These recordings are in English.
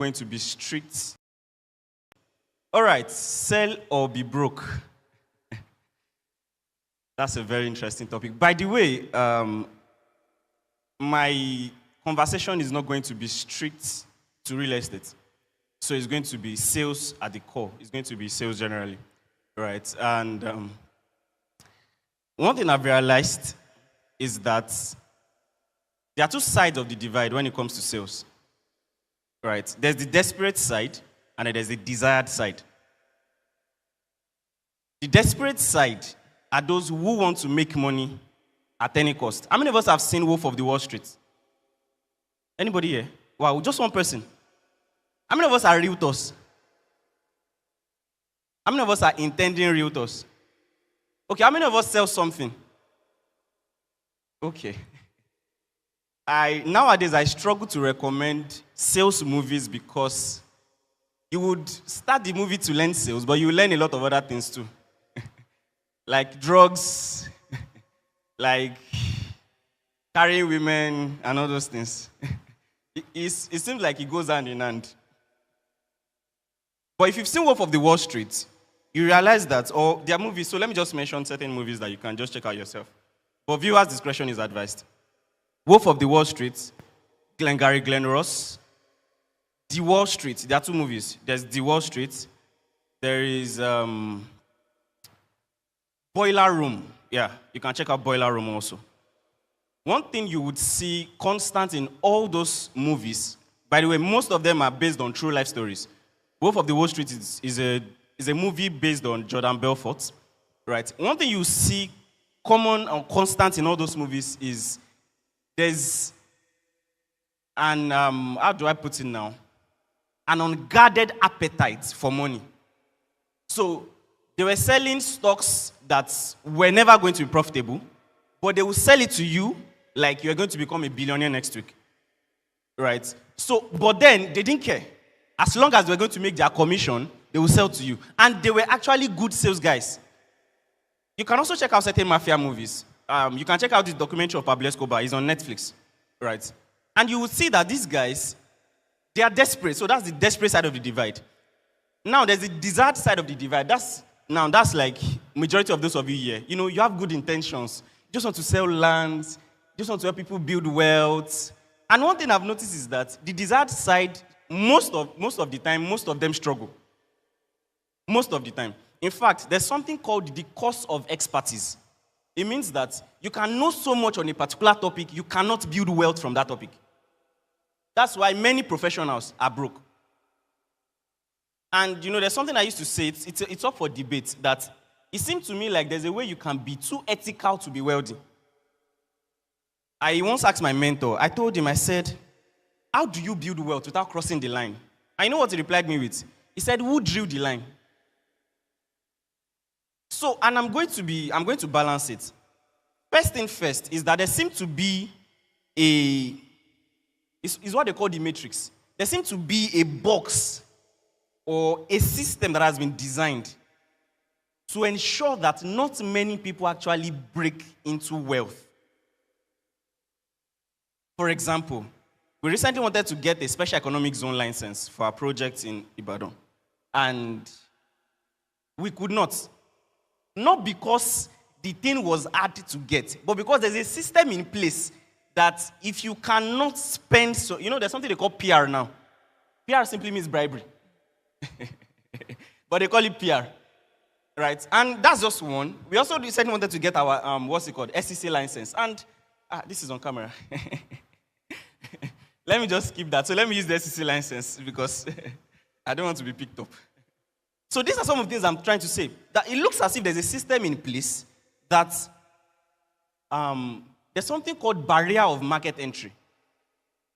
going to be strict. All right, sell or be broke. That's a very interesting topic. By the way, my conversation is not going to be strict to real estate. So it's going to be sales at the core. It's going to be sales generally, right? And one thing I've realized is that there are two sides of the divide when it comes to sales, right? There's the desperate side, and then there's the desired side. The desperate side are those who want to make money at any cost. How many of us have seen Wolf of the Wall Street? Anybody here? Wow, just one person. How many of us are realtors? How many of us are intending realtors? Okay, how many of us sell something? Okay. Nowadays, I struggle to recommend sales movies because you would start the movie to learn sales, but you learn a lot of other things too. Like drugs, like carrying women, and all those things. It seems like it goes hand in hand. But if you've seen Wolf of the Wall Street, you realize that, or there are movies, so let me just mention certain movies that you can just check out yourself. But viewers' discretion is advised. Wolf of the Wall Street, Glengarry Glen Ross, The Wall Street. There are two movies. There's The Wall Street. There is Boiler Room. Yeah, you can check out Boiler Room also. One thing you would see constant in all those movies, by the way, most of them are based on true life stories. Wolf of the Wall Street is a movie based on Jordan Belfort, right? One thing you see common and constant in all those movies is there's an, how do I put it now? An unguarded appetite for money. So they were selling stocks that were never going to be profitable, but they will sell it to you like you're going to become a billionaire next week, right? So, but then they didn't care. As long as they were going to make their commission, they will sell to you. And they were actually good sales guys. You can also check out certain mafia movies. You can check out this documentary of Pablo Escobar. It's on Netflix, right? And you will see that these guys, they are desperate. So that's the desperate side of the divide. Now, there's the desired side of the divide. That's like majority of those of you here. You know, you have good intentions. You just want to sell land. You just want to help people build wealth. And one thing I've noticed is that the desired side, most of the time, most of them struggle. Most of the time. In fact, there's something called the cost of expertise. It means that you can know so much on a particular topic, you cannot build wealth from that topic. That's why many professionals are broke. And, you know, there's something I used to say, it's up for debate, that it seems to me like there's a way you can be too ethical to be wealthy. I once asked my mentor, I told him, I said, how do you build wealth without crossing the line? I know what he replied me with. He said, who drew the line? So, and I'm going to balance it. First thing first is that there seems to be is what they call the matrix. There seems to be a box or a system that has been designed to ensure that not many people actually break into wealth. For example, we recently wanted to get a special economic zone license for our project in Ibadan. And we could not. Not because the thing was hard to get, but because there's a system in place that if you cannot spend, so you know, there's something they call PR now. PR simply means bribery. But they call it PR. Right? And that's just one. We also recently wanted to get our, what's it called, SEC license. And, this is on camera. Let me just skip that. So let me use the SEC license because I don't want to be picked up. So these are some of the things I'm trying to say. That it looks as if there's a system in place that there's something called barrier of market entry.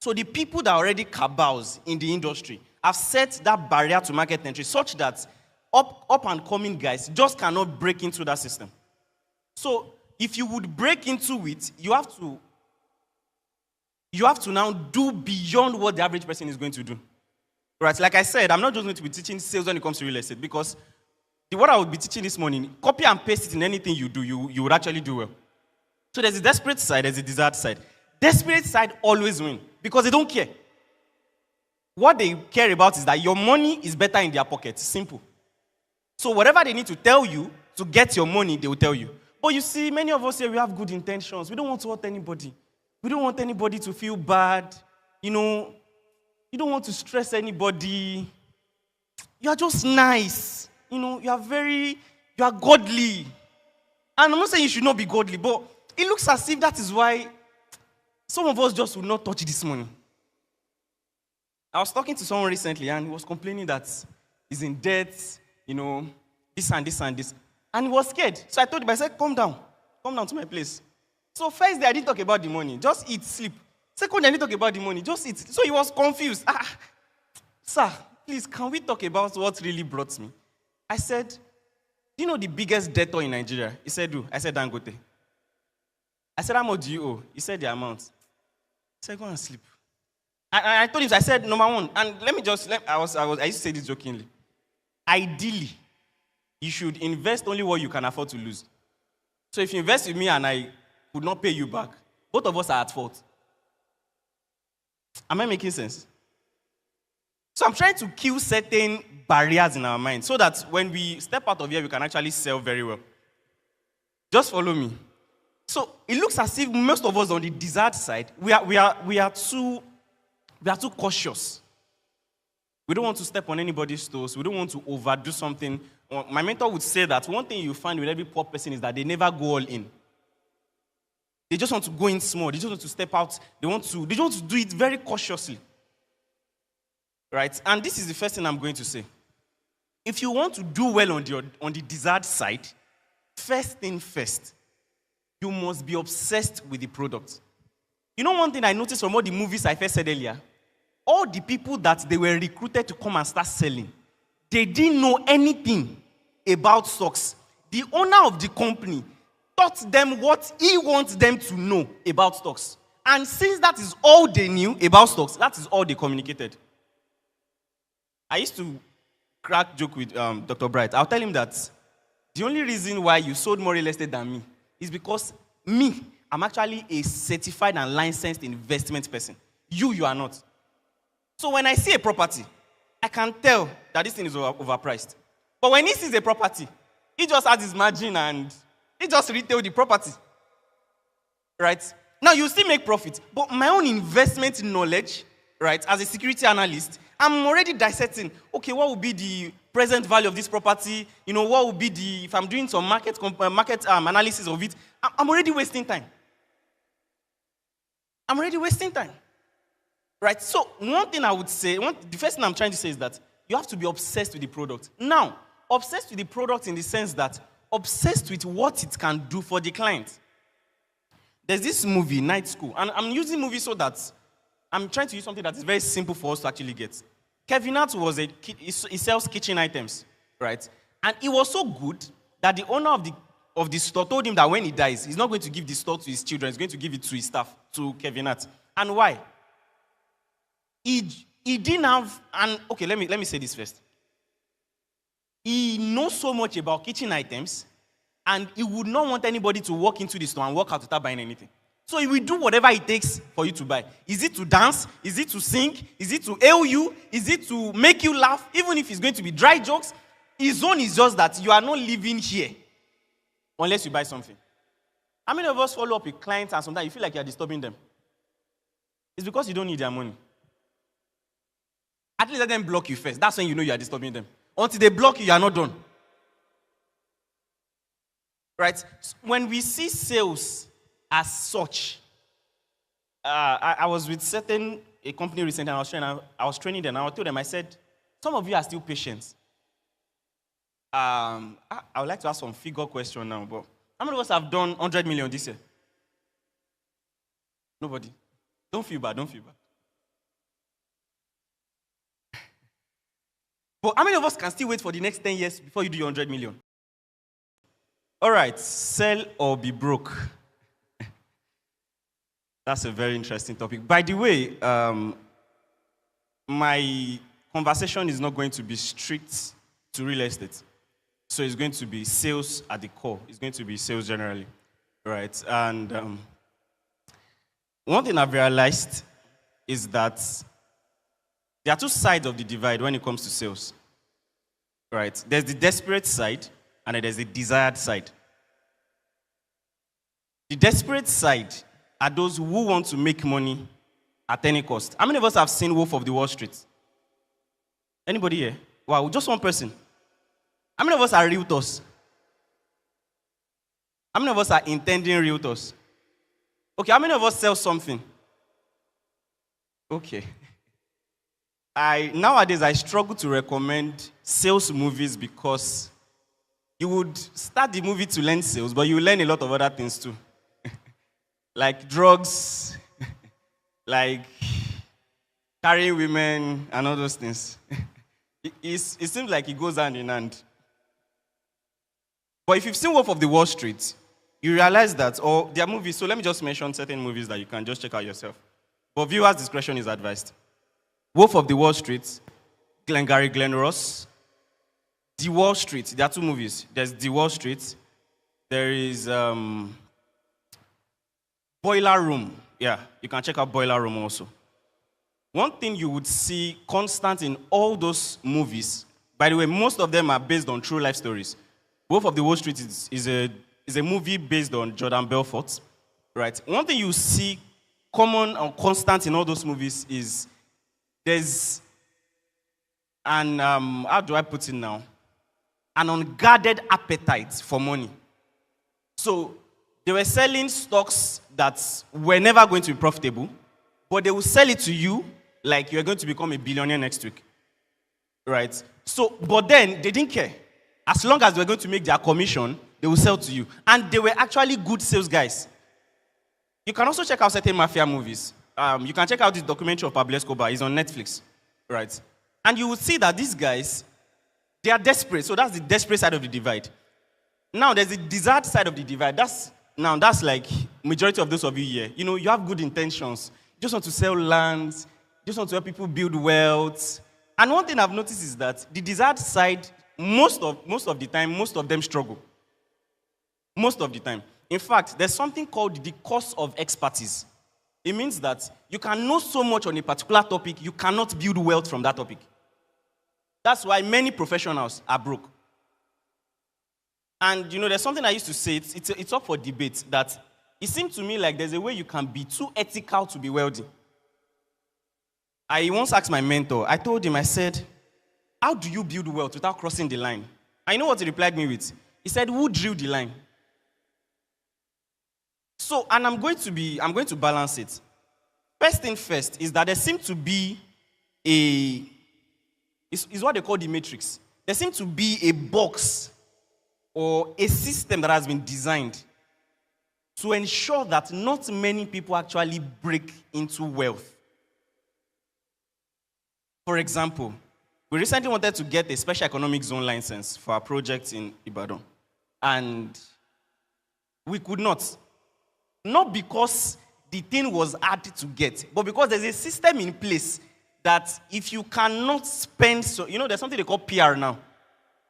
So the people that are already cabals in the industry have set that barrier to market entry such that up and coming guys just cannot break into that system. So if you would break into it, you have to now do beyond what the average person is going to do. Right? Like I said, I'm not just going to be teaching sales when it comes to real estate because what I would be teaching this morning, copy and paste it in anything you do, you would actually do well. So there's a desperate side, there's a desired side. Desperate side always win because they don't care. What they care about is that your money is better in their pocket. Simple. So whatever they need to tell you to get your money, they will tell you. But you see, many of us here, we have good intentions. We don't want to hurt anybody. We don't want anybody to feel bad. You don't want to stress anybody. You are just nice. You are godly. And I'm not saying you should not be godly, but it looks as if that is why some of us just will not touch this money. I was talking to someone recently, and he was complaining that he's in debt, this and this and this. And he was scared. So I told him, I said, come down to my place. So first day, I didn't talk about the money. Just eat, sleep. Second day, I didn't talk about the money. Just eat. So he was confused. Sir, please, can we talk about what really brought me? I said, do you know the biggest debtor in Nigeria? He said, who? I said, Dangote. I said, how much do you owe? He said, the amount. I said, go and sleep. I told him, I said, number one, and I used to say this jokingly. Ideally, you should invest only what you can afford to lose. So if you invest with me and I would not pay you back, both of us are at fault. Am I making sense? So I'm trying to kill certain barriers in our mind so that when we step out of here, we can actually sell very well. Just follow me. So it looks as if most of us on the desired side, we are too cautious. We don't want to step on anybody's toes. We don't want to overdo something. My mentor would say that one thing you find with every poor person is that they never go all in. They just want to go in small. They just want to step out. They want to do it very cautiously. Right? And this is the first thing I'm going to say. If you want to do well on the desired side, first thing first, you must be obsessed with the product. You know one thing I noticed from all the movies I first said earlier? All the people that they were recruited to come and start selling, they didn't know anything about stocks. The owner of the company taught them what he wants them to know about stocks. And since that is all they knew about stocks, that is all they communicated. I used to crack joke with Dr. Bright. I'll tell him that the only reason why you sold more real estate than me is because I'm actually a certified and licensed investment person. You are not. So when I see a property, I can tell that this thing is overpriced. But when he sees a property, he just adds his margin and he just retail the property. Right? Now, you still make profit. But my own investment knowledge, right, as a security analyst, I'm already dissecting, okay, what would be the present value of this property? What would be if I'm doing some market analysis of it, I'm already wasting time. Right? So one thing I would say, the first thing I'm trying to say is that you have to be obsessed with the product. Now, obsessed with the product in the sense that obsessed with what it can do for the client. There's this movie, Night School, and I'm using movies so that I'm trying to use something that is very simple for us to actually get. Kevin Hart he sells kitchen items, right? And it was so good that the owner of the store told him that when he dies, he's not going to give the store to his children, he's going to give it to his staff, to Kevin Hart. And why? He didn't have, and okay, let me say this first. He knows so much about kitchen items, and he would not want anybody to walk into the store and walk out without buying anything. So he will do whatever it takes for you to buy. Is it to dance? Is it to sing? Is it to hail you? Is it to make you laugh? Even if it's going to be dry jokes, his own is just that you are not living here unless you buy something. How many of us follow up with clients and sometimes you feel like you are disturbing them? It's because you don't need their money. At least let them block you first. That's when you know you are disturbing them. Until they block you, you are not done. Right? When we see sales as such, I was with a company recently, and I was training them, and I told them, I said, some of you are still patient. I would like to ask some figure question now, but how many of us have done 100 million this year? Nobody. Don't feel bad. But how many of us can still wait for the next 10 years before you do your 100 million? All right, sell or be broke. That's a very interesting topic. By the way, my conversation is not going to be strict to real estate. So it's going to be sales at the core. It's going to be sales generally. Right? And one thing I've realized is that There are two sides of the divide when it comes to sales, right? There's the desperate side, and then there's the desired side. The desperate side are those who want to make money at any cost. How many of us have seen Wolf of the Wall Street? Anybody here? Wow, just one person. How many of us are realtors? How many of us are intending realtors? Okay, how many of us sell something? Okay. Nowadays, I struggle to recommend sales movies because you would start the movie to learn sales, but you learn a lot of other things too. Like drugs, like carrying women, and all those things. It seems like it goes hand in hand. But if you've seen Wolf of the Wall Street, you realize that, or there are movies, so let me just mention certain movies that you can just check out yourself. But viewers' discretion is advised. Wolf of the Wall Street, Glengarry Glen Ross, The Wall Street. There are two movies. There's The Wall Street. There is Boiler Room. Yeah, you can check out Boiler Room also. One thing you would see constant in all those movies, by the way, most of them are based on true life stories. Wolf of the Wall Street is a movie based on Jordan Belfort, right? One thing you see common and constant in all those movies is there's an, how do I put it now? An unguarded appetite for money. So they were selling stocks that were never going to be profitable, but they will sell it to you like you're going to become a billionaire next week, right? So, but then they didn't care. As long as they were going to make their commission, they will sell to you. And they were actually good sales guys. You can also check out certain mafia movies. You can check out this documentary of Pablo Escobar. It's on Netflix, right? And you will see that these guys, they are desperate. So that's the desperate side of the divide. Now, there's the desired side of the divide. That's like majority of those of you here. You know, you have good intentions. You just want to sell lands. You just want to help people build wealth. And one thing I've noticed is that the desired side, most of the time, most of them struggle. Most of the time. In fact, there's something called the cost of expertise. It means that you can know so much on a particular topic, you cannot build wealth from that topic. That's why many professionals are broke. And, you know, there's something I used to say, it's up for debate, that it seems to me like there's a way you can be too ethical to be wealthy. I once asked my mentor, I told him, I said, how do you build wealth without crossing the line? I know what he replied me with. He said, who drew the line? So, and I'm going to balance it. First thing first is that there seems to be is what they call the matrix. There seems to be a box or a system that has been designed to ensure that not many people actually break into wealth. For example, we recently wanted to get a special economic zone license for our project in Ibadan. And we could not. Not because the thing was hard to get, but because there's a system in place that if you cannot spend, so you know, there's something they call PR now.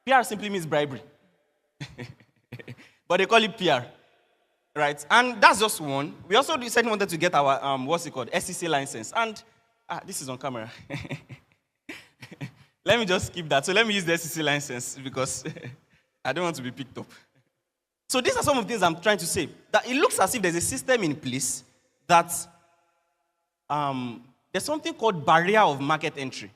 PR simply means bribery. But they call it PR. Right? And that's just one. We also recently wanted to get our, what's it called, SEC license. And, this is on camera. Let me just skip that. So let me use the SEC license because I don't want to be picked up. So these are some of the things I'm trying to say. That it looks as if there's a system in place that there's something called barrier of market entry.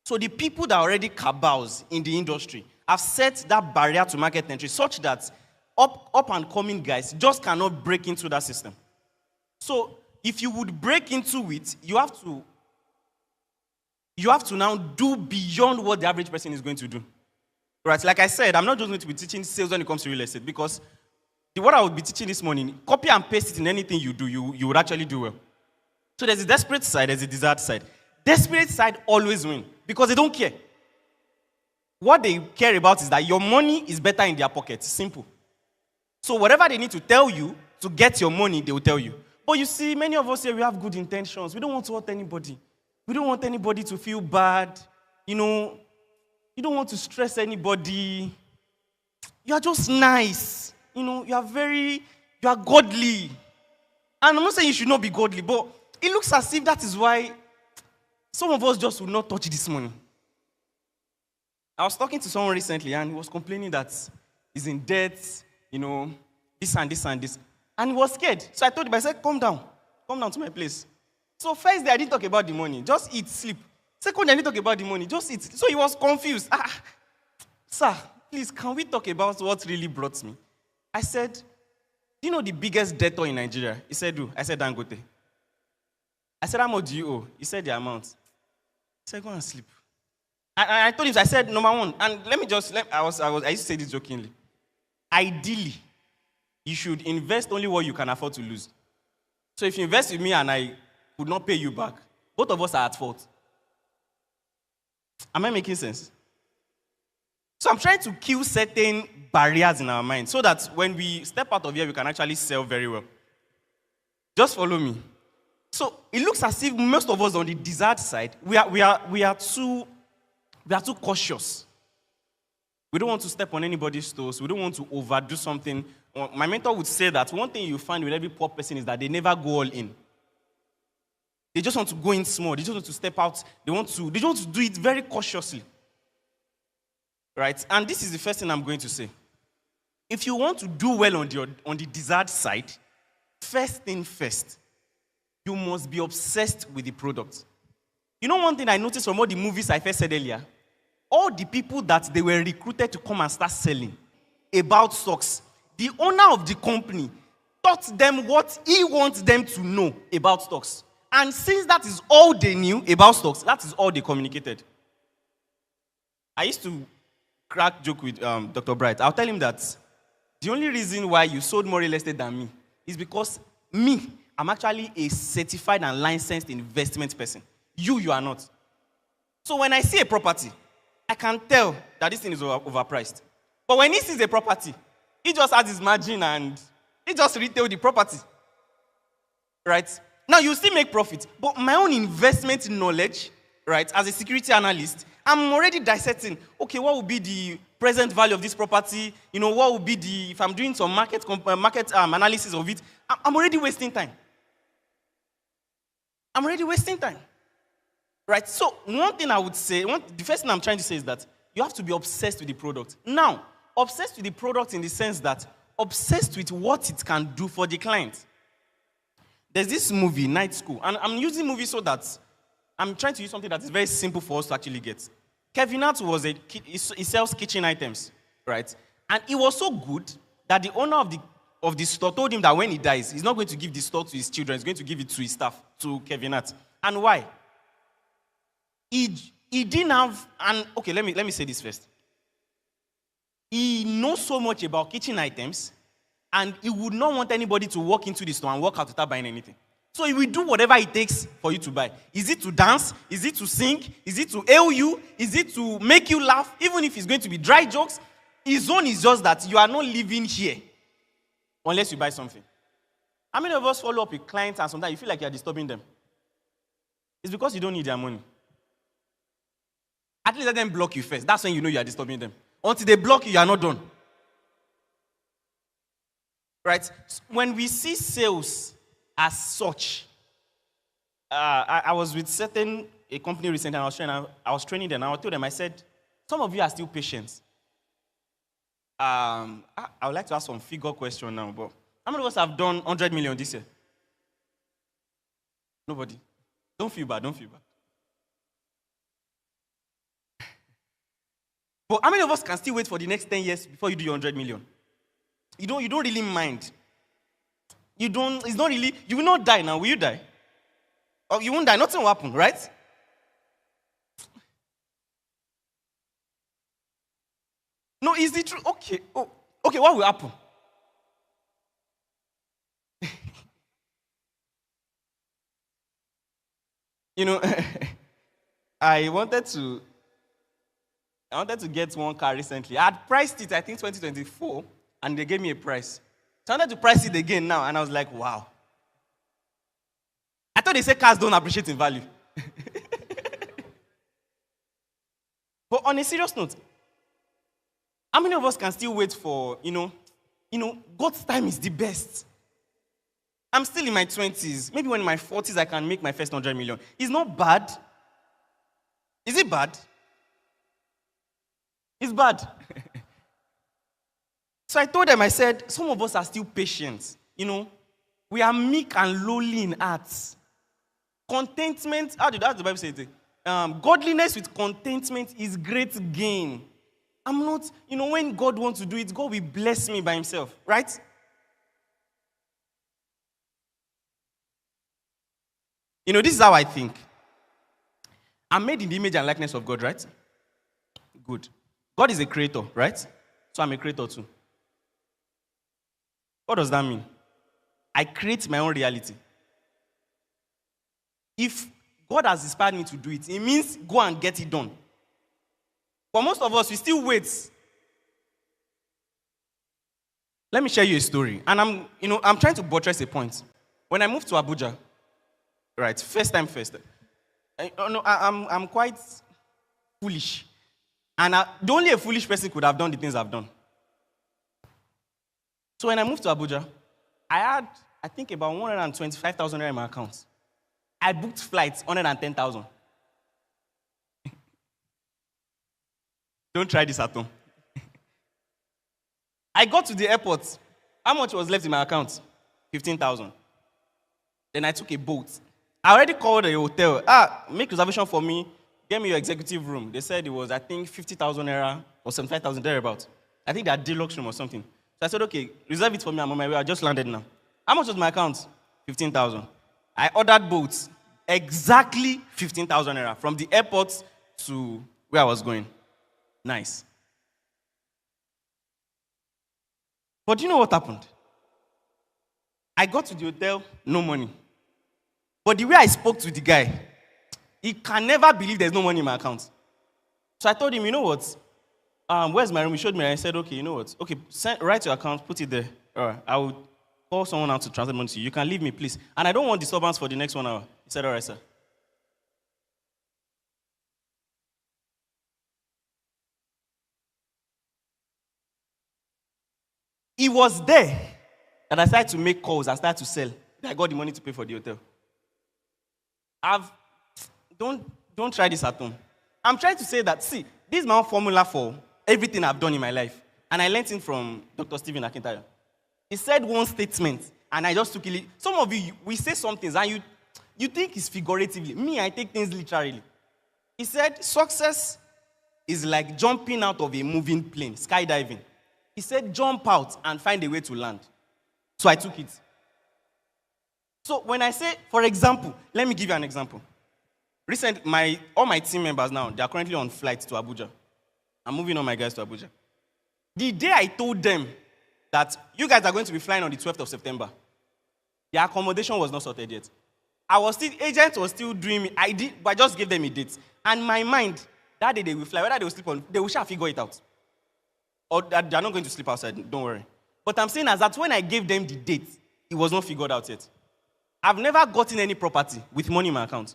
So the people that are already cabals in the industry have set that barrier to market entry such that up and coming guys just cannot break into that system. So if you would break into it, you have to now do beyond what the average person is going to do. Right, like I said, I'm not just going to be teaching sales when it comes to real estate because what I would be teaching this morning, copy and paste it in anything you do, you would actually do well. So there's a desperate side, there's a desired side. Desperate side always win because they don't care. What they care about is that your money is better in their pockets. Simple. So whatever they need to tell you to get your money, they will tell you. But you see, many of us here, we have good intentions. We don't want to hurt anybody. We don't want anybody to feel bad. You know, you don't want to stress anybody. You are just nice. You know, you are godly. And I'm not saying you should not be godly, but it looks as if that is why Some of us just will not touch this money. I was talking to someone recently, and he was complaining that he's in debt, this and this and this. And he was scared. So I told him, I said, come down to my place. So first day, I didn't talk about the money. Just eat, sleep. Second day, I didn't talk about the money. Just eat. So he was confused. Sir, please, can we talk about what really brought me? I said, do you know the biggest debtor in Nigeria? He said, who? I said, Dangote. I said, how much do you owe? He said, the amount. I said, go and sleep. I told him, I said, number one, and I used to say this jokingly. Ideally, you should invest only what you can afford to lose. So if you invest with me and I could not pay you back, both of us are at fault. Am I making sense? So I'm trying to kill certain barriers in our mind so that when we step out of here, we can actually sell very well. Just follow me. So it looks as if most of us on the desired side, we are too cautious. We don't want to step on anybody's toes. We don't want to overdo something. My mentor would say that one thing you find with every poor person is that they never go all in. They just want to go in small. They just want to step out. They want to do it very cautiously. Right? And this is the first thing I'm going to say. If you want to do well on the desired side, first thing first, you must be obsessed with the product. You know one thing I noticed from all the movies I first said earlier? All the people that they were recruited to come and start selling about stocks, the owner of the company taught them what he wants them to know about stocks. And since that is all they knew about stocks, that is all they communicated. I used to crack joke with Dr. Bright. I'll tell him that the only reason why you sold more real estate than me is because I'm actually a certified and licensed investment person. You are not. So when I see a property, I can tell that this thing is overpriced. But when he sees a property, he just adds his margin and he just retail the property. Right? Now, you still make profit. But my own investment knowledge, right, as a security analyst, I'm already dissecting, okay, what would be the present value of this property? What would be if I'm doing some market analysis of it, I'm already wasting time. Right? So one thing I would say, the first thing I'm trying to say is that you have to be obsessed with the product. Now, obsessed with the product in the sense that obsessed with what it can do for the client. There's this movie, Night School, and I'm using movie so that I'm trying to use something that is very simple for us to actually get. Kevin Hart he sells kitchen items, right? And it was so good that the owner of the store told him that when he dies, he's not going to give the store to his children, he's going to give it to his staff, to Kevin Hart. And why? He didn't have, and okay, let me say this first. He knows so much about kitchen items, and he would not want anybody to walk into the store and walk out without buying anything. So he will do whatever it takes for you to buy. Is it to dance? Is it to sing? Is it to hail you? Is it to make you laugh? Even if it's going to be dry jokes, his own is just that you are not living here unless you buy something. How many of us follow up with clients and sometimes you feel like you are disturbing them? It's because you don't need their money. At least let them block you first. That's when you know you are disturbing them. Until they block you are not done. Right? When we see sales as such, I was with a company recently, and I was training them, and I told them, I said, some of you are still patient. I would like to ask some figure question now, but how many of us have done 100 million this year? Nobody. Don't feel bad. But how many of us can still wait for the next 10 years before you do your 100 million? You don't really mind. It's not really, you will not die now. Will you die? Or you won't die. Nothing will happen, right? No, is it true? Okay. Oh, okay, what will happen? I wanted to get one car recently. I had priced it, I think, 2024, and they gave me a price. So I wanted to price it again now, and I was like, wow. I thought they said cars don't appreciate in value. But on a serious note, how many of us can still wait for, God's time is the best. I'm still in my 20s. Maybe when in my 40s I can make my first 100 million. It's not bad. Is it bad? It's bad. So I told them, I said, some of us are still patient. We are meek and lowly in heart. Contentment, how the Bible say it? Godliness with contentment is great gain. I'm not, when God wants to do it, God will bless me by himself, right? This is how I think. I'm made in the image and likeness of God, right? Good. God is a creator, right? So I'm a creator too. What does that mean? I create my own reality. If God has inspired me to do it, it means go and get it done. For most of us, we still wait. Let me share you a story. And I'm trying to buttress a point. When I moved to Abuja, right, first time. I'm quite foolish. And only a foolish person could have done the things I've done. So when I moved to Abuja, I had, I think, about 125,000 in my account. I booked flights, 110,000. Don't try this at home. I got to the airport. How much was left in my account? 15,000. Then I took a boat. I already called a hotel. Make reservation for me. Get me your executive room. They said it was, I think, 50,000 naira or 75,000 thereabouts. I think they had deluxe room or something. So I said, okay, reserve it for me. I'm on my way. I just landed now. How much was my account? 15,000. I ordered boats. Exactly 15,000 naira from the airport to where I was going. Nice. But do you know what happened? I got to the hotel, no money. But the way I spoke to the guy, he can never believe there's no money in my account. So I told him, you know what? Where's my room? He showed me, and I said, okay, you know what? Okay, write your account, put it there. All right, I will call someone out to transfer money to you. You can leave me, please. And I don't want disturbance for the next 1 hour. He said, all right, sir. He was there that I started to make calls and started to sell. I got the money to pay for the hotel. Don't try this at home. I'm trying to say that, see, this is my own formula for everything I've done in my life. And I learned it from Dr. Stephen Akintayo. He said one statement, and I just took it. Some of you, we say some things, and you think it's figuratively. Me, I take things literally. He said, success is like jumping out of a moving plane, skydiving. He said, jump out and find a way to land. So I took it. So when I say, for example, let me give you an example. Recently, all my team members now, they are currently on flight to Abuja. I'm moving all my guys to Abuja. The day I told them that you guys are going to be flying on the 12th of September, their accommodation was not sorted yet. Agents were still doing me. But I just gave them a date. And my mind, that day they will fly, whether they will sleep on, they will shall figure it out. Or that they are not going to sleep outside, don't worry. But I'm saying as that when I gave them the date, it was not figured out yet. I've never gotten any property with money in my account.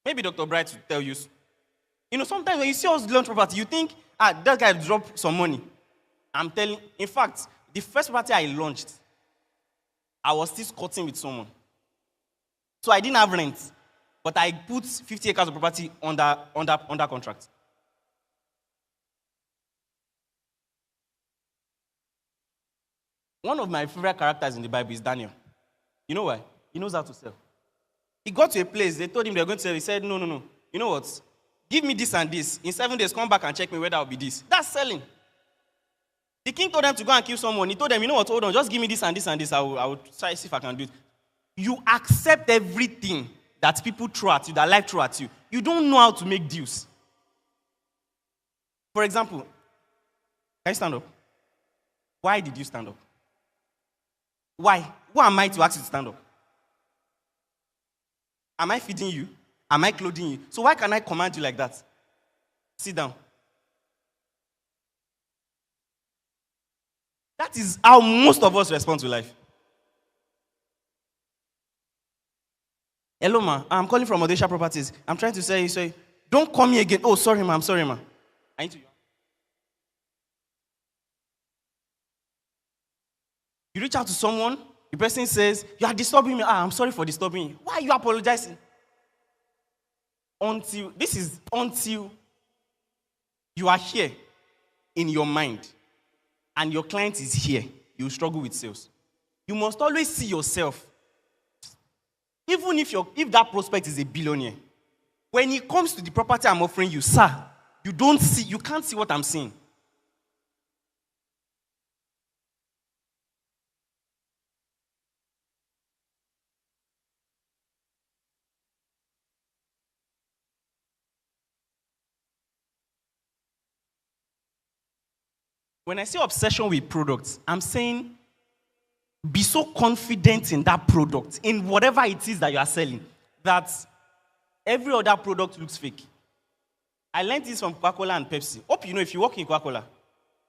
Maybe Dr. Bright will tell you. Sometimes when you see us launch property, you think, that guy dropped some money. In fact, the first property I launched, I was still squatting with someone. So I didn't have rent, but I put 50 acres of property under contract. One of my favorite characters in the Bible is Daniel. You know why? He knows how to sell. He got to a place, they told him they were going to sell. He said, no. You know what? Give me this and this. In 7 days, come back and check me whether I'll be this. That's selling. The king told them to go and kill someone. He told them, you know what, hold on, just give me this and this and this. I will try to see if I can do it. You accept everything that people throw at you, that life throw at you. You don't know how to make deals. For example, can you stand up? Why did you stand up? Why? Who am I to ask you to stand up? Am I feeding you? Am I clothing you? So why can I command you like that? Sit down. That is how most of us respond to life. Hello, ma. I'm calling from Odesha Properties. I'm trying to say, don't call me again. Oh, sorry, ma. I'm sorry, ma. I need to. You reach out to someone, The person says, you are disturbing me. I'm sorry for disturbing you. Why are you apologizing? Until you are here in your mind and your client is here, you struggle with sales. You must always see yourself, even if that prospect is a billionaire, when it comes to the property I'm offering you, sir, you can't see what I'm seeing. When I say obsession with products, I'm saying be so confident in that product, in whatever it is that you are selling, that every other product looks fake. I learned this from Coca-Cola and Pepsi. Hope you know, if you work in Coca-Cola,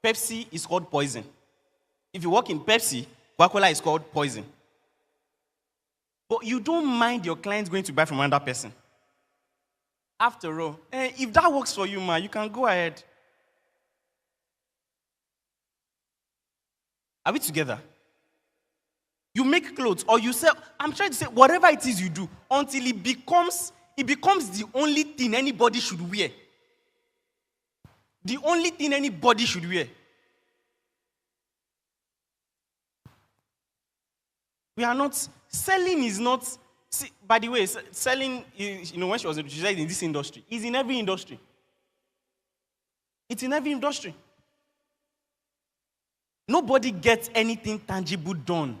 Pepsi is called poison. If you work in Pepsi, Coca-Cola is called poison. But you don't mind your clients going to buy from another person. After all, if that works for you, man, you can go ahead. Are we together? You make clothes or you sell. I'm trying to say whatever it is you do until it becomes the only thing anybody should wear. The only thing anybody should wear. We are not, selling is not, see, by the way, selling, when she said in this industry, is in every industry. It's in every industry. Nobody gets anything tangible done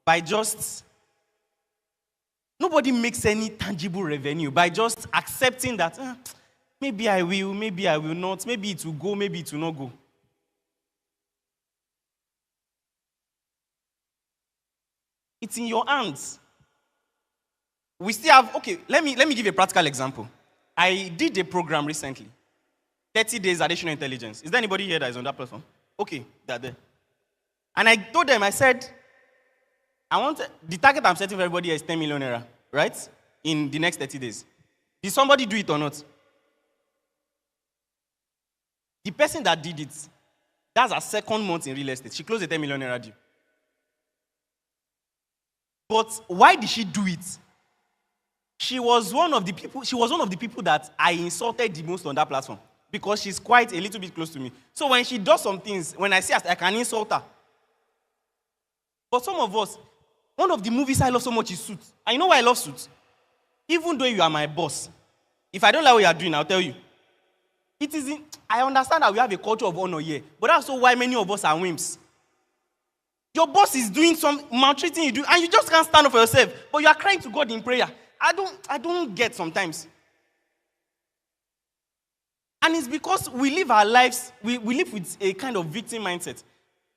by just, nobody makes any tangible revenue by just accepting that, maybe I will not, maybe it will go, maybe it will not go. It's in your hands. We still have, okay, let me give you a practical example. I did a program recently, 30 days additional intelligence. Is there anybody here that is on that platform? Okay, they're there. And I told them, I said, the target I'm setting for everybody is 10 million naira, right? In the next 30 days. Did somebody do it or not? The person that did it, that's her second month in real estate. She closed a 10 million naira deal. But why did she do it? She was one of the people that I insulted the most on that platform because she's quite a little bit close to me. So when she does some things, when I see her, I can insult her. But some of us, one of the movies I love so much is Suits. And you know why I love Suits? Even though you are my boss, if I don't like what you are doing, I'll tell you. I understand that we have a culture of honor here, but that's also why many of us are wimps. Your boss is doing some maltreating you, and you just can't stand up for yourself, but you are crying to God in prayer. I don't get sometimes. And it's because we live our lives, we live with a kind of victim mindset.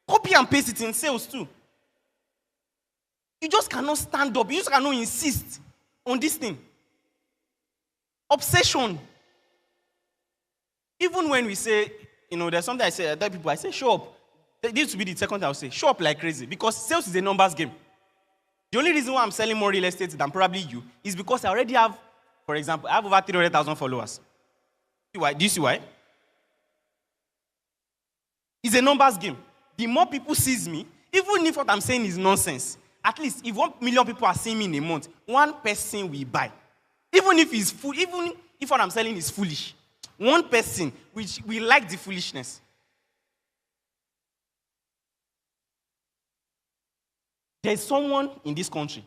Copy and paste it in sales too. You just cannot stand up. You just cannot insist on this thing. Obsession. Even when we say, there's something I tell people, I say, show up. This used to be the second thing I would say, show up like crazy. Because sales is a numbers game. The only reason why I'm selling more real estate than probably you is because I already have, for example, I have over 300,000 followers. Do you see why? It's a numbers game. The more people sees me, even if what I'm saying is nonsense, at least if 1 million people are seeing me in a month, one person will buy. Even if what I'm selling is foolish, one person which will like the foolishness. There's someone in this country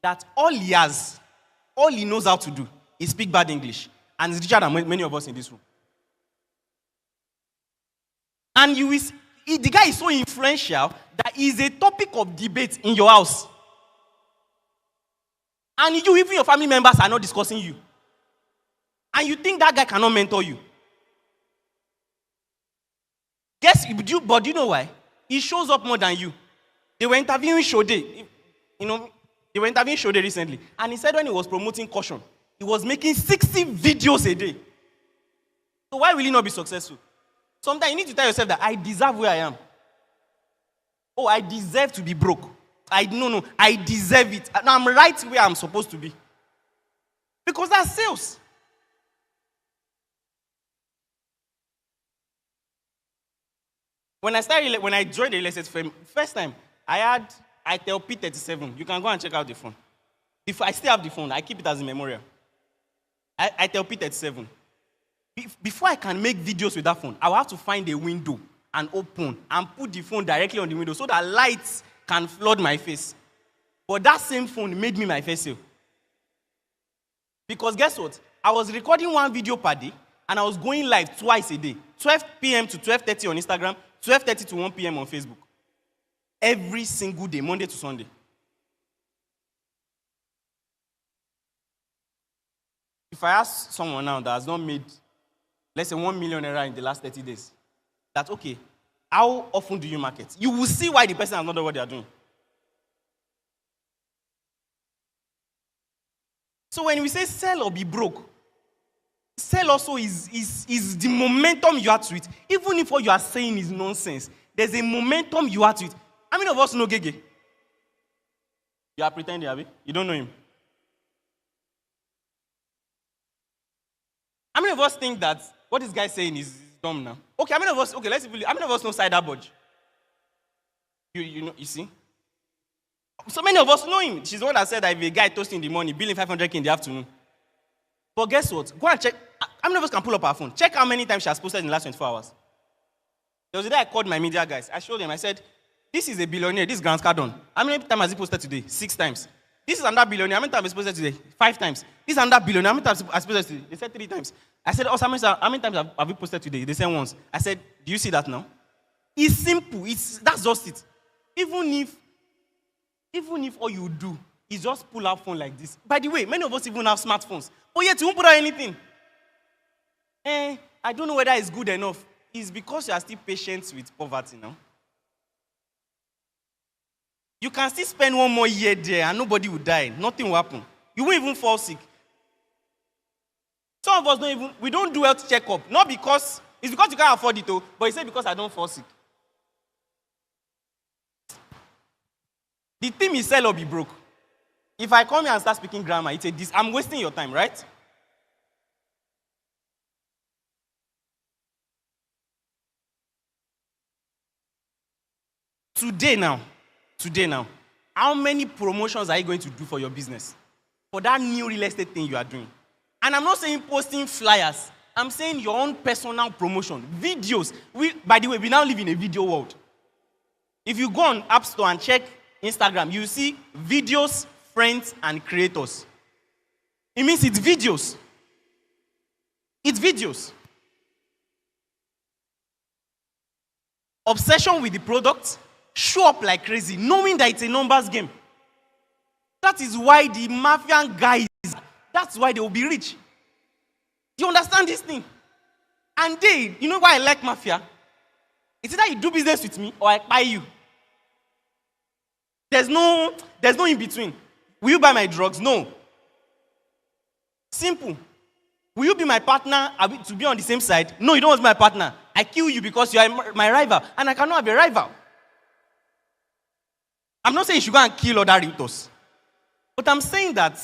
that all he knows how to do is speak bad English, and is richer than many of us in this room. And the guy is so influential that he's a topic of debate in your house. And even your family members are not discussing you. And you think that guy cannot mentor you. But do you know why? He shows up more than you. They were interviewing Shode. They were interviewing Shode recently. And he said when he was promoting Caution, he was making 60 videos a day. So why will he not be successful? Sometimes you need to tell yourself that I deserve where I am. Oh, I deserve to be broke. I deserve it. Now I'm right where I'm supposed to be. Because that's sales. When I joined the real estate firm, first time, I had Itel P37. You can go and check out the phone. If I still have the phone, I keep it as a memorial. Itel P37. Before I can make videos with that phone, I will have to find a window and open and put the phone directly on the window so that lights can flood my face. But that same phone made me my first sale. Because guess what? I was recording one video per day and I was going live twice a day. 12 p.m. to 12:30 on Instagram, 12:30 to 1 p.m. on Facebook. Every single day, Monday to Sunday. If I ask someone now that has not made, let's say, 1 million naira in the last 30 days, that, okay, how often do you market? You will see why the person has not done what they are doing. So when we say sell or be broke, sell also is the momentum you add to it. Even if what you are saying is nonsense, there's a momentum you add to it. How many of us know Gege? You are pretending, Abi? You don't know him. How many of us think that what this guy is saying is dumb now? Okay, how many of us, okay, let's see, how many of us know Cider Budge? You know, you see? So many of us know him. She's the one that said that if a guy toasting in the morning, billing 500k in the afternoon. But guess what? Go and check. How many of us can pull up our phone? Check how many times she has posted in the last 24 hours. There was a day I called my media guys. I showed them. I said, this is a billionaire. This is Grant Cardone. How many times has he posted today? 6 times. This is another billionaire. How many times has he posted today? 5 times. This is another billionaire. How many times has he posted today? They said 3 times. I said, oh, how many times have you posted today? They said once. I said, do you see that now? It's simple. That's just it. Even if all you do is just pull out phone like this. By the way, many of us even have smartphones. Oh, yet you won't put out anything. I don't know whether it's good enough. It's because you are still patient with poverty now. You can still spend 1 more year there and nobody will die. Nothing will happen. You won't even fall sick. Some of us we don't do health checkup. Not because, it's because you can't afford it, but it's because I don't fall sick. The theme is sell or be broke. If I come here and start speaking grammar, I'm wasting your time, right? Today now, how many promotions are you going to do for your business? For that new real estate thing you are doing? And I'm not saying posting flyers. I'm saying your own personal promotion. Videos. By the way, we now live in a video world. If you go on App Store and check Instagram, you see videos, friends, and creators. It means it's videos. It's videos. Obsession with the product, show up like crazy, knowing that it's a numbers game. That is why the mafian guys, that's why they will be rich. Do you understand this thing? And you know why I like mafia? It's either you do business with me or I buy you. There's no in between. Will you buy my drugs? No. Simple. Will you be my partner to be on the same side? No, you don't want to be my partner. I kill you because you are my rival, and I cannot have a rival. I'm not saying you should go and kill other realtors. But I'm saying that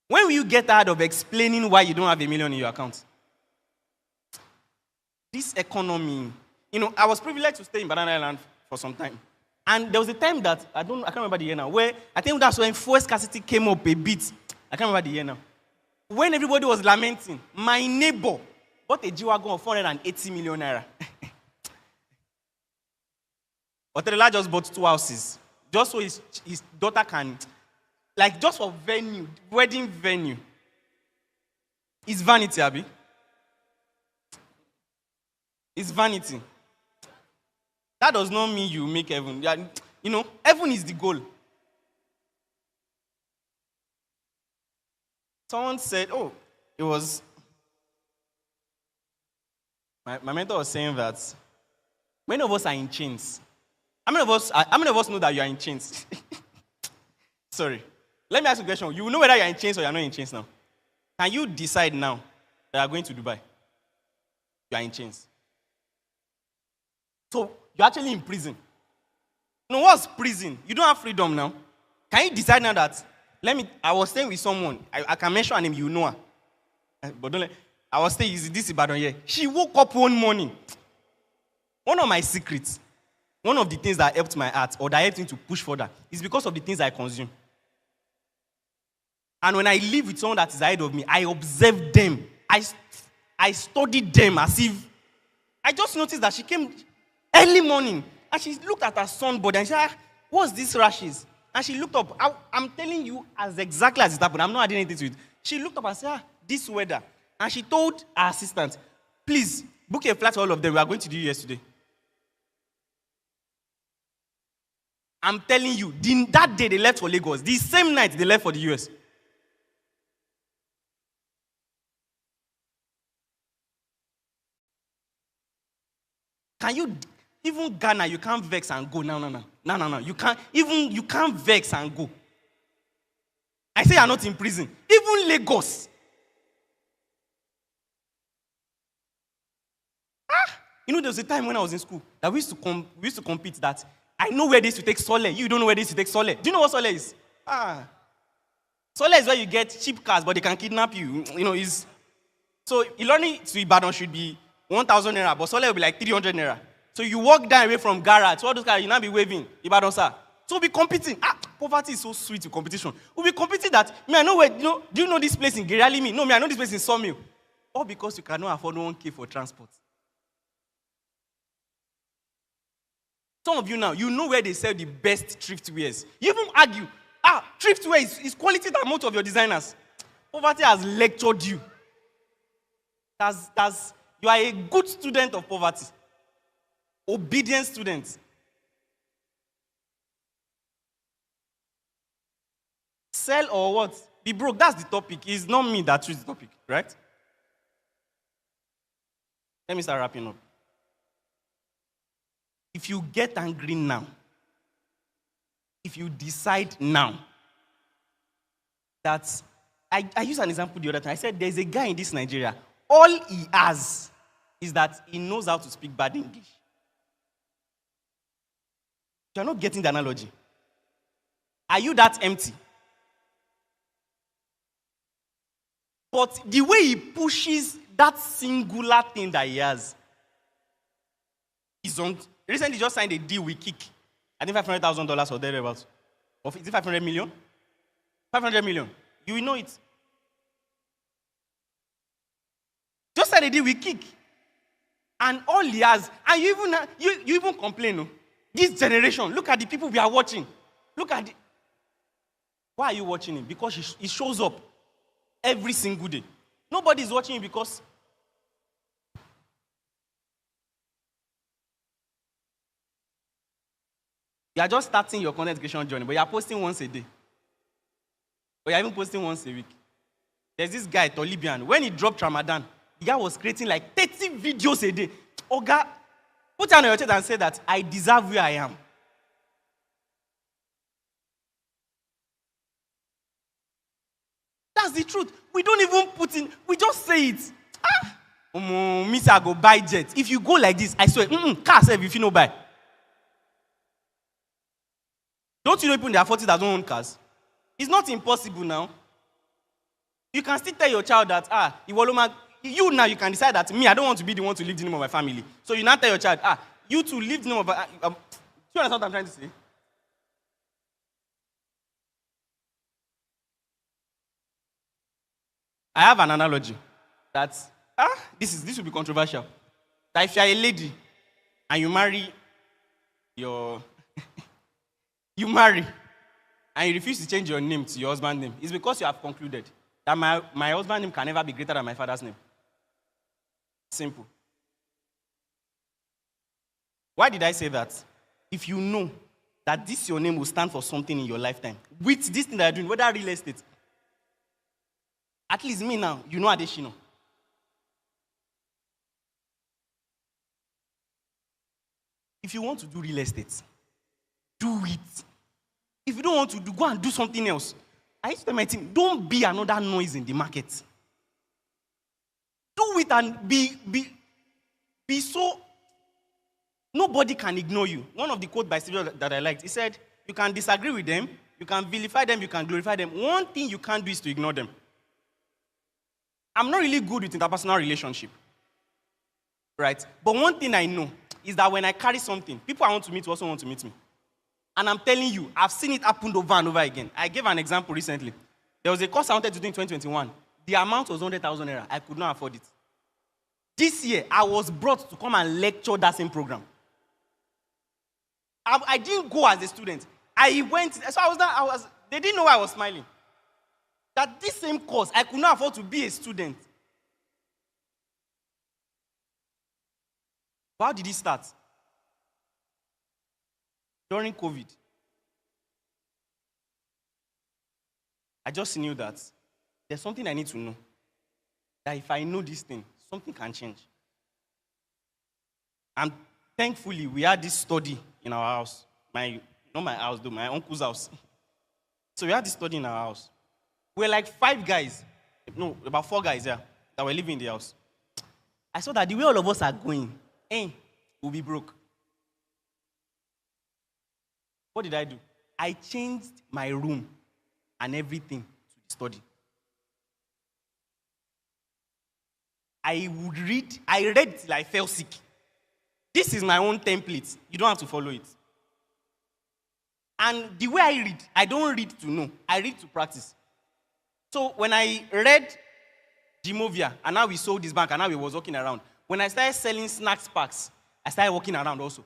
when will you get tired of explaining why you don't have $1 million in your account? This economy, I was privileged to stay in Banana Island for some time. And there was a time that, I can't remember the year now, where I think that's when fuel scarcity came up a bit. I can't remember the year now. When everybody was lamenting, my neighbor bought a G-Wagon of 480 million naira. Otedola just bought 2 houses, just so his daughter can, just for venue, wedding venue. It's vanity, Abi. It's vanity. That does not mean you make heaven. Heaven is the goal. Someone said, it was, my mentor was saying that many of us are in chains. How many of us know that you are in chains? Sorry. Let me ask you a question. You know whether you are in chains or you are not in chains now. Can you decide now that you are going to Dubai? You are in chains. So, you're actually in prison. What's prison? You don't have freedom now. Can you decide now that, I was staying with someone, I can mention her name, you know her. But I was staying, this Ibadan here. She woke up one morning. One of my secrets, one of the things that helped my art or that helped me to push further is because of the things I consume. And when I live with someone that is ahead of me, I observe them. I studied them as if I just noticed that she came early morning and she looked at her son body and she said, what's these rashes? And she looked up. I'm telling you as exactly as it happened. I'm not adding anything to it. She looked up and said, this weather. And she told her assistant, please book a flight for all of them. We are going to the US today. I'm telling you, that day they left for Lagos. The same night they left for the US. Can you, even Ghana, you can't vex and go. No. You can't vex and go. I say you're not in prison. Even Lagos. You know, there was a time when I was in school that we used to compete that I know where they used to take Sole. You don't know where they used to take Sole. Do you know what Sole is? Sole is where you get cheap cars, but they can kidnap you. You know, so Iloni to Ibadan should be 1,000 naira, but Sole will be like 300 naira. So you walk down away from garage, so all those cars, you now be waving, Ibadan sir. So we'll be competing. Poverty is so sweet with competition. We'll be competing that, I know where, do you know this place in Geralimi? No, I know this place in Sawmill. All because you cannot afford 1K for transport. Some of you now, you know where they sell the best thrift wears. You even argue, thrift wear is quality than most of your designers. Poverty has lectured you. You are a good student of poverty. Obedient student. Sell or what? Be broke. That's the topic. It's not me that chooses the topic, right? Let me start wrapping up. If you get angry now, if you decide now that, I used an example the other time. I said there's a guy in this Nigeria, all he has is that he knows how to speak bad English. You're not getting the analogy. Are you that empty? But the way he pushes that singular thing that he has is on. Recently just signed a deal with Kik. I think $500,000 or thereabouts. Or is it 500 million? 500 million. You will know it. Just signed a deal with Kik. And all he has, and you even complain, no? This generation, look at the people we are watching. Why are you watching him? Because he shows up every single day. Nobody is watching him because you are just starting your content creation journey, but you are posting once a day. Or you are even posting once a week. There's this guy, Tolibian. When he dropped Ramadan, the guy was creating like 30 videos a day. Oga, put on your chest and say that I deserve where I am. That's the truth. We don't even put in, we just say it. Miss, I go buy jet. If you go like this, I swear, car save if you no buy. Don't you know people in their 40s that don't own cars? It's not impossible now. You can still tell your child that, you now you can decide that, me, I don't want to be the one to leave the name of my family. So you now tell your child, you to leave the name of, do you understand what I'm trying to say? I have an analogy that, this will be controversial. That if you're a lady and you marry you marry and you refuse to change your name to your husband's name, it's because you have concluded that my husband's name can never be greater than my father's name. Simple. Why did I say that? If you know that this your name will stand for something in your lifetime, with this thing that you're doing, whether real estate, at least me now, you know Adeshino. If you want to do real estate, do it. If you don't want to go and do something else. I used to tell my team, don't be another noise in the market. Do it and be so. Nobody can ignore you. One of the quotes by Steve that I liked, he said, you can disagree with them, you can vilify them, you can glorify them. One thing you can't do is to ignore them. I'm not really good with interpersonal relationship. Right? But one thing I know, is that when I carry something, people I want to meet also want to meet me. And I'm telling you, I've seen it happen over and over again. I gave an example recently. There was a course I wanted to do in 2021. The amount was 100,000 naira. I could not afford it. This year, I was brought to come and lecture that same program. I didn't go as a student. I went, so they didn't know why I was smiling. That this same course, I could not afford to be a student. But how did it start? During COVID. I just knew that there's something I need to know. That if I know this thing, something can change. And thankfully, we had this study in our house. Not my house, though, my uncle's house. So we had this study in our house. We were like 5 guys, no, about 4 guys there that were living in the house. I saw that the way all of us are going, we'll be broke. What did I do? I changed my room and everything to the study. I read till I fell sick. This is my own template. You don't have to follow it. And the way I read, I don't read to know. I read to practice. So when I read Gemovia, and now we sold this bank, and now we was walking around. When I started selling snacks packs, I started walking around also.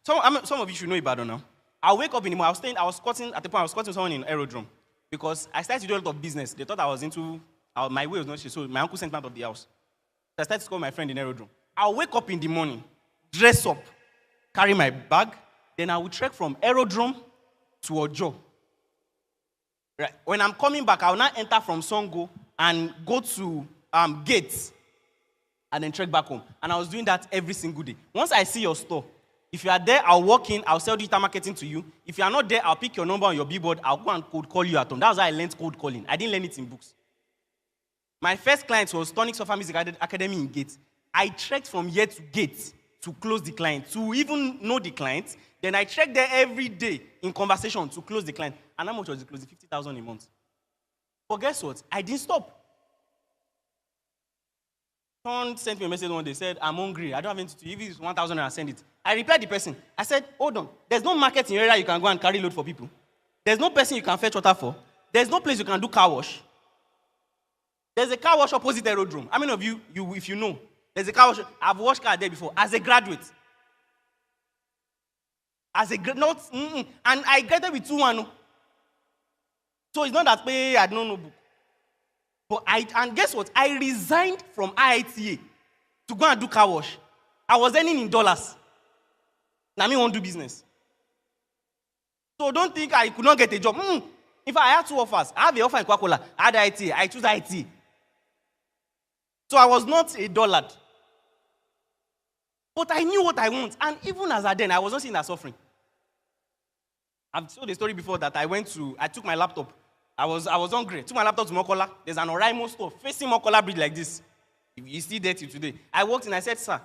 Some of you should know Ibadan now. I wake up in the morning, I was squatting someone in Aerodrome because I started to do a lot of business. They thought I was into, my way was not, so my uncle sent me out of the house. So I started to call my friend in Aerodrome. I'll wake up in the morning, dress up, carry my bag, then I will trek from Aerodrome to Ojo. Right. When I'm coming back, I will now enter from Songo and go to Gates and then trek back home. And I was doing that every single day. Once I see your store, if you are there, I'll walk in, I'll sell digital marketing to you. If you are not there, I'll pick your number on your billboard, I'll go and cold call you at home. That's how I learned cold calling. I didn't learn it in books. My first client was Tonic Software Music Academy in Gates. I trekked from here to Gates to close the client, to even know the client. Then I trekked there every day in conversation to close the client. And how much was it closing? 50,000 a month. But guess what? I didn't stop. Someone sent me a message one day, said, I'm hungry. I don't have anything to eat. If it's 1,000 and send it. I replied the person. I said, hold on. There's no market in your area you can go and carry load for people. There's no person you can fetch water for. There's no place you can do car wash. There's a car wash opposite Aerodrome. How many of you, if you know, there's a car wash. I've washed car there before as a graduate. And I graduated with 2-1. So it's not that I don't know book. But and guess what? I resigned from IITA to go and do car wash. I was earning in dollars. Now me won't do business. So don't think I could not get a job. If I had 2 offers, I have an offer in Coca-Cola. I had IITA. I choose IITA. So I was not a dullard. But I knew what I want. And even as then, I was not seeing that suffering. I've told the story before that I took my laptop. I was hungry. Took my laptop to Mokola. There's an Oraimo store facing Mokola Bridge like this. You see that today. I walked in, I said, sir,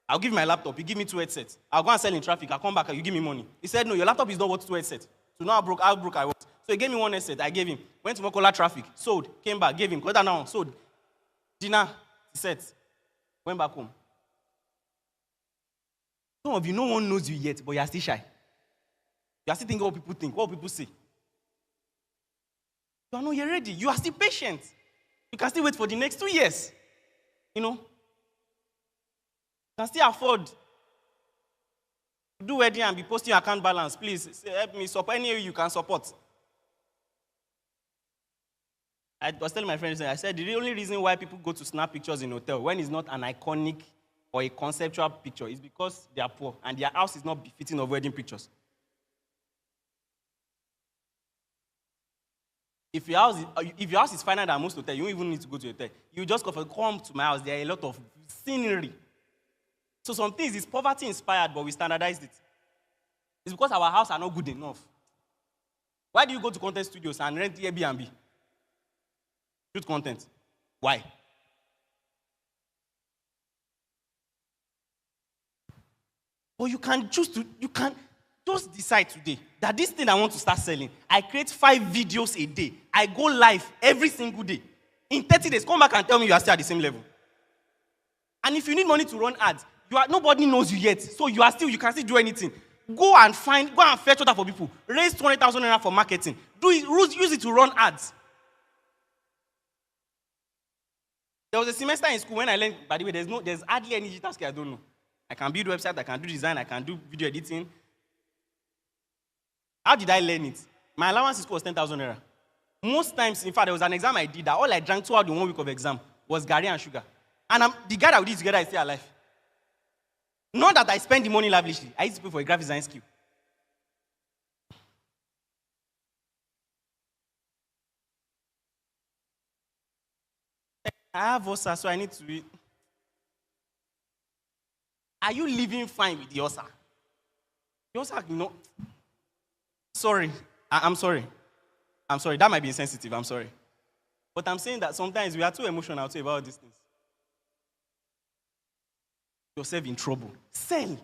I'll give you my laptop. You give me 2 headsets. I'll go and sell in traffic. I'll come back and you give me money. He said, no, your laptop is not worth 2 headsets. So now how broke I was. So he gave me 1 headset. I gave him. Went to Mokola traffic. Sold. Came back. Gave him. Got that now. Sold. Dinner. Set. Went back home. Some of you, no one knows you yet, but you are still shy. You are still thinking what people think, what people say. You are not yet ready. You are still patient. You can still wait for the next 2 years. You know? You can still afford to do wedding and be posting your account balance. Please, help me support any way you can support. I was telling my friends, I said, the only reason why people go to snap pictures in hotel when it's not an iconic or a conceptual picture is because they are poor and their house is not befitting of wedding pictures. If your house is finer than most hotels, you don't even need to go to a hotel. You just come to my house. There are a lot of scenery. So some things is poverty inspired, but we standardized it. It's because our house are not good enough. Why do you go to content studios and rent Airbnb? Shoot content. Why? But you can just decide today that this thing I want to start selling, I create 5 videos a day. I go live every single day. In 30 days, come back and tell me you are still at the same level. And if you need money to run ads, nobody knows you yet. So you can still do anything. Go and fetch water for people. Raise 200,000 naira for marketing. Use it to run ads. There was a semester in school when I learned, by the way, there's hardly any digital skill I don't know. I can build website, I can do design, I can do video editing. How did I learn it? My allowance in school was 10,000 naira. Most times, in fact, there was an exam I did that all I drank throughout the 1 week of exam was Gary and sugar. And the guy that we did together is still alive. Not that I spend the money lavishly. I used to pay for a graphic design skill. I have ulcer, so I need to eat. Are you living fine with the ulcer? The ulcer, Sorry. I'm sorry. I'm sorry. That might be insensitive. I'm sorry. But I'm saying that sometimes we are too emotional too about these things. Yourself in trouble. Sell.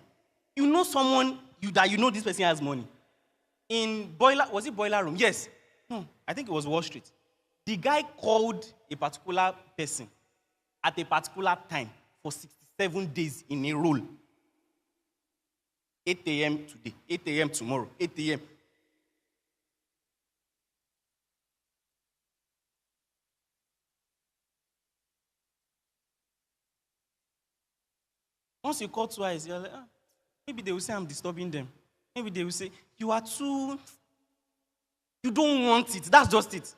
You know someone that you know this person has money. Was it Boiler Room? Yes. No, I think it was Wall Street. The guy called a particular person at a particular time for 67 days in a row. 8 a.m. today, 8 a.m. tomorrow, 8 a.m. Once you call twice, you're like, maybe they will say I'm disturbing them. Maybe they will say, you don't want it. That's just it.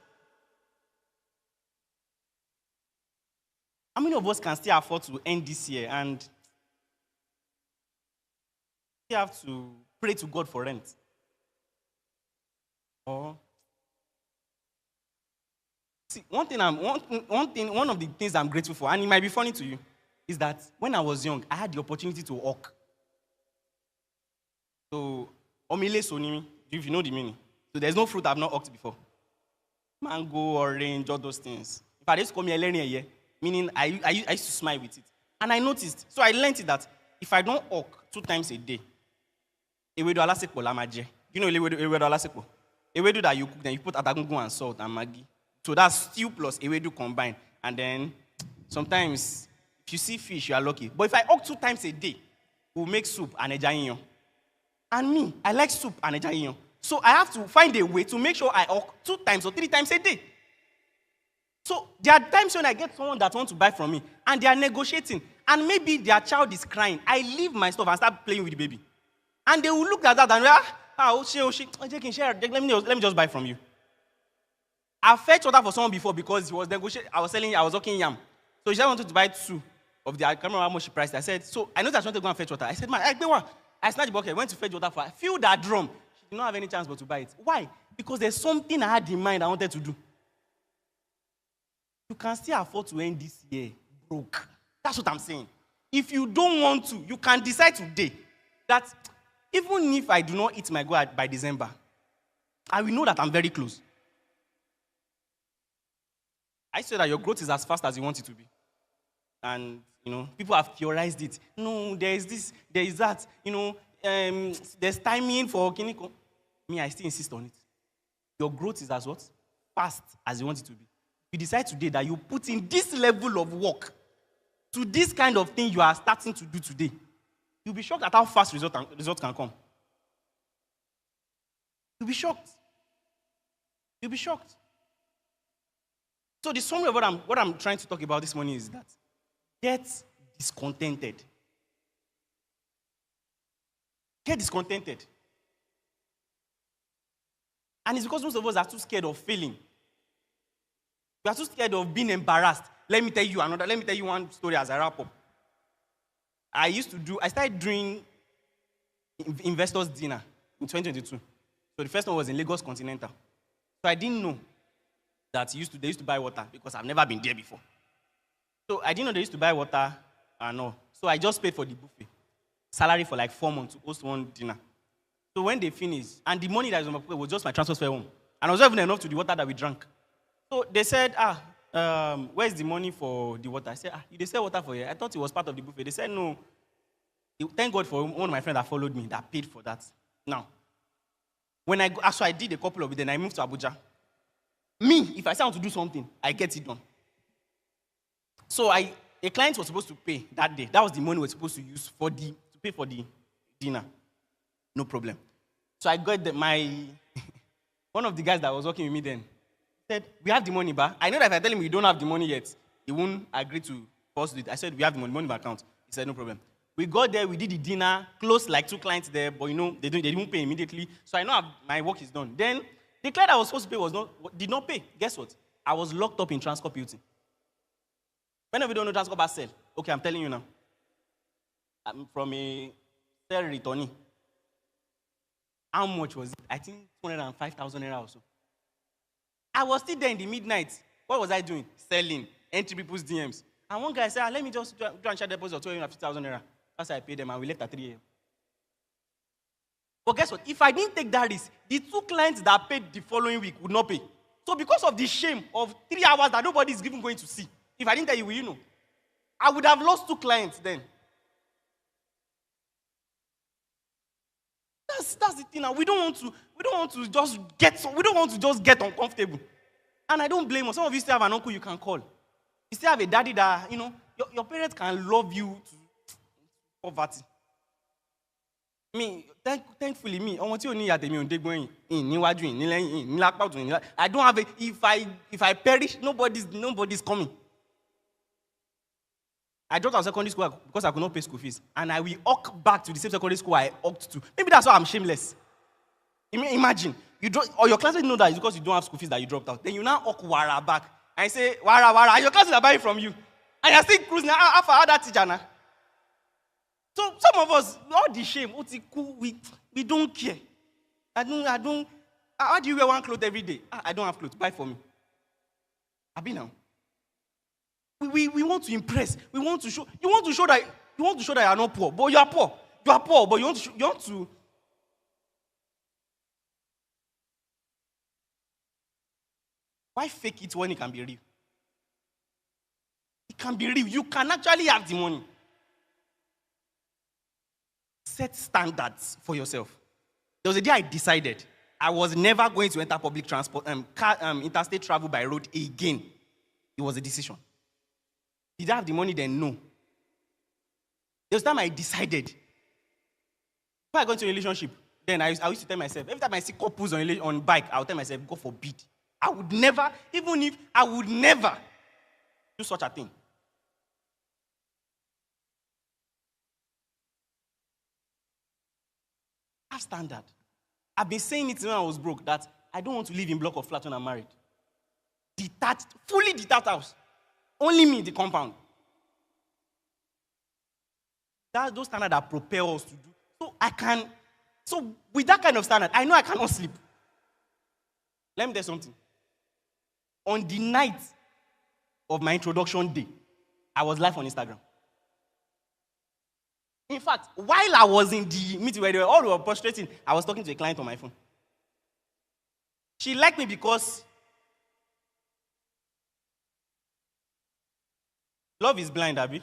How many of us can still afford to end this year and still have to pray to God for rent? Or see, one of the things I'm grateful for, and it might be funny to you, is that when I was young, I had the opportunity to walk. So, omile sonimi, if you know the meaning. So there's no fruit I've not walked before. Mango, orange, all those things. If I just call me a learning a year, meaning I used to smile with it. And I noticed, so I learned it that if I don't walk 2 times a day, ewedu alasekpo lamaje. You know ewedu alasekpo? Ewedu that you cook, then you put atagungu and salt and maggi. So that's stew plus ewedu combined. And then sometimes, if you see fish, you are lucky. But if I walk 2 times a day, we'll make soup and ejainyo. And me, I like soup and ejainyo. So I have to find a way to make sure I walk 2 times or 3 times a day. So there are times when I get someone that wants to buy from me, and they are negotiating, and maybe their child is crying. I leave my stuff and start playing with the baby. And they will look at that and let me just buy from you. I fetched water for someone before because he was negotiating. I was talking yam. So she wanted to buy 2 of the, I can't remember how much she priced. I said, so I know that she wanted to go and fetch water. I said, man, I snatched the bucket, went to fetch water for her, filled that drum. She did not have any chance but to buy it. Why? Because there's something I had in mind I wanted to do. You can still afford to end this year broke. That's what I'm saying. If you don't want to, you can decide today that even if I do not eat my goal by December, I will know that I'm very close. I say that your growth is as fast as you want it to be. And, people have theorized it. No, there is this, there is that. There's timing for Kiniko. Me, I still insist on it. Your growth is as what? Fast as you want it to be. You decide today that you put in this level of work to this kind of thing you are starting to do today. You'll be shocked at how fast result can come. You'll be shocked. You'll be shocked. So the summary of what I'm trying to talk about this morning is that get discontented. Get discontented. And it's because most of us are too scared of failing. We are too scared of being embarrassed. Let me tell you one story as I wrap up. I started doing investors dinner in 2022. So the first one was in Lagos Continental. So I didn't know that they used to buy water because I've never been there before. So I didn't know they used to buy water and all. So I just paid for the buffet. Salary for like 4 months to host one dinner. So when they finished, and the money that was on my pocket was just my transfer fare home. And it was not even enough to the water that we drank. So they said, where's the money for the water? I said, they sell water for you. I thought it was part of the buffet. They said, no. Thank God for one of my friends that followed me that paid for that. Now, when I did a couple of it, then I moved to Abuja. Me, if I say I want to do something, I get it done. So a client was supposed to pay that day. That was the money we were supposed to use to pay for the dinner. No problem. So I got one of the guys that was working with me then said, we have the money back. I know that if I tell him we don't have the money yet, he won't agree to force it. I said, we have the money in my account. He said, no problem. We got there, we did the dinner, closed like 2 clients there, but they didn't pay immediately. So I know my work is done. Then the client I was supposed to pay did not pay. Guess what? I was locked up in Transcorp Hilton. Many of you don't know Transcorp has sell. Okay, I'm telling you now. I'm from a sell returnee. How much was it? I think 205,000 naira or so. I was still there in the midnight. What was I doing? Selling, entering people's DMs. And one guy said, let me just do and share deposit of 250,000 naira. That's why I paid them, and we left at 3 a.m. But guess what? If I didn't take that risk, the 2 clients that paid the following week would not pay. So because of the shame of 3 hours that nobody is even going to see, if I didn't tell you, will you know? I would have lost 2 clients then. That's the thing now. We don't want to just get uncomfortable. And I don't blame you. Some of you still have an uncle you can call. You still have a daddy that, your parents can love you to poverty. Thankfully, I want you to I don't have if I perish, nobody's coming. I dropped out of secondary school because I could not pay school fees. And I will walk back to the same secondary school I walked to. Maybe that's why I'm shameless. Imagine, or your classmates know that it's because you don't have school fees that you dropped out. Then you now walk Wara back. And I say, Wara, your classmates are buying from you. And you're still cruising after that teacher now. So some of us, all the shame, we don't care. I don't, how do you wear one clothes every day? I don't have clothes, buy for me. Abi now. We want to impress. You want to show that you are not poor, but you are poor. You are poor, but you want to. Why fake it when it can be real? It can be real. You can actually have the money. Set standards for yourself. There was a day I decided I was never going to enter public transport, interstate travel by road again. It was a decision. Did I have the money then? No. There was time I decided. Before I got into a relationship, then I used to tell myself, every time I see couples on bike, I would tell myself, God forbid. I would never do such a thing. Have standard. I've been saying it when I was broke, that I don't want to live in block of flats when I'm married. Detached, fully detached house. Only me, the compound. Those standards that propel us to do. So with that kind of standard, I know I cannot sleep. Let me tell you something. On the night of my introduction day, I was live on Instagram. In fact, while I was in the meeting where they were prostrating, I was talking to a client on my phone. She liked me because love is blind, Abby.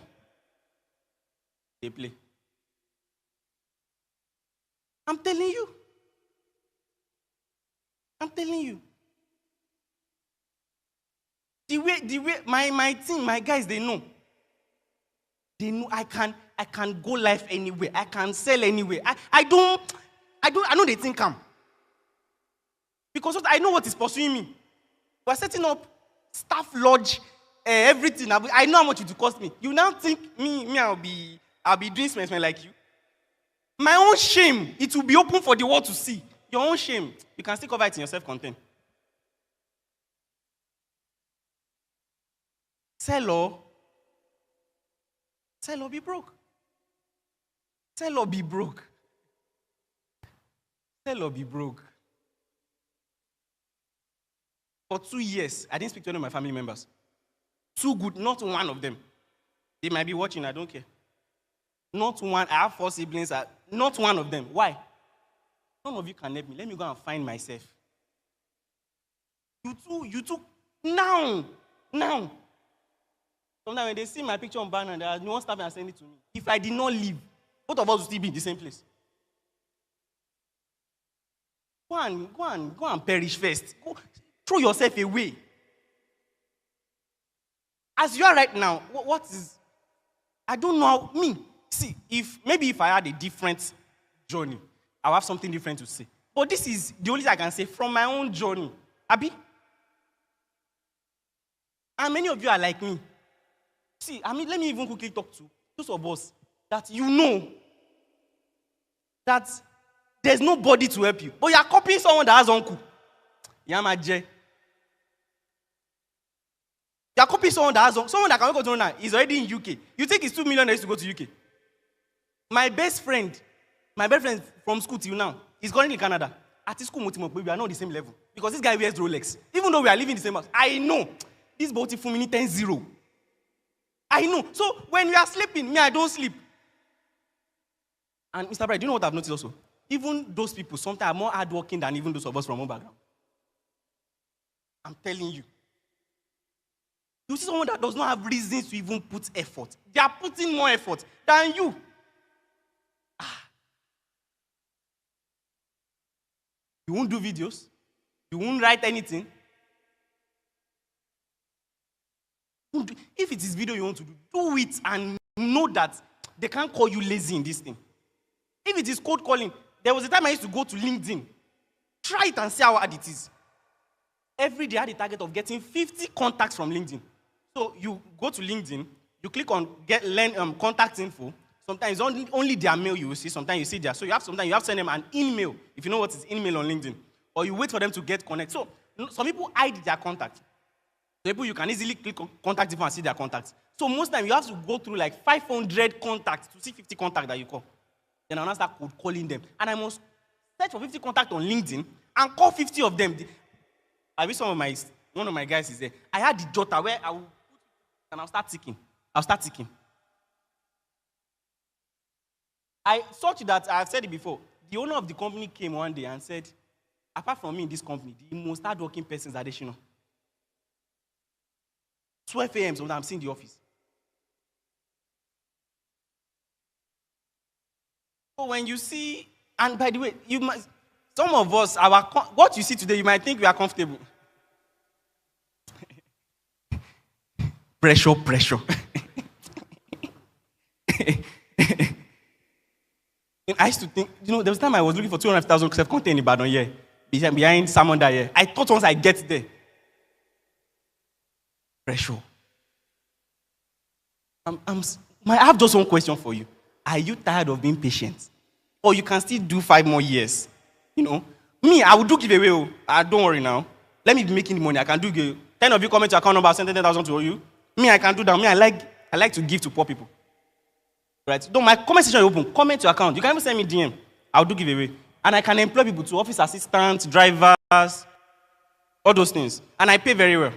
They play. I'm telling you. The way my team, my guys, they know. They know I can go live anywhere. I can sell anywhere. I know they think I'm. Because I know what is pursuing me. We're setting up staff lodge, everything. I know how much it will cost me. You now think me I'll be doing something like you. My own shame, it will be open for the world to see. Your own shame, you can still cover it in your self-content. Sell or be broke. Sell or be broke. Sell or be broke. For 2 years, I didn't speak to any of my family members. 2 good, not one of them. They might be watching, I don't care. Not one. I have 4 siblings. Not one of them. Why? None of you can help me. Let me go and find myself. You too. Now. Sometimes when they see my picture on banner, they won't stop and send it to me. If I did not leave, both of us would still be in the same place. Go and perish first. Go, throw yourself away. As you are right now, what is I don't know how, me, see, if I had a different journey, I'll have something different to say. But this is the only thing I can say from my own journey. Abi? And many of you are like me. See, let me even quickly talk to those of us that you know that there's nobody to help you. But you are copying someone that has uncle. Yamaje. You are copying someone that has uncle. Someone that can go to now is already in UK. You think it's 2 million to go to UK? My best friend from school till now, he's currently in Canada. At his school, we are not on the same level. Because this guy wears Rolex. Even though we are living in the same house, I know. This boaty for me 10-0. I know. So when we are sleeping, me, I don't sleep. And Mr. Bright, do you know what I've noticed also? Even those people sometimes are more hardworking than even those of us from home background. I'm telling you. You see someone that does not have reasons to even put effort. They are putting more effort than you. You won't do videos. You won't write anything. If it is video you want to do it and know that they can't call you lazy in this thing. If it is cold calling, there was a time I used to go to LinkedIn. Try it and see how hard it is. Every day I had a target of getting 50 contacts from LinkedIn. So you go to LinkedIn, you click on contact info. Sometimes only their mail you will see. Sometimes you see their. So sometimes you have to send them an email, if you know what is email on LinkedIn. Or you wait for them to get connect. So some people hide their contact. People you can easily click on contact info and see their contacts. So most time you have to go through like 500 contacts to see 50 contacts that you call. Then I'll start calling them. And I must search for 50 contacts on LinkedIn and call 50 of them. I wish one of my guys is there. I had the jotter where I will put and I'll start ticking. I such that I've said it before. The owner of the company came one day and said, apart from me in this company, the most hardworking person is Adeshino. 12 a.m. when I'm seeing the office. So when you see, and by the way, some of us, what you see today, you might think we are comfortable. Pressure. I used to think, there was a time I was looking for 200,000 self-contained in Ibadan here, behind Samanda here. I thought once I get there, pressure. I have just one question for you. Are you tired of being patient? Or you can still do 5 more years? Me, I will do giveaway. Don't worry now. Let me be making the money. I can do give. 10 of you comment to account number, send 10,000 to you. Me, I can do that. Me, I like to give to poor people. Right? Don't my comment section is open. Comment your account. You can even send me DM. I'll do giveaway. And I can employ people to office assistants, drivers, all those things. And I pay very well.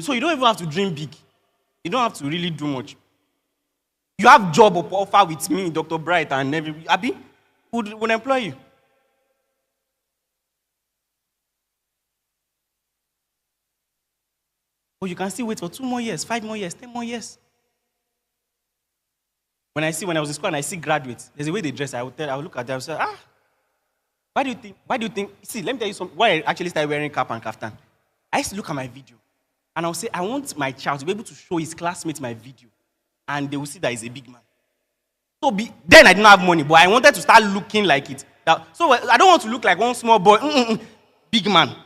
So you don't even have to dream big. You don't have to really do much. You have job offer with me, Dr. Bright, and everybody. Abi would employ you. But you can still wait for 2 more years, 5 more years, 10 more years. When I was in school and I see graduates, there's a way they dress. I will look at them and say, why do you think? See, let me tell you something. Why I actually started wearing cap and kaftan. I used to look at my video, and I'll say, I want my child to be able to show his classmates my video, and they will see that he's a big man. So then I didn't have money, but I wanted to start looking like it. So I don't want to look like one small boy, big man.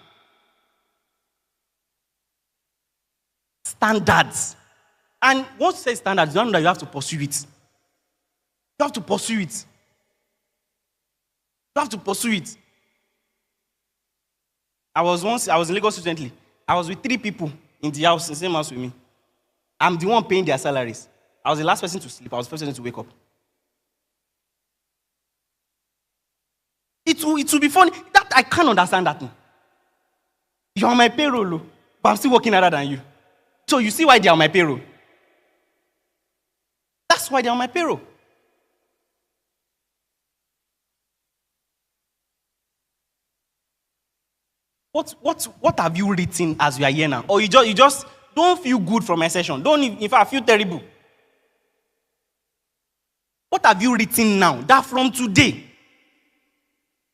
Standards. And once you say standards, you know that you have to pursue it. You have to pursue it. You have to pursue it. I was in Lagos recently. I was with 3 people in the house, in the same house with me. I'm the one paying their salaries. I was the last person to sleep. I was the first person to wake up. It will be funny. That I can't understand that. You're on my payroll, but I'm still working harder than you. So you see why they're on my payroll? That's why they're on my payroll. What have you written as you are here now? Or you just don't feel good from my session. In fact, feel terrible. What have you written now that from today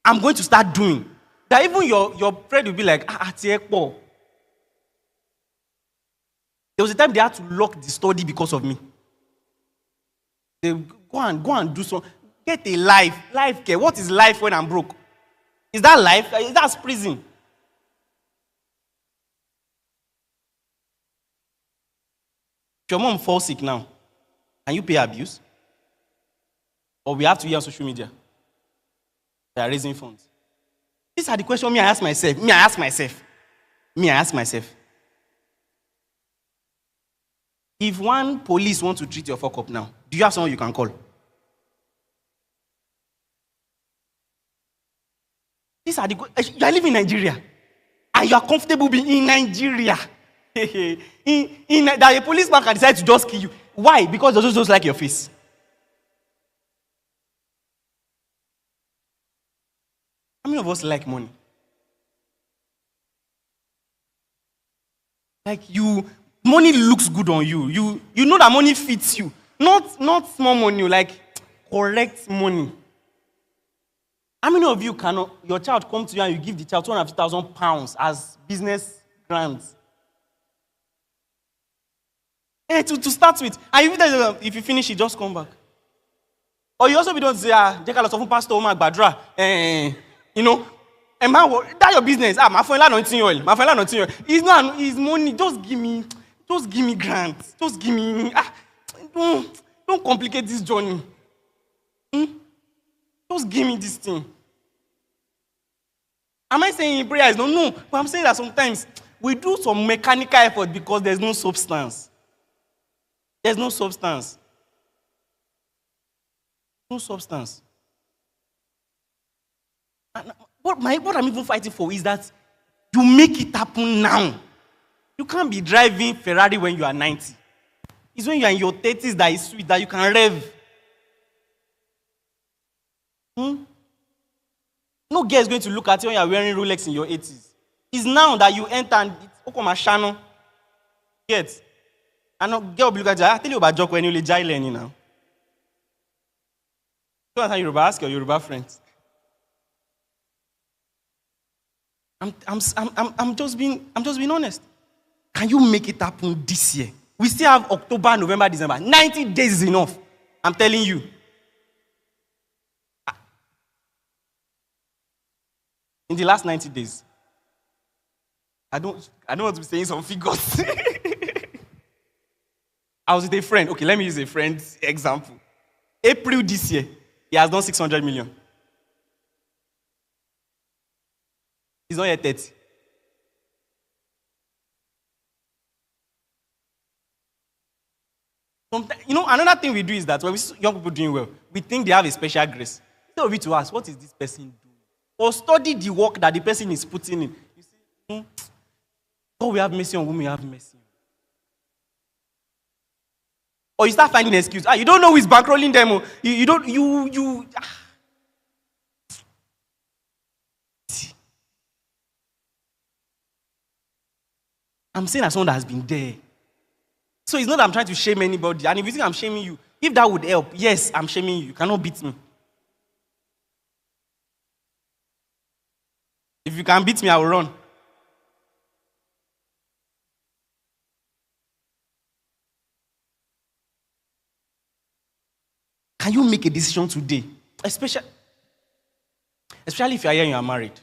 I'm going to start doing? That even your friend will be like, There was a time they had to lock the study because of me. They go and do some. Get a life. Life care. What is life when I'm broke? Is that life? That's prison. If your mom falls sick now, can you pay abuse? Or we have to hear on social media? They are raising funds. These are the questions I ask myself. If one police wants to treat your fuck up now, do you have someone you can call? These are the you are living in Nigeria. And you are comfortable being in Nigeria. That a policeman can decide to just kill you. Why? Because they just like your face. How many of us like money? Like money looks good on you. You know that money fits you. Not small money, like correct money. How many of you cannot, your child come to you and you give the child £250,000 as business grants? To start with. And if you finish it, just come back. Or you also be don't say, pastor, badra. You know, and that's your business. My friend anointing oil. It's not his money. Just give me grants. Just give me. Don't complicate this journey. Just give me this thing. Am I saying in prayer is no? But I'm saying that sometimes we do some mechanical effort because there's no substance. There's no substance. No substance. And what I'm even fighting for is that you make it happen now. You can't be driving Ferrari when you are 90. It's when you are in your 30s that is sweet, that you can rev. No girl is going to look at you when you are wearing Rolex in your 80s. It's now that you enter and it's Okomashano. Get. And no girl will look at you. I tell you about joke when you lay jailen now. So that's how Yoruba ask your Yoruba friends. I'm just being honest. Can you make it happen this year? We still have October, November, December. 90 days is enough. I'm telling you. In the last 90 days, I don't want to be saying some figures. I was with a friend. Okay, let me use a friend's example. April this year, he has done 600 million. He's not yet 30. You know, another thing we do is that when we see young people doing well, we think they have a special grace. Instead of it to ask, what is this person doing? Or study the work that the person is putting in. You see, God will have mercy on whom we have mercy. Or you start finding an excuse. You don't know who is bankrolling them. I'm saying as someone that has been there. So it's not that I'm trying to shame anybody. And if you think I'm shaming you, if that would help, yes, I'm shaming you. You cannot beat me. If you can beat me, I will run. Can you make a decision today? Especially if you are here and you are married.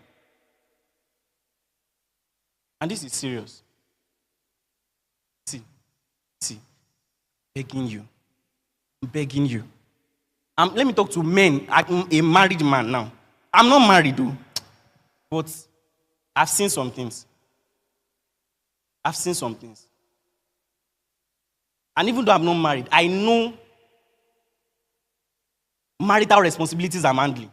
And this is serious. See, begging you. Let me talk to men. I'm a married man now. I'm not married though. But I've seen some things. And even though I'm not married, I know marital responsibilities I'm handling.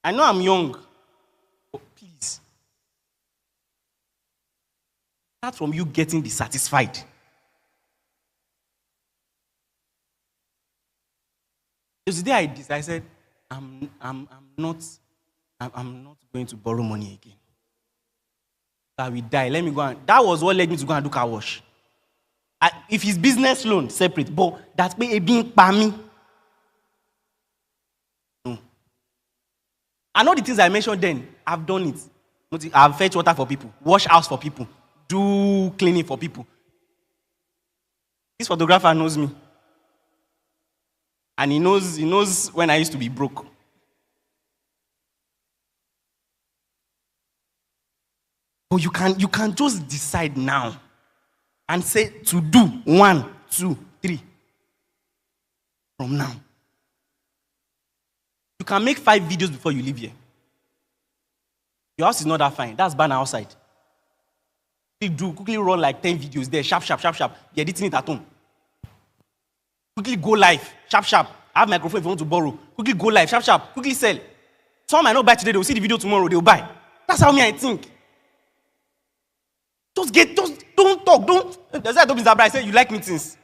I know I'm young, but please, start from you getting dissatisfied. Because the day I said, I'm not going to borrow money again. I will die. Let me go and. That was what led me to go and do car wash. If it's business loan, separate. But that's being me. No. I know the things I mentioned then. I've done it. I've fetched water for people, wash house for people, do cleaning for people. This photographer knows me. And he knows when I used to be broke. But you can just decide now and say to do 1, 2, 3 from now. You can make 5 videos before you leave here. Your house is not that fine. That's bad outside. Quickly run like 10 videos there. Sharp. Be editing it at home. Quickly go live. Sharp. I have microphone if you want to borrow. Quickly go live. Sharp. Quickly sell. Some might not buy today. They will see the video tomorrow. They will buy. That's how I think. Don't talk. That's why I told Mr. Bright, I said, you like meetings.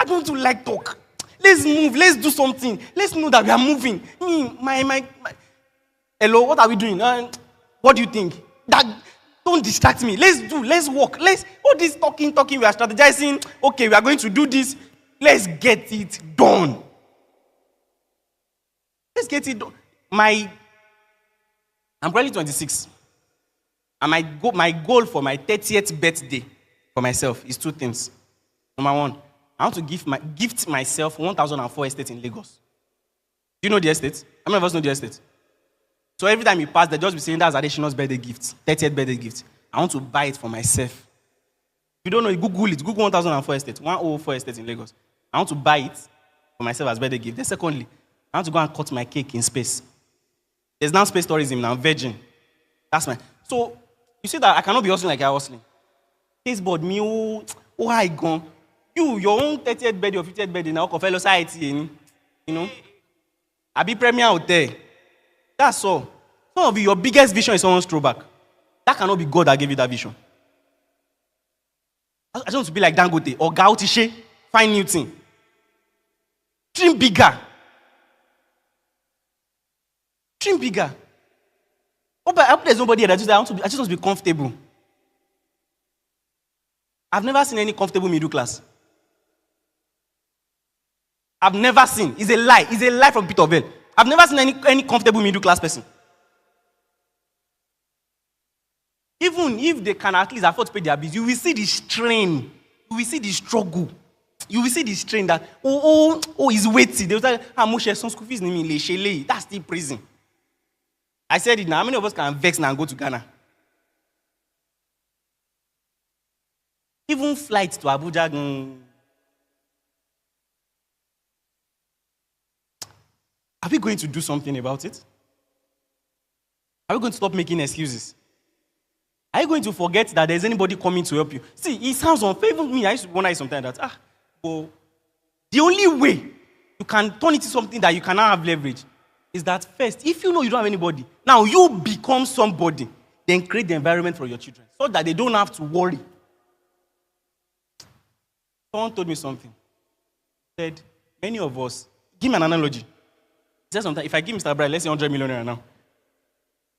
I don't like talk. Let's move. Let's do something. Let's know that we are moving. Hello, what are we doing? What do you think? Don't distract me. Let's work. All this talking, we are strategizing. Okay, we are going to do this. Let's get it done. Let's get it done. I'm probably 26. And my goal for my 30th birthday for myself is 2 things. Number 1, I want to gift myself 1004 estate in Lagos. Do you know the estate? How many of us know the estate? So every time you pass, they just be saying that's Adesina's birthday gift, 30th birthday gift. I want to buy it for myself. If you don't know, Google it. Google 1004 estate, 104 estate in Lagos. I want to buy it for myself as birthday gift. Then secondly, I want to go and cut my cake in space. There's now space tourism now, Virgin. That's So, you see that I cannot be hustling like I was hustling. Caseboard, me, I gone. Your own 30th birthday or 50th birthday now, fellow society, you know. I be premier out there. That's all. Some of your biggest vision is someone's throwback. That cannot be God that gave you that vision. I just want to be like Dangote or Gautishe, find new thing. Dream bigger. Dream bigger. Oh, but I hope there's nobody here that just I just want to be comfortable. I've never seen any comfortable middle class. I've never seen. It's a lie. It's a lie from pit of hell. I've never seen any comfortable middle class person. Even if they can at least afford to pay their bills, you will see the strain. You will see the struggle. You will see the strain that, it's weighty. They will say, how much some school fees? That's still prison. I said it now. How many of us can vex now and go to Ghana? Even flights to Abuja. Are we going to do something about it? Are we going to stop making excuses? Are you going to forget that there's anybody coming to help you? See, it sounds unfair. Even me, I used to wonder sometimes that, but the only way you can turn it into something that you cannot have leverage is that first, if you know you don't have anybody, now you become somebody, then create the environment for your children so that they don't have to worry. Someone told me something. He said, many of us, give me an analogy. He said sometimes, if I give Mr. Bright, let's say 100 million now,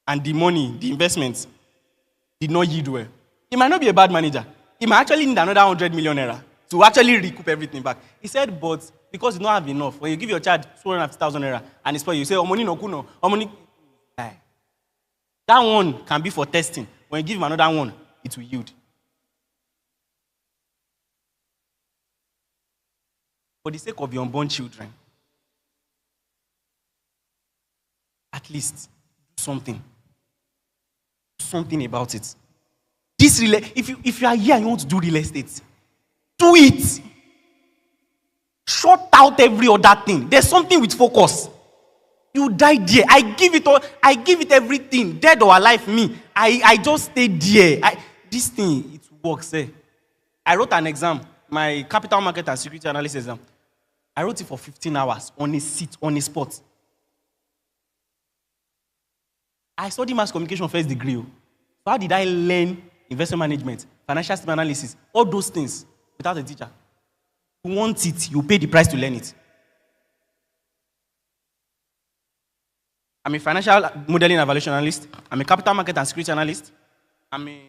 and the money, the investments, did not yield well, he might not be a bad manager. He might actually need another 100 million naira to actually recoup everything back. He said, but because you don't have enough, when you give your child 250,000 naira and it's for you say, money no kuno, money. That one can be for testing. When you give him another one, it will yield. For the sake of your unborn children, at least do something. Something about it. If you are here and you want to do real estate, do it. Shut out every other thing. There's something with focus. You die there. I give it everything. Dead or alive, me. I just stay there. This thing, it works. I wrote an exam, my capital market and security analysis exam. I wrote it for 15 hours on a seat, on a spot. I studied mass communication first degree. So how did I learn investment management, financial statement analysis, all those things without a teacher? You want it, you pay the price to learn it. I'm a financial modeling and evaluation analyst. I'm a capital market and security analyst. I'm a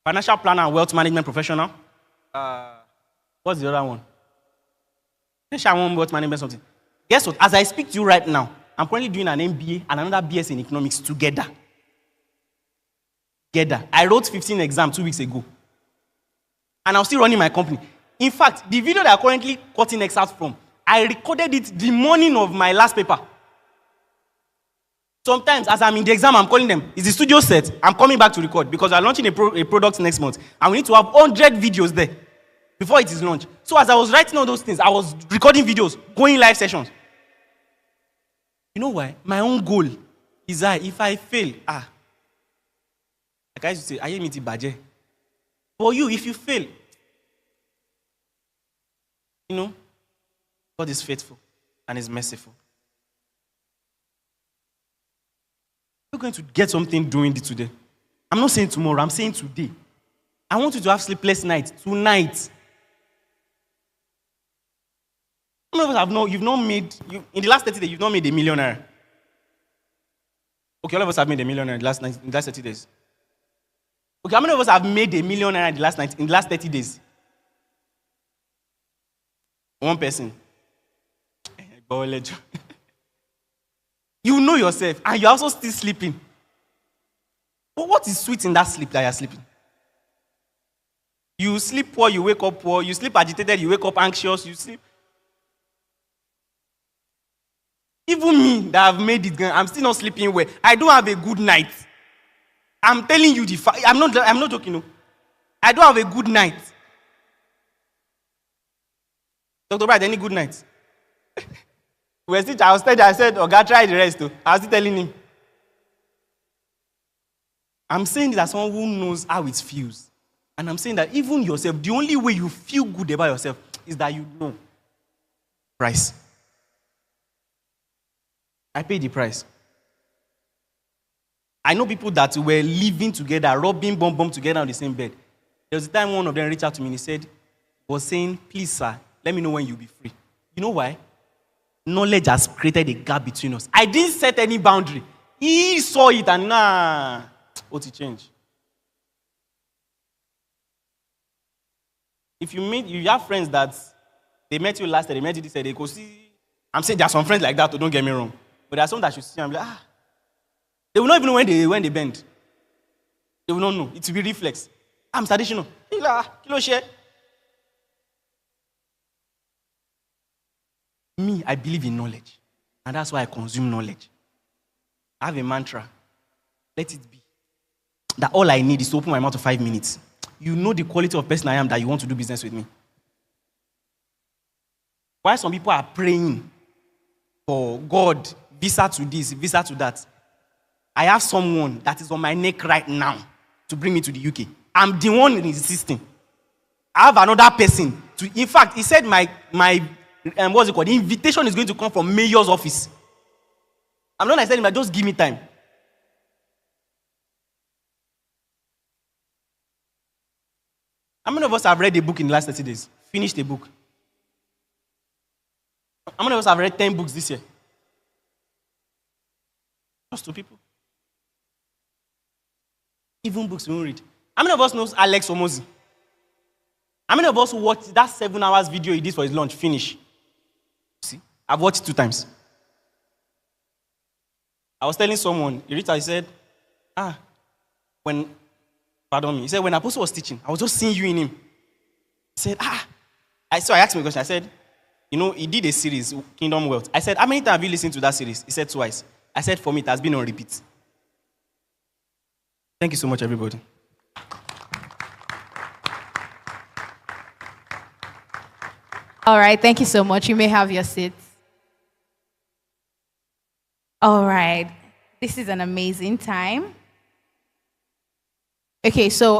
financial planner and wealth management professional. What's the other one? Financial wealth management something. Guess what? As I speak to you right now, I'm currently doing an MBA and another BS in economics together. I wrote 15 exams 2 weeks ago. And I'm still running my company. In fact, the video that I'm currently cutting excerpts from, I recorded it the morning of my last paper. Sometimes, as I'm in the exam, I'm calling them, is the studio set? I'm coming back to record because I'm launching a product next month. And we need to have 100 videos there before it is launched. So as I was writing all those things, I was recording videos, going live sessions. You know why? My own goal is that if I fail, like I used to say, I am it baje. For you, if you fail, you know, God is faithful and is merciful. You're going to get something doing it today. I'm not saying tomorrow, I'm saying today. I want you to have sleepless nights tonight. Some of us have in the last 30 days, you've not made a millionaire. Okay, all of us have made a millionaire in the last 30 days. Okay, how many of us have made a millionaire in the last 30 days? One person. You know yourself, and you're also still sleeping. But what is sweet in that sleep that you're sleeping? You sleep poor, you wake up poor. You sleep agitated, you wake up anxious. You sleep. Even me that have made it, I'm still not sleeping well. I don't have a good night. I'm telling you the fact. I'm not joking. No. I don't have a good night. Dr. Bright, any good night? I said, God, try the rest. Too. I was still telling him. I'm saying that someone who knows how it feels. And I'm saying that even yourself, the only way you feel good about yourself is that you know price. I paid the price. I know people that were living together, rubbing bomb together on the same bed. There was a time one of them reached out to me and he was saying, please, sir, let me know when you'll be free. You know why? Knowledge has created a gap between us. I didn't set any boundary. He saw it and what to change? If you have friends that they met you last year, they met you this year, they go see. I'm saying there are some friends like that, so don't get me wrong. But there are some that you see and be like, They will not even know when they bend. They will not know. It will be reflex. I'm traditional. Kilo share. Me, I believe in knowledge. And that's why I consume knowledge. I have a mantra. Let it be. That all I need is to open my mouth for 5 minutes. You know the quality of person I am that you want to do business with me. Why some people are praying for God, visa to this, visa to that. I have someone that is on my neck right now to bring me to the UK. I'm the one insisting. I have another person. In fact, he said my what's it called? The invitation is going to come from mayor's office. I'm not telling him, just give me time. How many of us have read a book in the last 30 days? Finished a book? How many of us have read 10 books this year? Just 2 people. Even books we won't read. How many of us knows Alex Omozi? How many of us watched that 7 hours video he did for his lunch finish? See, I've watched it 2 times. I was telling someone, he said, he said, when Apostle was teaching, I was just seeing you in him. He said, So I asked him a question. I said, he did a series, Kingdom Wealth. I said, how many times have you listened to that series? He said twice. I said, for me, it has been on repeat. Thank you so much, everybody. All right, thank you so much. You may have your seats. All right, this is an amazing time. Okay, so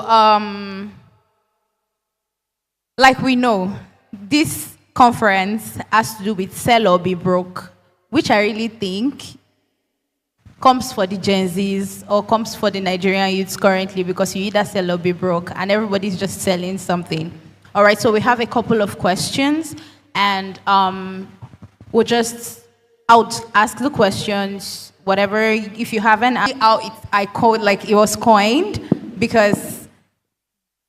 like we know, this conference has to do with sell or be broke, which I really think comes for the Gen Zs or comes for the Nigerian youths currently, because you either sell or be broke, and everybody's just selling something. All right, so we have a couple of questions, and we'll just ask the questions, whatever. If you haven't, I code like it was coined, because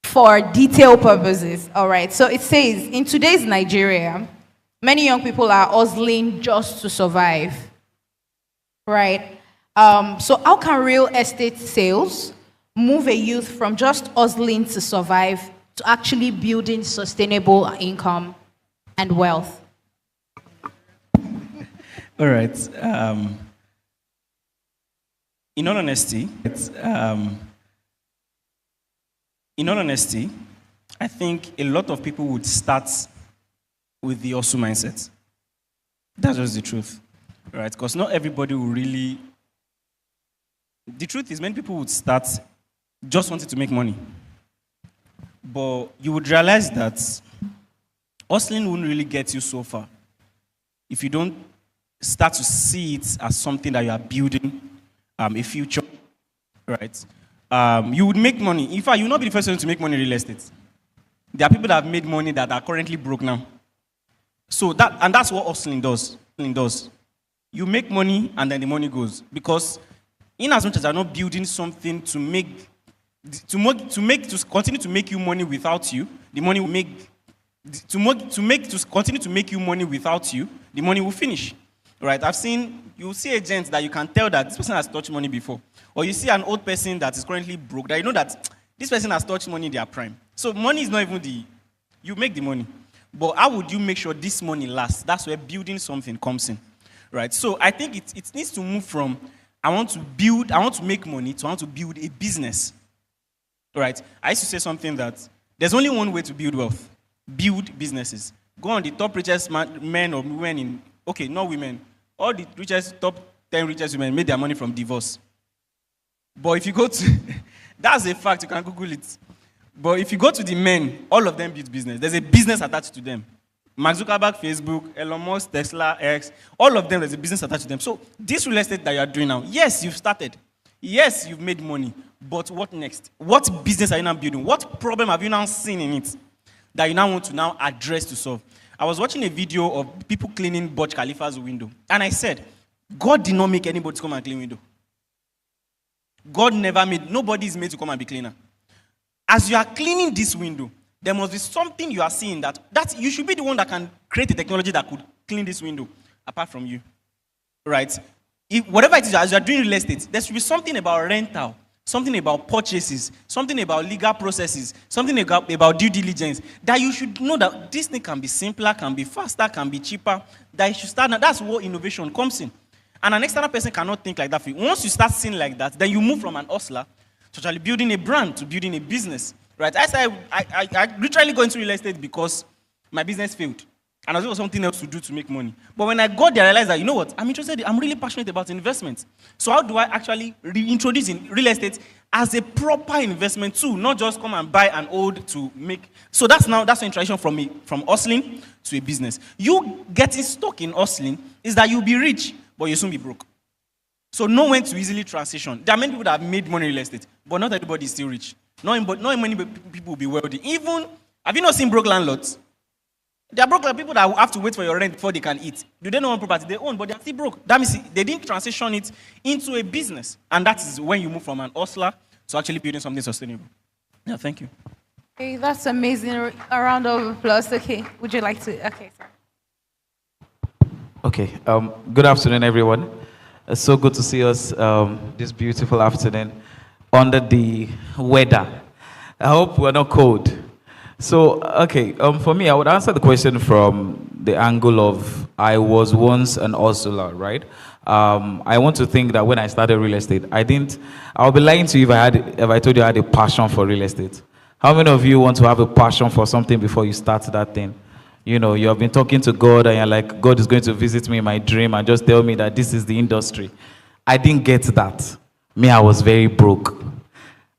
for detail purposes. All right, so it says, in today's Nigeria, many young people are hustling just to survive, right? So how can real estate sales move a youth from just hustling to survive to actually building sustainable income and wealth? All right. In all honesty, I think a lot of people would start with the hustle mindset. That's just the truth, right? Because not everybody will really. The truth is, many people would start just wanting to make money, but you would realize that hustling wouldn't really get you so far if you don't start to see it as something that you are building a future, right? You would make money. In fact, you will not be the first one to make money in real estate. There are people that have made money that are currently broke now. So that's what hustling does. You make money and then the money goes. Because in as much as you're not building something to continue to make you money without you, the money will continue to make you money without you, the money will finish. Right? You see agents that you can tell that this person has touched money before. Or you see an old person that is currently broke, that you know that this person has touched money in their prime. So money is not even you make the money. But how would you make sure this money lasts? That's where building something comes in. Right? So I think it needs to move from I want to make money to I want to build a business. Right? I used to say something that there's only one way to build wealth. Build businesses. Go on the top richest men or women not women. All the top 10 richest women made their money from divorce. But if you go to, that's a fact, you can Google it. But if you go to the men, all of them build business. There's a business attached to them. Mark Zuckerberg, Facebook, Elon Musk, Tesla, X, all of them, there's a business attached to them. So this real estate that you are doing now, yes, you've started. Yes, you've made money. But what next? What business are you now building? What problem have you now seen in it that you now want to now address to solve? I was watching a video of people cleaning Burj Khalifa's window. And I said, God did not make anybody to come and clean window. Nobody is made to come and be cleaner. As you are cleaning this window, there must be something you are seeing that you should be the one that can create a technology that could clean this window, apart from you. Right? Whatever it is, as you are doing real estate, there should be something about rental, something about purchases, something about legal processes, something about due diligence, that you should know that this thing can be simpler, can be faster, can be cheaper, that you should start now. That's where innovation comes in. And an external person cannot think like that for you. Once you start seeing like that, then you move from an hustler to actually building a brand, to building a business. Right? I literally got into real estate because my business failed. And I was looking for something else to do to make money. But when I got there, I realized that, you know what? I'm really passionate about investments. So how do I actually reintroduce in real estate as a proper investment tool, not just come and buy an old to make. So that's an transition from hustling to a business. You getting stuck in hustling is that you'll be rich, but you'll soon be broke. So know when to easily transition. There are many people that have made money in real estate, but not everybody is still rich. Not many people will be wealthy. Even, have you not seen broke landlords? They are broke like people that have to wait for your rent before they can eat. Do they know what property they own, but they are still broke? That means they didn't transition it into a business. And that is when you move from an hustler to actually building something sustainable. Yeah, thank you. Okay, that's amazing. A round of applause. Okay, would you like to? Okay, sorry. Okay, good afternoon, everyone. It's so good to see us this beautiful afternoon under the weather. I hope we're not cold. So, okay, for me, I would answer the question from the angle of I was once an hustler, right? I want to think that when I started real estate, I'll be lying to you if I told you I had a passion for real estate. How many of you want to have a passion for something before you start that thing? You know, you have been talking to God and you're like, God is going to visit me in my dream and just tell me that this is the industry. I didn't get that. Me, I was very broke.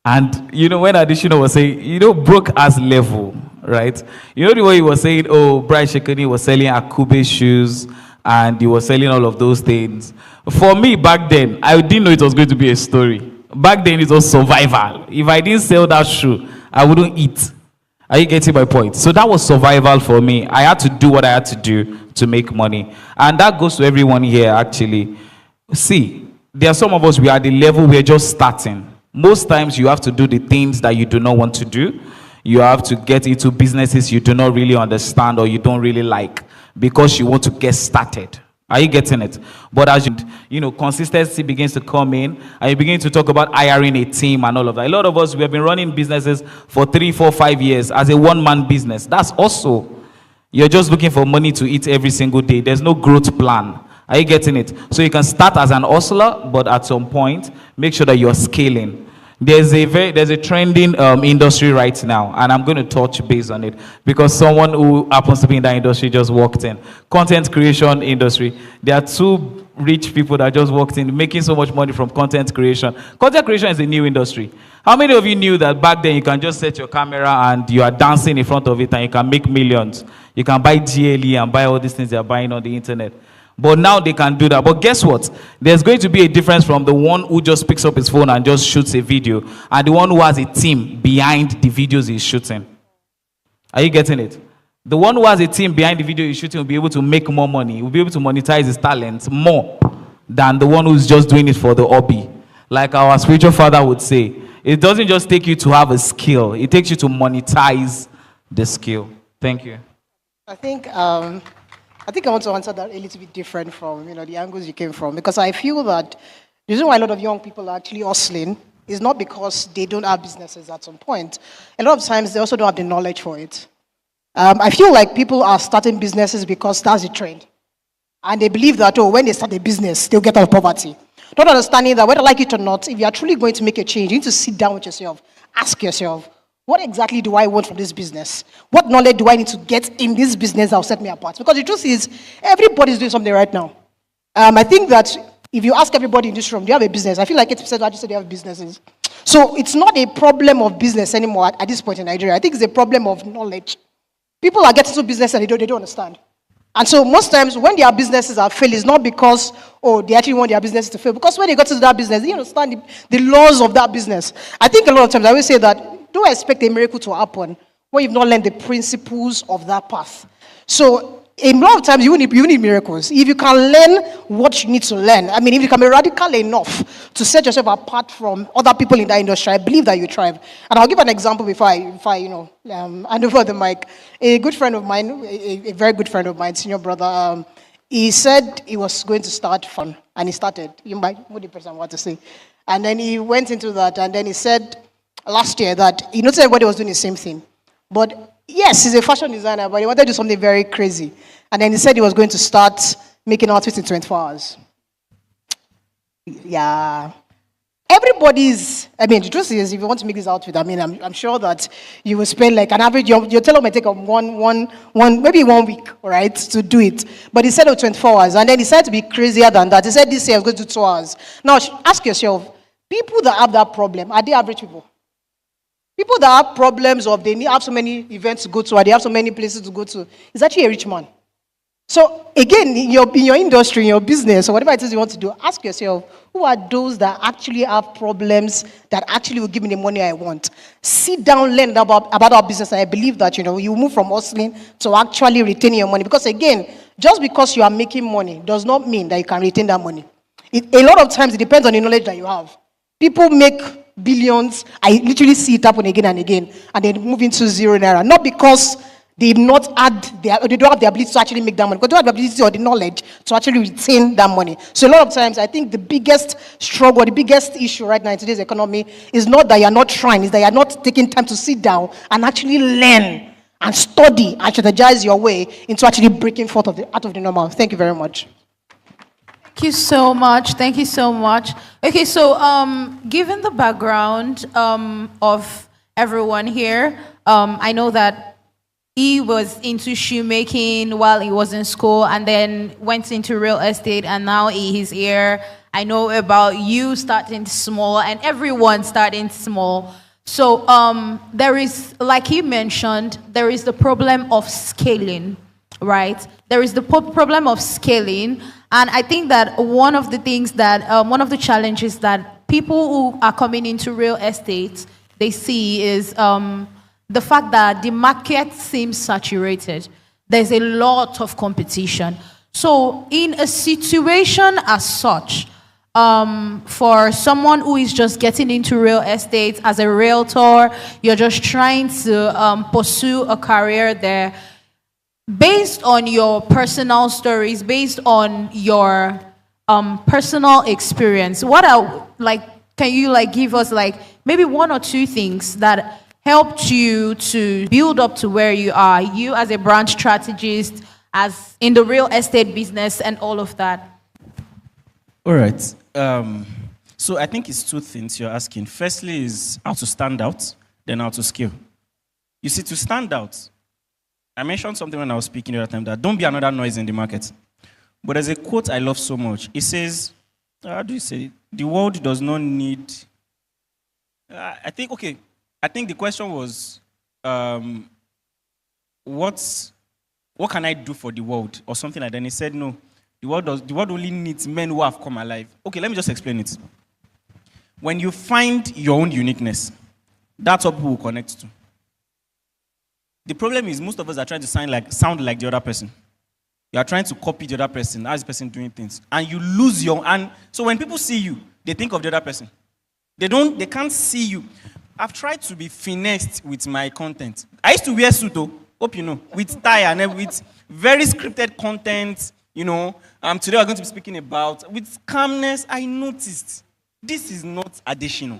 And, you know, when Additional was saying, you know, broke as level, right? You know the way he was saying, oh, Brian Shekani was selling Akube shoes and he was selling all of those things. For me, back then, I didn't know it was going to be a story. Back then, it was survival. If I didn't sell that shoe, I wouldn't eat. Are you getting my point? So that was survival for me. I had to do what I had to do to make money. And that goes to everyone here, actually. See, there are some of us, we are at the level we're just starting. Most times you have to do the things that you do not want to do. You have to get into businesses you do not really understand or you don't really like because you want to get started. Are you getting it? But as consistency begins to come in, and you begin to talk about hiring a team and all of that. A lot of us, we have been running businesses for 3, 4, 5 years as a one-man business. That's also, you're just looking for money to eat every single day. There's no growth plan. Are you getting it? So you can start as an hustler, but at some point, make sure that you're scaling. There's a trending industry right now, and I'm going to touch base on it because someone who happens to be in that industry just walked in. Content creation industry. There are two rich people that just walked in, making so much money from content creation. Content creation is a new industry. How many of you knew that back then you can just set your camera and you are dancing in front of it and you can make millions? You can buy GLE and buy all these things they are buying on the internet. But now they can do that. But guess what? There's going to be a difference from the one who just picks up his phone and just shoots a video and the one who has a team behind the videos he's shooting. Are you getting it? The one who has a team behind the video he's shooting will be able to make more money. Will be able to monetize his talents more than the one who's just doing it for the hobby. Like our spiritual father would say, it doesn't just take you to have a skill. It takes you to monetize the skill. Thank you. I think I want to answer that a little bit different from the angles you came from, because I feel that the reason why a lot of young people are actually hustling is not because they don't have businesses at some point. A lot of times they also don't have the knowledge for it. I feel like people are starting businesses because that's the trend, and they believe that when they start a business they'll get out of poverty. Not understanding that whether like it or not, if you are truly going to make a change, you need to sit down with yourself, ask yourself, what exactly do I want from this business? What knowledge do I need to get in this business that will set me apart? Because the truth is, everybody's doing something right now. I think that if you ask everybody in this room, do you have a business? I feel like 80% actually say they have businesses. So it's not a problem of business anymore at this point in Nigeria. I think it's a problem of knowledge. People are getting to business and they don't understand. And so most times when their businesses are failing, it's not because, they actually want their business to fail. Because when they got to that business, they understand the laws of that business. I think a lot of times I always say that, don't expect a miracle to happen when you've not learned the principles of that path. So a lot of times you need miracles. If you can learn what you need to learn, if you can be radical enough to set yourself apart from other people in that industry, I believe that you thrive. And I'll give an example before I hand over the mic. A good friend of mine, a very good friend of mine, senior brother, he said he was going to start fun, and he started. You might know the person what to say. And then he went into that, and then he said last year that he noticed everybody was doing the same thing. But yes, he's a fashion designer, but he wanted to do something very crazy. And then he said he was going to start making outfits in 24 hours. Yeah. The truth is, if you want to make this outfit, I'm sure that you will spend like an average, your tailor might take maybe 1 week, all right, to do it. But he said 24 hours, and then he said to be crazier than that. He said this year I was going to do 2 hours. Now, ask yourself, people that have that problem, are they average people? People that have problems of they have so many events to go to, or they have so many places to go to, is actually a rich man. So again, in your industry, in your business, or whatever it is you want to do, ask yourself, who are those that actually have problems that actually will give me the money I want? Sit down, learn about our business, and I believe that you move from hustling to actually retaining your money. Because again, just because you are making money does not mean that you can retain that money. A lot of times it depends on the knowledge that you have. People make billions. I literally see it happen again and again, and then move into zero naira. Not because they don't have the ability to actually make that money, but they don't have the ability or the knowledge to actually retain that money. So a lot of times, I think the biggest struggle, the biggest issue right now in today's economy is not that you're not trying, is that you're not taking time to sit down and actually learn and study and strategize your way into actually breaking forth out of the normal. Thank you very much. Thank you so much. Thank you so much. Okay, so given the background of everyone here, I know that he was into shoemaking while he was in school and then went into real estate, and now he is here. I know about you starting small and everyone starting small. So there is, like he mentioned, there is the problem of scaling, right? There is the problem of scaling. And I think that one of the things that, one of the challenges that people who are coming into real estate, they see is the fact that the market seems saturated. There's a lot of competition. So in a situation as such, for someone who is just getting into real estate as a realtor, you're just trying to pursue a career there, based on your personal stories, based on your personal experience, what are can you give us maybe one or two things that helped you to build up to where you are, you as a brand strategist, as in the real estate business and all of that? All right. So I think it's two things you're asking. Firstly is how to stand out, then how to scale. You see, to stand out, I mentioned something when I was speaking the other time, that don't be another noise in the market. But there's a quote I love so much. It says, how do you say it? The world does not need... I think the question was, what can I do for the world? Or something like that. And he said, no, the world only needs men who have come alive. Okay, let me just explain it. When you find your own uniqueness, that's what people will connect to. The problem is most of us are trying to sound like the other person. You are trying to copy the other person, how is the person doing things. And you lose so when people see you, they think of the other person. They can't see you. I've tried to be finessed with my content. I used to wear suit, hope you know, with tie and with very scripted content, today we're going to be speaking about, with calmness, I noticed, this is not additional.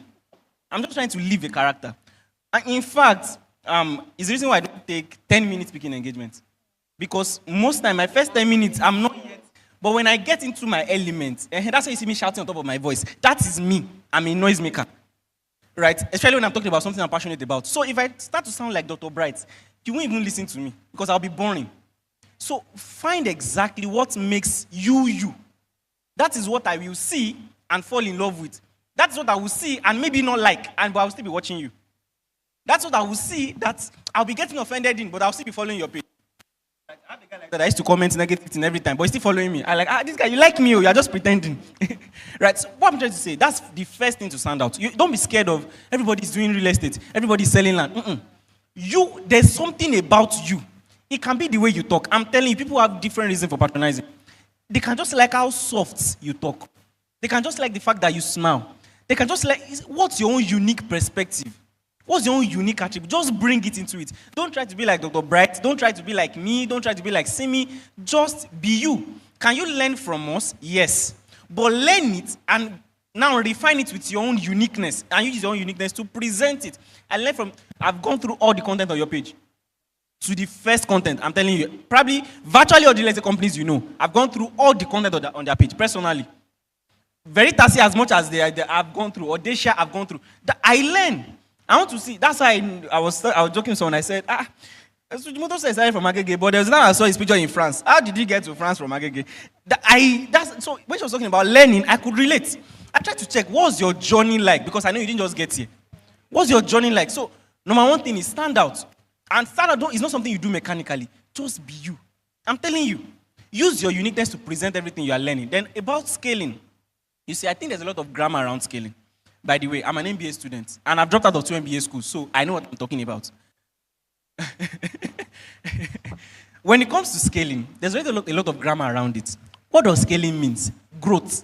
I'm just trying to live a character. And in fact, it's the reason why I don't take 10-minute speaking engagement. Because most time, my first 10 minutes, I'm not yet. But when I get into my element, that's why you see me shouting on top of my voice. That is me. I'm a noisemaker. Right? Especially when I'm talking about something I'm passionate about. So if I start to sound like Dr. Bright, you won't even listen to me because I'll be boring. So find exactly what makes you, you. That is what I will see and fall in love with. That's what I will see and maybe not like, but I'll still be watching you. That's what I will see that I'll be getting offended in, but I'll still be following your page. I have a guy like that. I used to comment negative thing every time, but he's still following me. I this guy, you like me or you're just pretending. Right? So what I'm trying to say, that's the first thing to stand out. You don't be scared of everybody's doing real estate, everybody's selling land. There's something about you. It can be the way you talk. I'm telling you, people have different reasons for patronizing. They can just like how soft you talk. They can just like the fact that you smile. They can just like, what's your own unique perspective? What's your own unique attribute? Just bring it into it. Don't try to be like Dr. Bright. Don't try to be like me. Don't try to be like Simi. Just be you. Can you learn from us? Yes. But learn it and now refine it with your own uniqueness and use your own uniqueness to present it. I've gone through all the content on your page. To the first content, I'm telling you, probably virtually all the real estate companies you know, I've gone through all the content on their page personally. Veritas as much as they I've gone through, Audacia I've gone through. I learn. I want to see. That's why I was joking with someone. I said, Sujimoto says started from Agege, but there's now I saw his picture in France. How did he get to France from Agege? So when she was talking about learning, I could relate. I tried to check, what's your journey like? Because I know you didn't just get here. What's your journey like? So, number one thing is stand out. And stand out is not something you do mechanically. Just be you. I'm telling you. Use your uniqueness to present everything you are learning. Then about scaling. You see, I think there's a lot of grammar around scaling. By the way, I'm an MBA student. And I've dropped out of 2 MBA schools, so I know what I'm talking about. When it comes to scaling, there's a lot of grammar around it. What does scaling mean? Growth.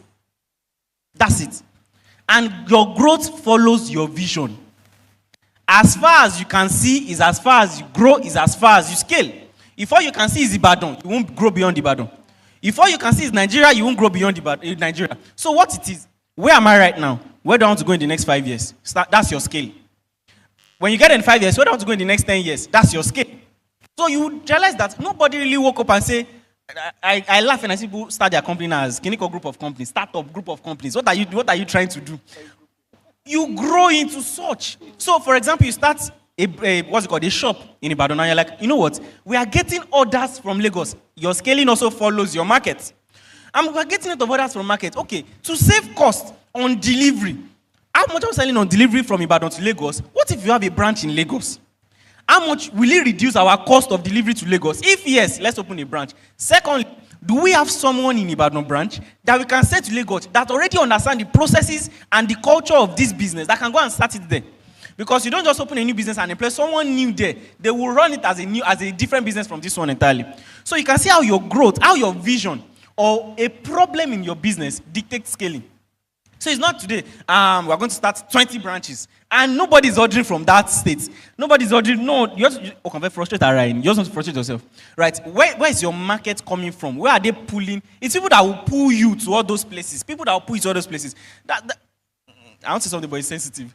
That's it. And your growth follows your vision. As far as you can see is as far as you grow is as far as you scale. If all you can see is Ibadan, you won't grow beyond Ibadan. If all you can see is Nigeria, you won't grow beyond Nigeria. So what it is, where am I right now? Where do I want to go in the next 5 years? That's your scale. When you get in 5 years, where do I want to go in the next 10 years? That's your scale. So you realize that nobody really woke up and say, I laugh when I see people start their company as Kiniko group of companies, startup group of companies. What are you trying to do? You grow into such. So, for example, you start a shop in Ibadan, and you're like, you know what? We are getting orders from Lagos. Your scaling also follows your market. And we're getting a lot of orders from market. Okay, to save cost on delivery. How much are we selling on delivery from Ibadan to Lagos? What if you have a branch in Lagos? How much will it reduce our cost of delivery to Lagos? If yes, let's open a branch. Secondly, do we have someone in Ibadan branch that we can send to Lagos that already understand the processes and the culture of this business that can go and start it there? Because you don't just open a new business and employ someone new there. They will run it as a different business from this one entirely. So you can see how your growth, how your vision, or a problem in your business dictates scaling. So it's not today. We're going to start 20 branches. And nobody's ordering from that state. Nobody's ordering. No, you have to, oh, I'm very frustrated, right? You just want to frustrate yourself. Right? Where is your market coming from? Where are they pulling? It's people that will pull you to all those places. People that will pull you to all those places. I want to say something, but it's sensitive.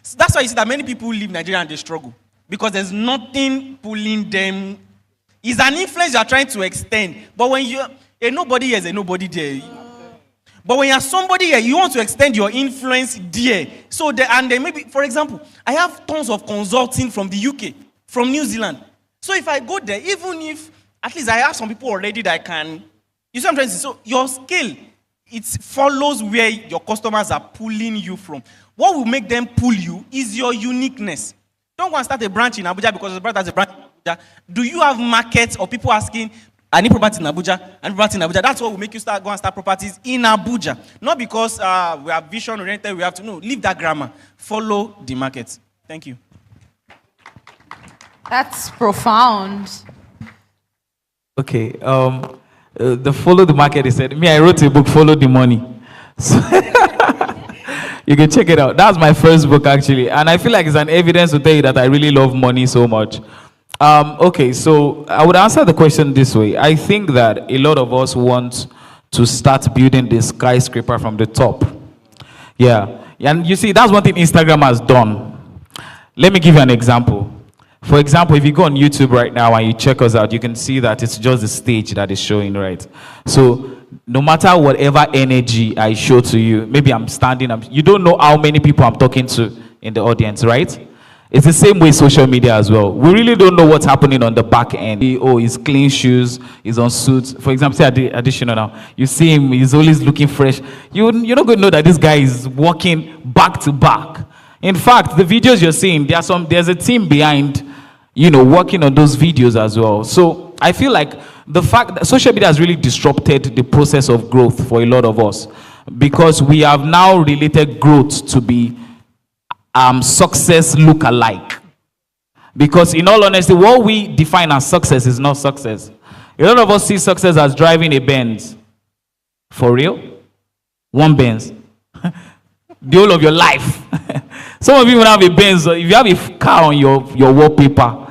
So that's why you see that many people leave Nigeria and they struggle. Because there's nothing pulling them. It's an influence you are trying to extend. But when you're a nobody here is a nobody there. But when you're somebody here, you want to extend your influence there. So, and then maybe, for example, I have tons of consulting from the UK, from New Zealand. So if I go there, even if, at least I have some people already that I can, you see what I'm trying to say? So your scale, it follows where your customers are pulling you from. What will make them pull you is your uniqueness. Don't go and start a branch in Abuja because the brand has a branch in Abuja. Do you have markets or people asking, I need property in Abuja, I need property in Abuja? That's what will make you go and start properties in Abuja. Not because we have vision oriented, we have to, no, leave that grammar. Follow the market. Thank you. That's profound. Okay. The follow the market, he said. Me, I wrote a book, Follow the Money. So you can check it out. That's my first book, actually. And I feel like it's an evidence to tell you that I really love money so much. Okay, so I would answer the question this way. I think that a lot of us want to start building the skyscraper from the top. Yeah. And you see, that's one thing Instagram has done. Let me give you an example. For example, if you go on YouTube right now and you check us out, you can see that it's just the stage that is showing, right? So no matter whatever energy I show to you, maybe I'm standing, you don't know how many people I'm talking to in the audience, right? It's the same way social media as well. We really don't know what's happening on the back end. Oh, he's clean shoes, he's on suits. For example, say additional now. You see him, he's always looking fresh. You're not going to know that this guy is working back to back. In fact, the videos you're seeing, there's a team behind, working on those videos as well. So I feel like the fact that social media has really disrupted the process of growth for a lot of us, because we have now related growth to be success look-alike. Because in all honesty, what we define as success is not success. A lot of us see success as driving a Benz. For real? One Benz. The whole of your life. Some of you will have a Benz. If you have a car on your wallpaper,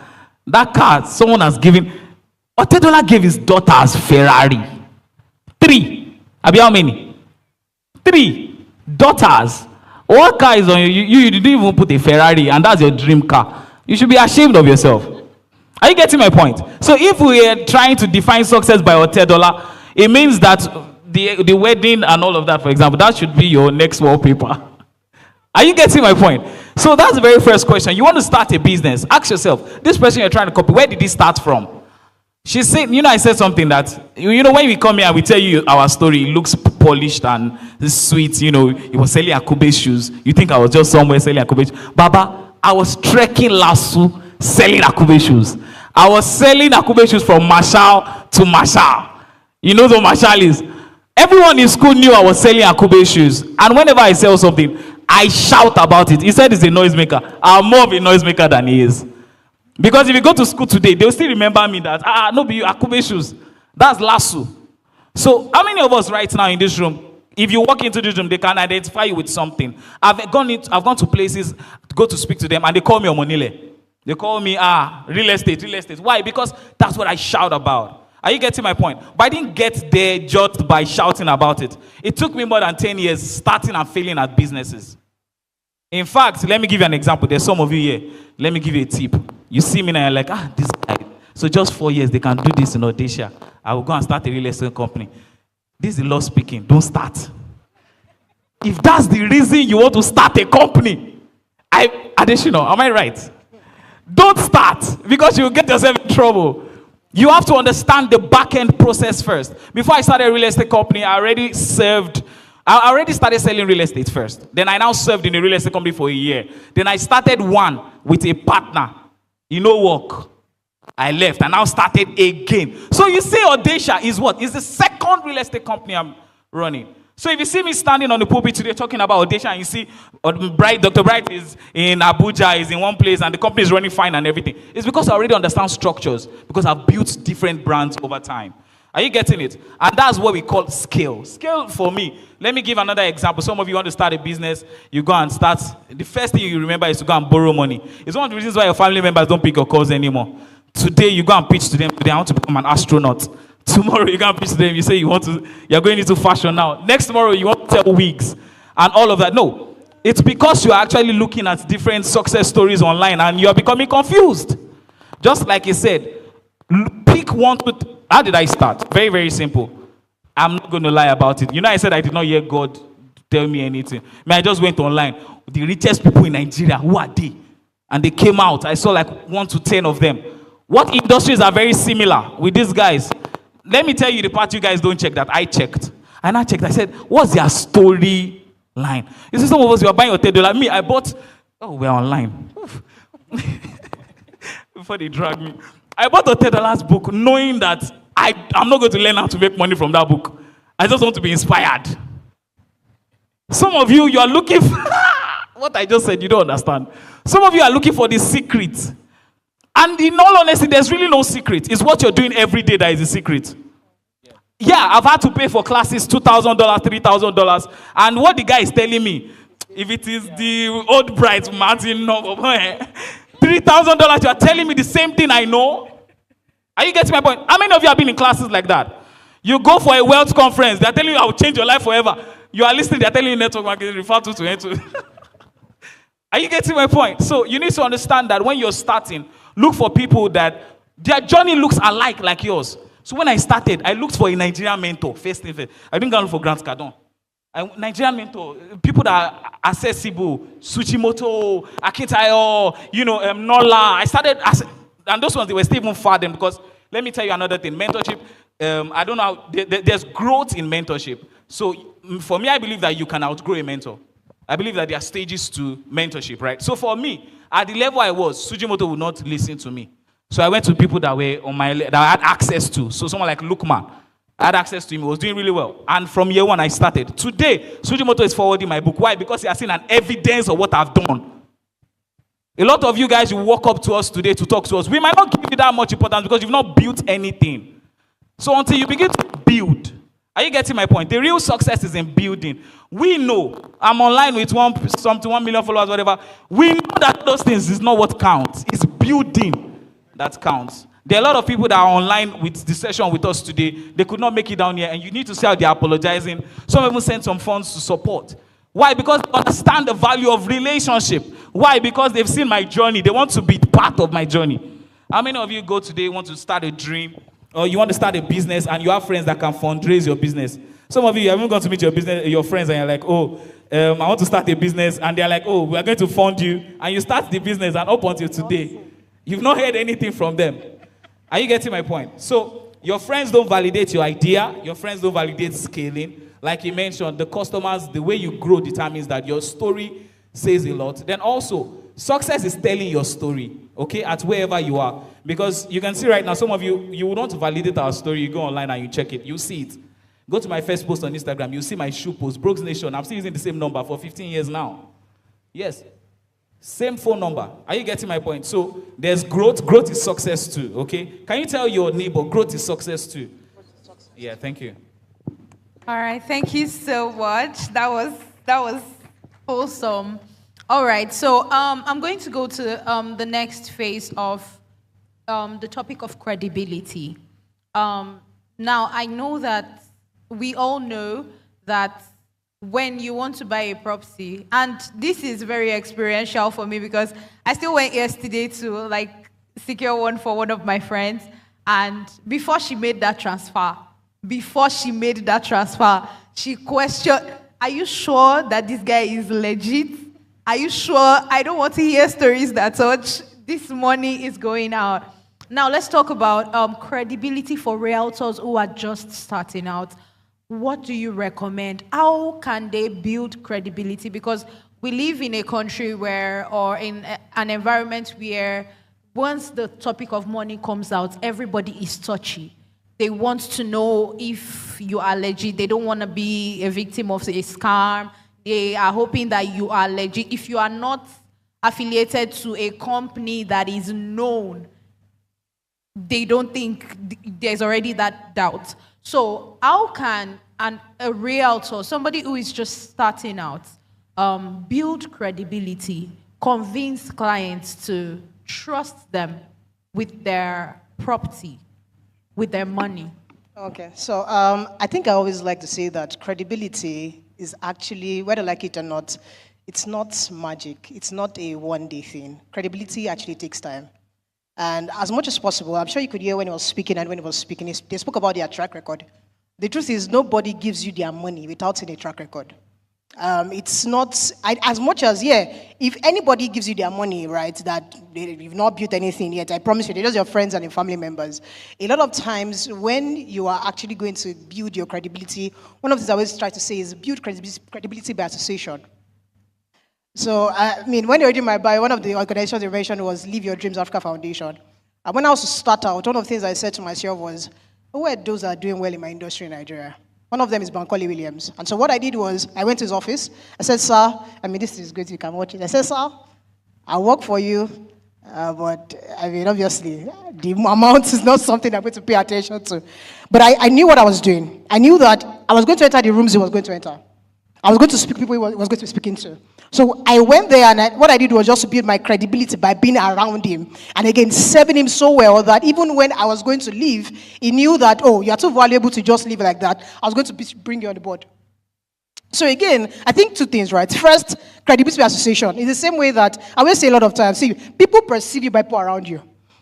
that car, someone has given, Otedola gave his daughters Ferrari. 3. Abi, how many? 3 daughters. What car is on you? You didn't even put a Ferrari, and that's your dream car. You should be ashamed of yourself. Are you getting my point? So if we are trying to define success by Otedola, it means that the wedding and all of that, for example, that should be your next wallpaper. Are you getting my point? So that's the very first question. You want to start a business. Ask yourself, this person you're trying to copy, where did it start from? She said, I said something that, when we come here, we tell you our story, it looks polished and sweet, it was selling Akube shoes. You think I was just somewhere selling Akube shoes. Baba, I was trekking Lasso selling Akube shoes. I was selling Akube shoes from Marshall to Marshall. You know who Marshall is? Everyone in school knew I was selling Akube shoes. And whenever I sell something, I shout about it. He said he's a noisemaker. I'm more of a noisemaker than he is. Because if you go to school today, they'll still remember me that, no, be you, Akube shoes. That's Lasso. So, how many of us right now in this room, if you walk into this room, they can identify you with something? I've gone to places to go to speak to them, and they call me Omonile. They call me, real estate. Why? Because that's what I shout about. Are you getting my point? But I didn't get there just by shouting about it. It took me more than 10 years starting and failing at businesses. In fact, let me give you an example. There's some of you here. Let me give you a tip. You see me now, you're like, this guy. So just 4 years, they can do this in Odisha. I will go and start a real estate company. This is the law speaking. Don't start. If that's the reason you want to start a company, additional, am I right? Don't start, because you'll get yourself in trouble. You have to understand the back-end process first. Before I started a real estate company, I already started selling real estate first. Then I now served in a real estate company for a year. Then I started one with a partner. Work. I left and now started again. So you say Audacia is what? Is the second real estate company I'm running. So if you see me standing on the pulpit today talking about Audacia, and you see Dr. Bright is in Abuja, is in one place, and the company is running fine and everything, it's because I already understand structures, because I've built different brands over time. Are you getting it? And that's what we call scale. Scale for me. Let me give another example. Some of you want to start a business, you go and start. The first thing you remember is to go and borrow money. It's one of the reasons why your family members don't pick your calls anymore. Today you go and pitch to them. Today I want to become an astronaut. Tomorrow you go and pitch to them. You say you're going into fashion now. Next tomorrow you want to sell wigs and all of that. No, it's because you are actually looking at different success stories online and you are becoming confused. Just like he said, pick one. How did I start? Very, very simple. I'm not going to lie about it. You know, I said I did not hear God tell me anything. I just went online. The richest people in Nigeria, who are they? And they came out. I saw like 1 to 10 of them. What industries are very similar with these guys? Let me tell you the part you guys don't check that I checked. And I checked. I said, what's their story line? You see, some of us, you are buying your $10. Me, I bought, we're online. Before they drag me. I bought a $10 book knowing that I'm not going to learn how to make money from that book. I just want to be inspired. Some of you are looking for what I just said, you don't understand. Some of you are looking for the secret. And in all honesty, there's really no secret. It's what you're doing every day that is the secret. Yeah, I've had to pay for classes $2,000, $3,000. And what the guy is telling me, if it is the old bride, Martin, no, $3,000, you are telling me the same thing I know? Are you getting my point? How many of you have been in classes like that? You go for a wealth conference, they're telling you I will change your life forever. You are listening, they're telling you network marketing, refer to. Are you getting my point? So you need to understand that when you're starting, look for people that their journey looks alike like yours. So when I started, I looked for a Nigerian mentor, first thing first. I didn't go for Grant Cardone. Nigerian mentor, people that are accessible, Tsuchimoto, Akintayo, Nola. I started, and those ones, they were still even far then because, let me tell you another thing, mentorship, I don't know, there's growth in mentorship. So for me, I believe that you can outgrow a mentor. I believe that there are stages to mentorship, right? So for me, at the level I was, Sujimoto would not listen to me. So I went to people that were on that I had access to. So someone like Lukman, I had access to him. He was doing really well. And from year one, I started. Today, Sujimoto is forwarding my book. Why? Because he has seen an evidence of what I've done. A lot of you guys, you walk up to us today to talk to us. We might not give you that much importance because you've not built anything. So until you begin to build, are you getting my point? The real success is in building. We know, I'm online with 1 million followers, whatever. We know that those things is not what counts. It's building that counts. There are a lot of people that are online with the session with us today. They could not make it down here, and you need to see how they're apologizing. Some even send some funds to support. Why? Because they understand the value of relationship. Why? Because they've seen my journey. They want to be part of my journey. How many of you go today, want to start a dream, or you want to start a business, and you have friends that can fundraise your business? Some of you haven't gone to meet your friends, and you're like, I want to start a business, and they're like, we are going to fund you, and you start the business, and up until today, you've not heard anything from them. Are you getting my point? So your friends don't validate your idea. Your friends don't validate scaling. Like you mentioned, the customers, the way you grow determines that your story says a lot. Then also, success is telling your story, okay, at wherever you are. Because you can see right now, some of you would want to validate our story. You go online and you check it. You see it. Go to my first post on Instagram. You see my shoe post, Brooks Nation. I'm still using the same number for 15 years now. Yes. Same phone number. Are you getting my point? So there's growth. Growth is success too, okay? Can you tell your neighbor growth is success too? Yeah, thank you. All right, thank you so much. That was awesome. All right, so I'm going to go to the next phase of the topic of credibility. Now, I know that we all know that when you want to buy a property, and this is very experiential for me because I still went yesterday to secure one for one of my friends, and before she made that transfer, she questioned, are you sure that this guy is legit? Are you sure? I don't want to hear stories that such. This money is going out. Now let's talk about credibility for realtors who are just starting out. What do you recommend? How can they build credibility? Because we live in a country or in an environment where once the topic of money comes out, everybody is touchy. They want to know if you are legit. They don't want to be a victim of a scam. They are hoping that you are legit. If you are not affiliated to a company that is known, they don't think there's already that doubt. So how can a realtor, somebody who is just starting out, build credibility, convince clients to trust them with their property, with their money? Okay, so I think I always like to say that credibility is actually, whether like it or not, it's not magic. It's not a one-day thing. Credibility actually takes time. And as much as possible, I'm sure you could hear when he was speaking and when he was speaking, they spoke about their track record. The truth is, nobody gives you their money without seeing a track record. It's not, as much as, if anybody gives you their money, right, that you've not built anything yet, I promise you, they're just your friends and your family members. A lot of times, when you are actually going to build your credibility, one of the things I always try to say is build credibility by association. So, I mean, when you're reading my bio, one of the organizations you mentioned was Live Your Dreams Africa Foundation. And when I was to start out, one of the things I said to myself was, who are those that are doing well in my industry in Nigeria? One of them is Bankole Williams. And so what I did was, I went to his office. I said, sir, I mean, this is great, you can watch it. I said, sir, I'll work for you, but, I mean, obviously, the amount is not something I'm going to pay attention to. But I knew what I was doing. I knew that I was going to enter the rooms he was going to enter. I was going to speak to people he was going to be speaking to. So I went there, and what I did was just to build my credibility by being around him. And again, serving him so well that even when I was going to leave, he knew that, oh, you're too valuable to just leave like that. I was going to bring you on the board. So again, I think two things, right? First, credibility association. In the same way that, I will say a lot of times, see, people perceive you by people around you.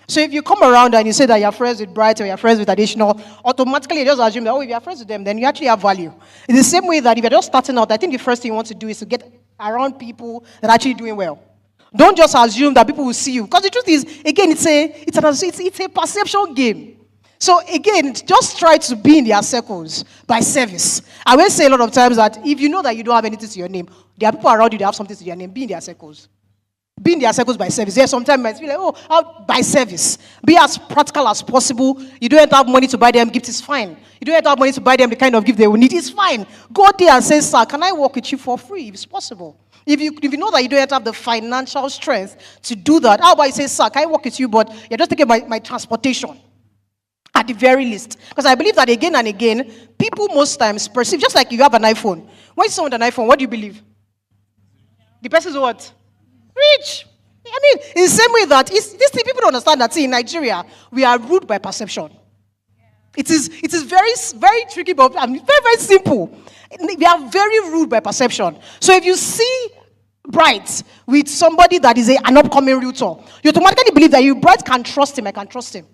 So if you come around and you say that you're friends with Bright or you're friends with Additional, automatically you just assume that, oh, if you're friends with them, then you actually have value. In the same way that if you're just starting out, I think the first thing you want to do is to get around people that are actually doing well. Don't just assume that people will see you. Because the truth is, again, it's a perception game. So again, just try to be in their circles by service. I will say a lot of times that if you know that you don't have anything to your name, there are people around you that have something to their name, be in their circles. Be in their circles by service. Yes, sometimes it might be like, oh, by service. Be as practical as possible. You don't have money to buy them gifts, it's fine. You don't have money to buy them the kind of gift they will need, it's fine. Go there and say, sir, can I work with you for free if it's possible? If you know that you don't have the financial strength to do that, how about you say, sir, can I work with you, but you're just taking my transportation at the very least. Because I believe that again and again, people most times perceive, just like you have an iPhone. When you someone with an iPhone, what do you believe? The person's what? Rich. I mean, in the same way that this thing, people don't understand that, see, in Nigeria, we are ruled by perception. It is very, very tricky, but very, very simple. We are very ruled by perception. So if you see Bright with somebody that is an upcoming realtor, you automatically believe that Bright can trust him, I can trust him.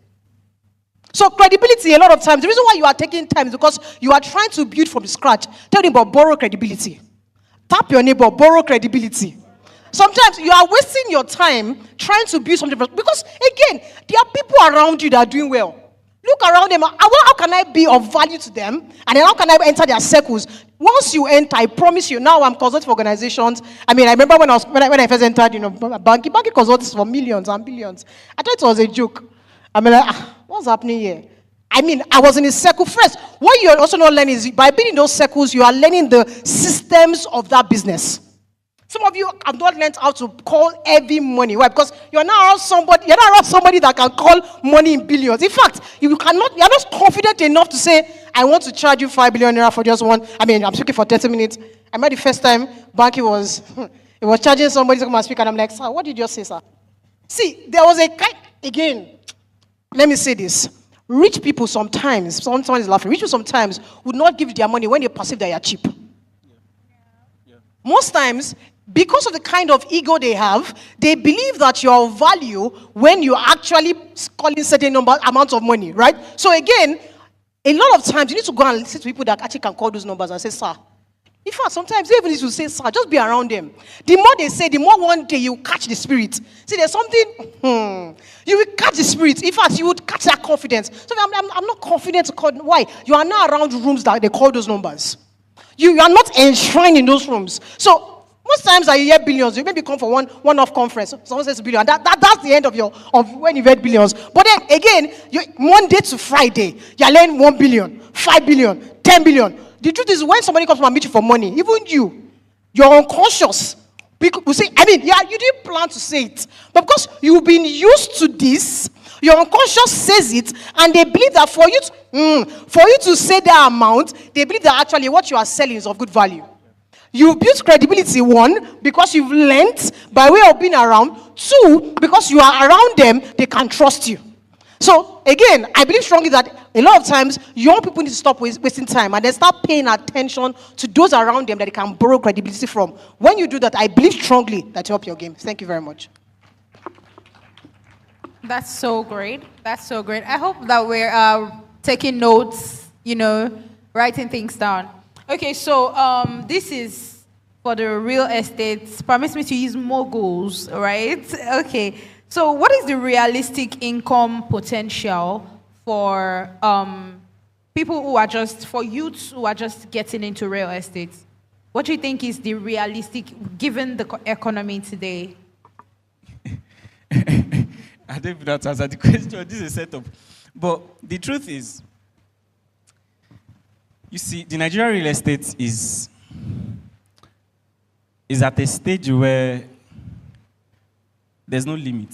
So credibility, a lot of times, the reason why you are taking time is because you are trying to build from scratch. Tell them about borrow credibility. Tap your neighbor, borrow credibility. Sometimes you are wasting your time trying to build something. Because, again, there are people around you that are doing well. Look around them. How can I be of value to them? And then how can I enter their circles? Once you enter, I promise you, now I'm consulting for organizations. I mean, I remember when I first entered, banking consultants for millions and billions. I thought it was a joke. I mean, like, what's happening here? I mean, I was in a circle first. What you're also not learning is by being in those circles, you are learning the systems of that business. Some of you have not learned how to call heavy money. Why? Because you're not around somebody that can call money in billions. In fact, you're not confident enough to say, I want to charge you 5 billion naira for just one. I mean, I'm speaking for 30 minutes. I remember the first time Banky was charging somebody to come and speak, and I'm like, sir, what did you just say, sir? See, there was again, let me say this. Rich people sometimes, someone is laughing, rich people sometimes would not give their money when they perceive that you are cheap. Most times, because of the kind of ego they have, they believe that you're of value when you're actually calling certain amounts of money, right? So again, a lot of times you need to go and listen to people that actually can call those numbers and say, sir. In fact, sometimes they even need to say, sir, just be around them. The more they say, the more one day you catch the spirit. See, there's something, you will catch the spirit. In fact, you would catch that confidence. So I'm not confident to call. Why? You are not around rooms that they call those numbers. You are not enshrined in those rooms. So most times I hear billions. You maybe come for one-off conference. Someone says billion. That's the end of when you heard billions. But then again, Monday to Friday, you're learning 1 billion, 5 billion, 10 billion. The truth is, when somebody comes to meet you for money, even you're unconscious. People say, I mean, yeah, you didn't plan to say it, but because you've been used to this, Your unconscious says it, and they believe that for you to say that amount, they believe that actually what you are selling is of good value. You build credibility, one, because you've learnt by way of being around. Two, because you are around them, they can trust you. So, again, I believe strongly that a lot of times, young people need to stop wasting time and then start paying attention to those around them that they can borrow credibility from. When you do that, I believe strongly that you help your game. Thank you very much. That's so great. That's so great. I hope that we're taking notes, writing things down. Okay, so this is for the real estate. Permits me to use moguls, right? Okay. So what is the realistic income potential for for youths who are just getting into real estate? What do you think is the realistic, given the economy today? I don't even know how to answer the question. This is a setup. But the truth is, you see, the Nigerian real estate is at a stage where there's no limit.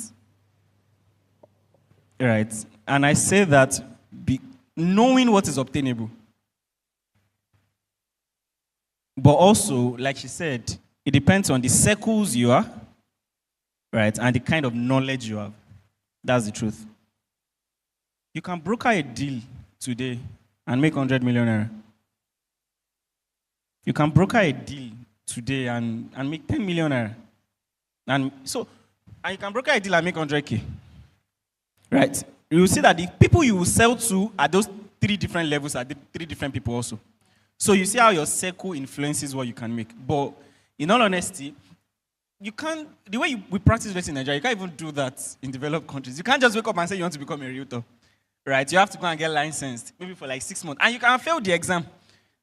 Right? And I say that knowing what is obtainable. But also, like she said, it depends on the circles you are, right? And the kind of knowledge you have. That's the truth. You can broker a deal today and make 100 million naira. You can broker a deal today and make 10 million naira. And you can broker a deal and make 100K. Right? You will see that the people you will sell to at those 3 different levels are 3 different people also. So you see how your circle influences what you can make. But in all honesty, you can't, the way we practice this in Nigeria, you can't even do that in developed countries. You can't just wake up and say you want to become a realtor. Right? You have to go and get licensed, maybe for like 6 months. And you can fail the exam.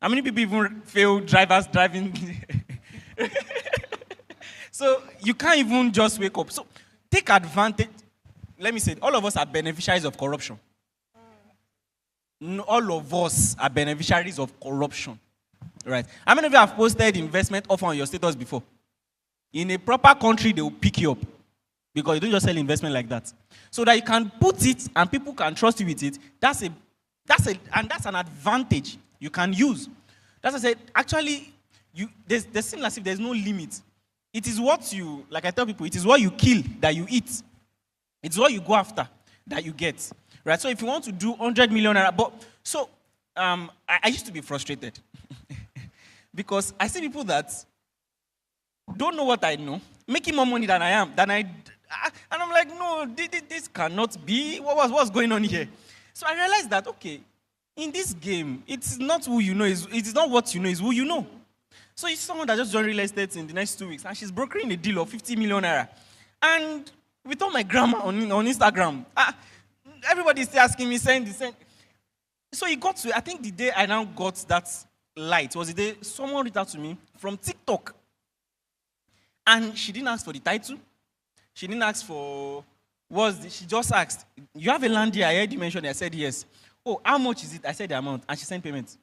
How many people even fail drivers driving? So you can't even just wake up. So take advantage. Let me say, all of us are beneficiaries of corruption. All of us are beneficiaries of corruption. Right? How many of you have posted investment offer on your status before? In a proper country, they will pick you up. Because you don't just sell investment like that. So that you can put it and people can trust you with it, that's an advantage you can use. That's why I said, actually, there seems as if there's no limit. It is what you, like I tell people, it is what you kill that you eat. It's what you go after that you get. Right? So if you want to do 100 million, I used to be frustrated. Because I see people that don't know what I know, making more money than I am, and I'm like, no, this cannot be. What's going on here? So I realized that, okay, in this game, it's not who you know, it's not what you know, it's who you know. So it's someone that just joined real estate in the next 2 weeks, and she's brokering a deal of 50 million naira. And we told my grandma on Instagram, everybody's still asking me, send. So it got to, I think the day I now got that light was the day someone reached out to me from TikTok. And she didn't ask for the title. She didn't ask for, she just asked, you have a land here? I heard you mention it. I said yes. Oh, how much is it? I said the amount. And she sent payment.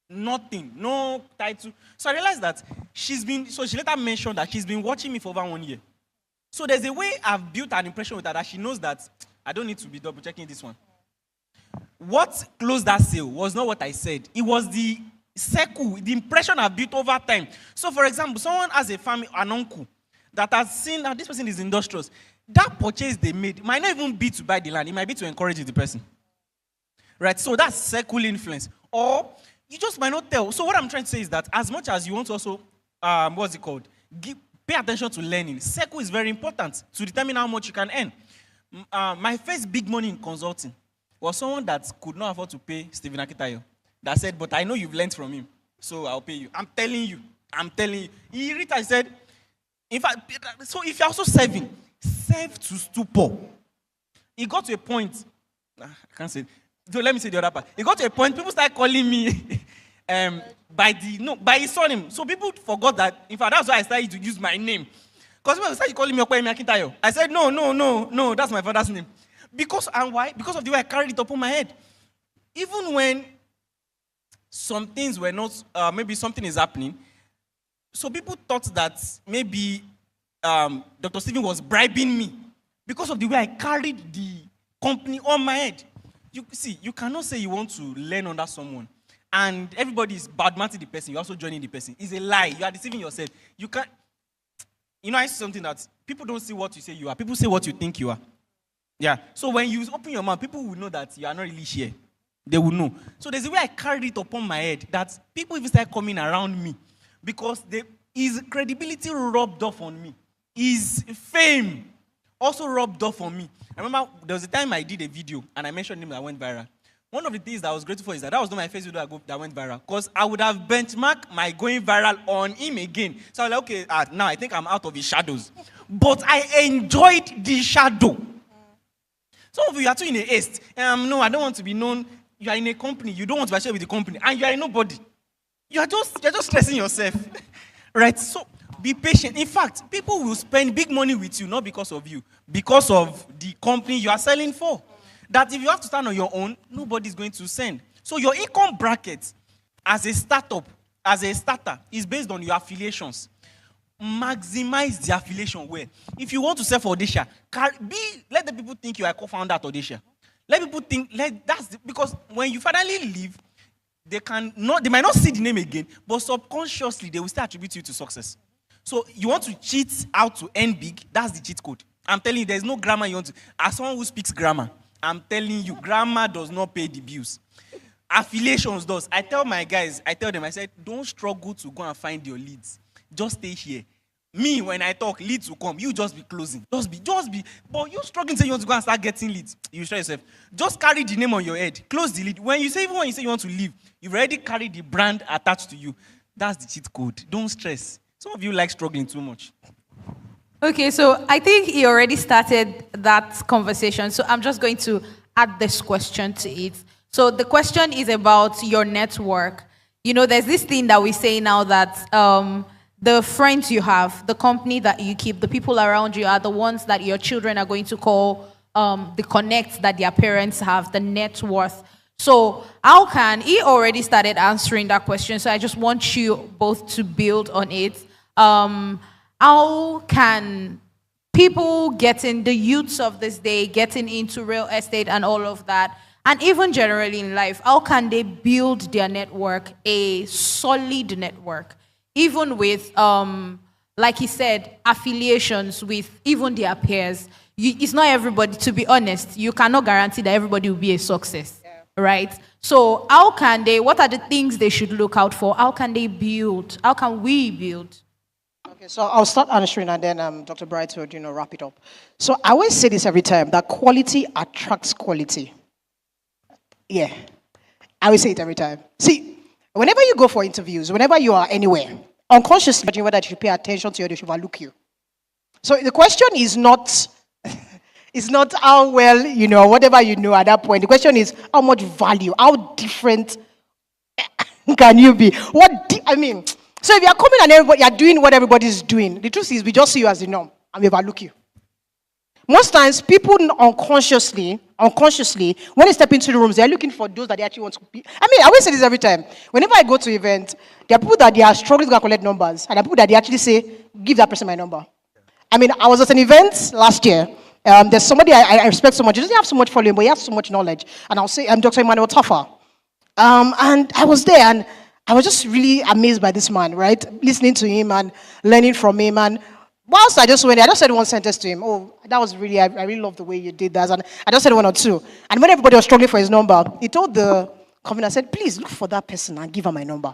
Nothing. No title. So I realized that she later mentioned that she's been watching me for over 1 year. So there's a way I've built an impression with her that she knows that I don't need to be double checking this one. What closed that sale was not what I said. It was the circle, the impression I've built over time. So for example, someone has a family, an uncle, that has seen that this person is industrious. That purchase they made might not even be to buy the land. It might be to encourage the person. Right? So that's circle influence. Or you just might not tell. So what I'm trying to say is that as much as you want to also, pay attention to learning, circle is very important to determine how much you can earn. My first big money in consulting was someone that could not afford to pay Stephen Akitayo. That said, but I know you've learned from him, so I'll pay you. I'm telling you. He said, in fact, so if you're also serving, serve to stupor. It got to a point, I can't say, so let me say the other part. It got to a point, people started calling me by his surname. So people forgot that, in fact, that's why I started to use my name. Because people started calling me Okwemi Akintayo. I said, no, that's my father's name. And why? Because of the way I carried it upon my head. Even when some things were not, maybe something is happening, so people thought that maybe Dr. Stephen was bribing me because of the way I carried company on my head. You see, you cannot say you want to learn under someone and everybody is bad-mouthing the person, you're also joining the person. It's a lie. You are deceiving yourself. You can't. You know, I see something that people don't see what you say you are. People say what you think you are. Yeah. So when you open your mouth, people will know that you are not really here. They will know. So there's a way I carried it upon my head that people even start coming around me because his credibility rubbed off on me. His fame also rubbed off on me. I remember there was a time I did a video and I mentioned him that went viral. One of the things that I was grateful for is that was not my first video that went viral. Because I would have benchmarked my going viral on him again. So I was like, okay, now I think I'm out of his shadows. But I enjoyed the shadow. Some of you are too in a haste. No, I don't want to be known. You are in a company. You don't want to be shared with the company. And you are a nobody. You're just stressing yourself. Right? So be patient. In fact, people will spend big money with you, not because of you. Because of the company you are selling for. That if you have to stand on your own, nobody's going to send. So your income bracket as a startup, as a starter, is based on your affiliations. Maximize the affiliation well. If you want to sell for Audacia, let the people think you are a co-founder at Audacia. Let people think, because when you finally leave, they might not see the name again, but subconsciously they will still attribute you to success. So you want to cheat out to earn big, that's the cheat code. I'm telling you, there's no grammar you want to. As someone who speaks grammar, I'm telling you, grammar does not pay the bills. Affiliations does. I tell my guys, I said, don't struggle to go and find your leads. Just stay here. Me, when I talk, leads will come. You just be closing. Just be. But you struggling to say you want to go and start getting leads. You stress yourself. Just carry the name on your head. Close the lead. Even when you say you want to leave, you've already carried the brand attached to you. That's the cheat code. Don't stress. Some of you like struggling too much. Okay, so I think he already started that conversation. So I'm just going to add this question to it. So the question is about your network. You know, there's this thing that we say now that the friends you have, the company that you keep, the people around you are the ones that your children are going to call the connect that their parents have, the net worth. So he already started answering that question. So I just want you both to build on it. How can people the youths of this day, getting into real estate and all of that, and even generally in life, how can they build their network, a solid network, even with, like he said, affiliations with even their peers? It's not everybody, to be honest, you cannot guarantee that everybody will be a success, right? So what are the things they should look out for? How can they build? How can we build? Okay, so I'll start answering and then Dr. Bright would, wrap it up. So I always say this every time, that quality attracts quality. Yeah, I always say it every time. See, whenever you go for interviews, whenever you are anywhere, unconsciously, whether you should pay attention to you or they should overlook you. So the question is not how well, whatever you know at that point. The question is how much value, how different can you be? So if you are coming and you are doing what everybody is doing, the truth is we just see you as the norm and we overlook you. Most times, people unconsciously, when they step into the rooms, they are looking for those that they actually want to be. I always say this every time. Whenever I go to events, there are people that they are struggling to collect numbers, and there are people that they actually say, give that person my number. I was at an event last year. There's somebody I respect so much. He doesn't have so much following, but he has so much knowledge. And I'll say, I'm Dr. Emmanuel Taffa. And I was there, and I was just really amazed by this man, right? Listening to him and learning from him. And whilst I just went there, I just said one sentence to him. Oh, that was really, I really love the way you did that. And I just said one or two. And when everybody was struggling for his number, he told the company, I said, please look for that person and give her my number.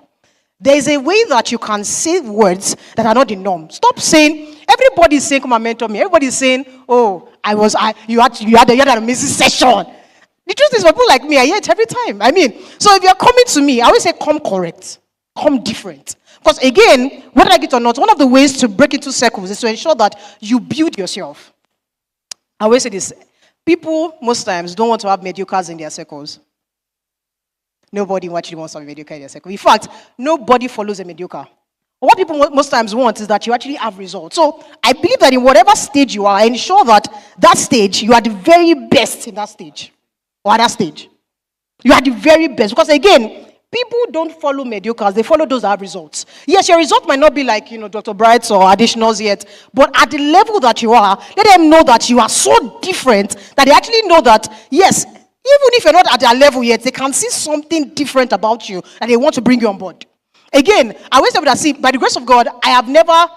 There is a way that you can say words that are not the norm. Stop saying, everybody's saying, come and mentor me. Everybody's saying, oh, you had an amazing session. The truth is, people like me, I hear it every time. So if you're coming to me, I always say, come correct, come different. Because again, whether I like it or not, one of the ways to break into circles is to ensure that you build yourself. I always say this, people most times don't want to have mediocres in their circles. Nobody actually wants to have a mediocre in their circle. In fact, nobody follows a mediocre. What people most times want is that you actually have results. So I believe that in whatever stage you are, ensure that that stage, you are the very best in that stage. Or at that stage. You are the very best. Because again, People don't follow mediocres, they follow those that have results. Yes, your result might not be like, Dr. Bright's or additionals yet, but at the level that you are, let them know that you are so different that they actually know that, yes, even if you're not at their level yet, they can see something different about you and they want to bring you on board. Again, I always tell people that, see, by the grace of God, I have never,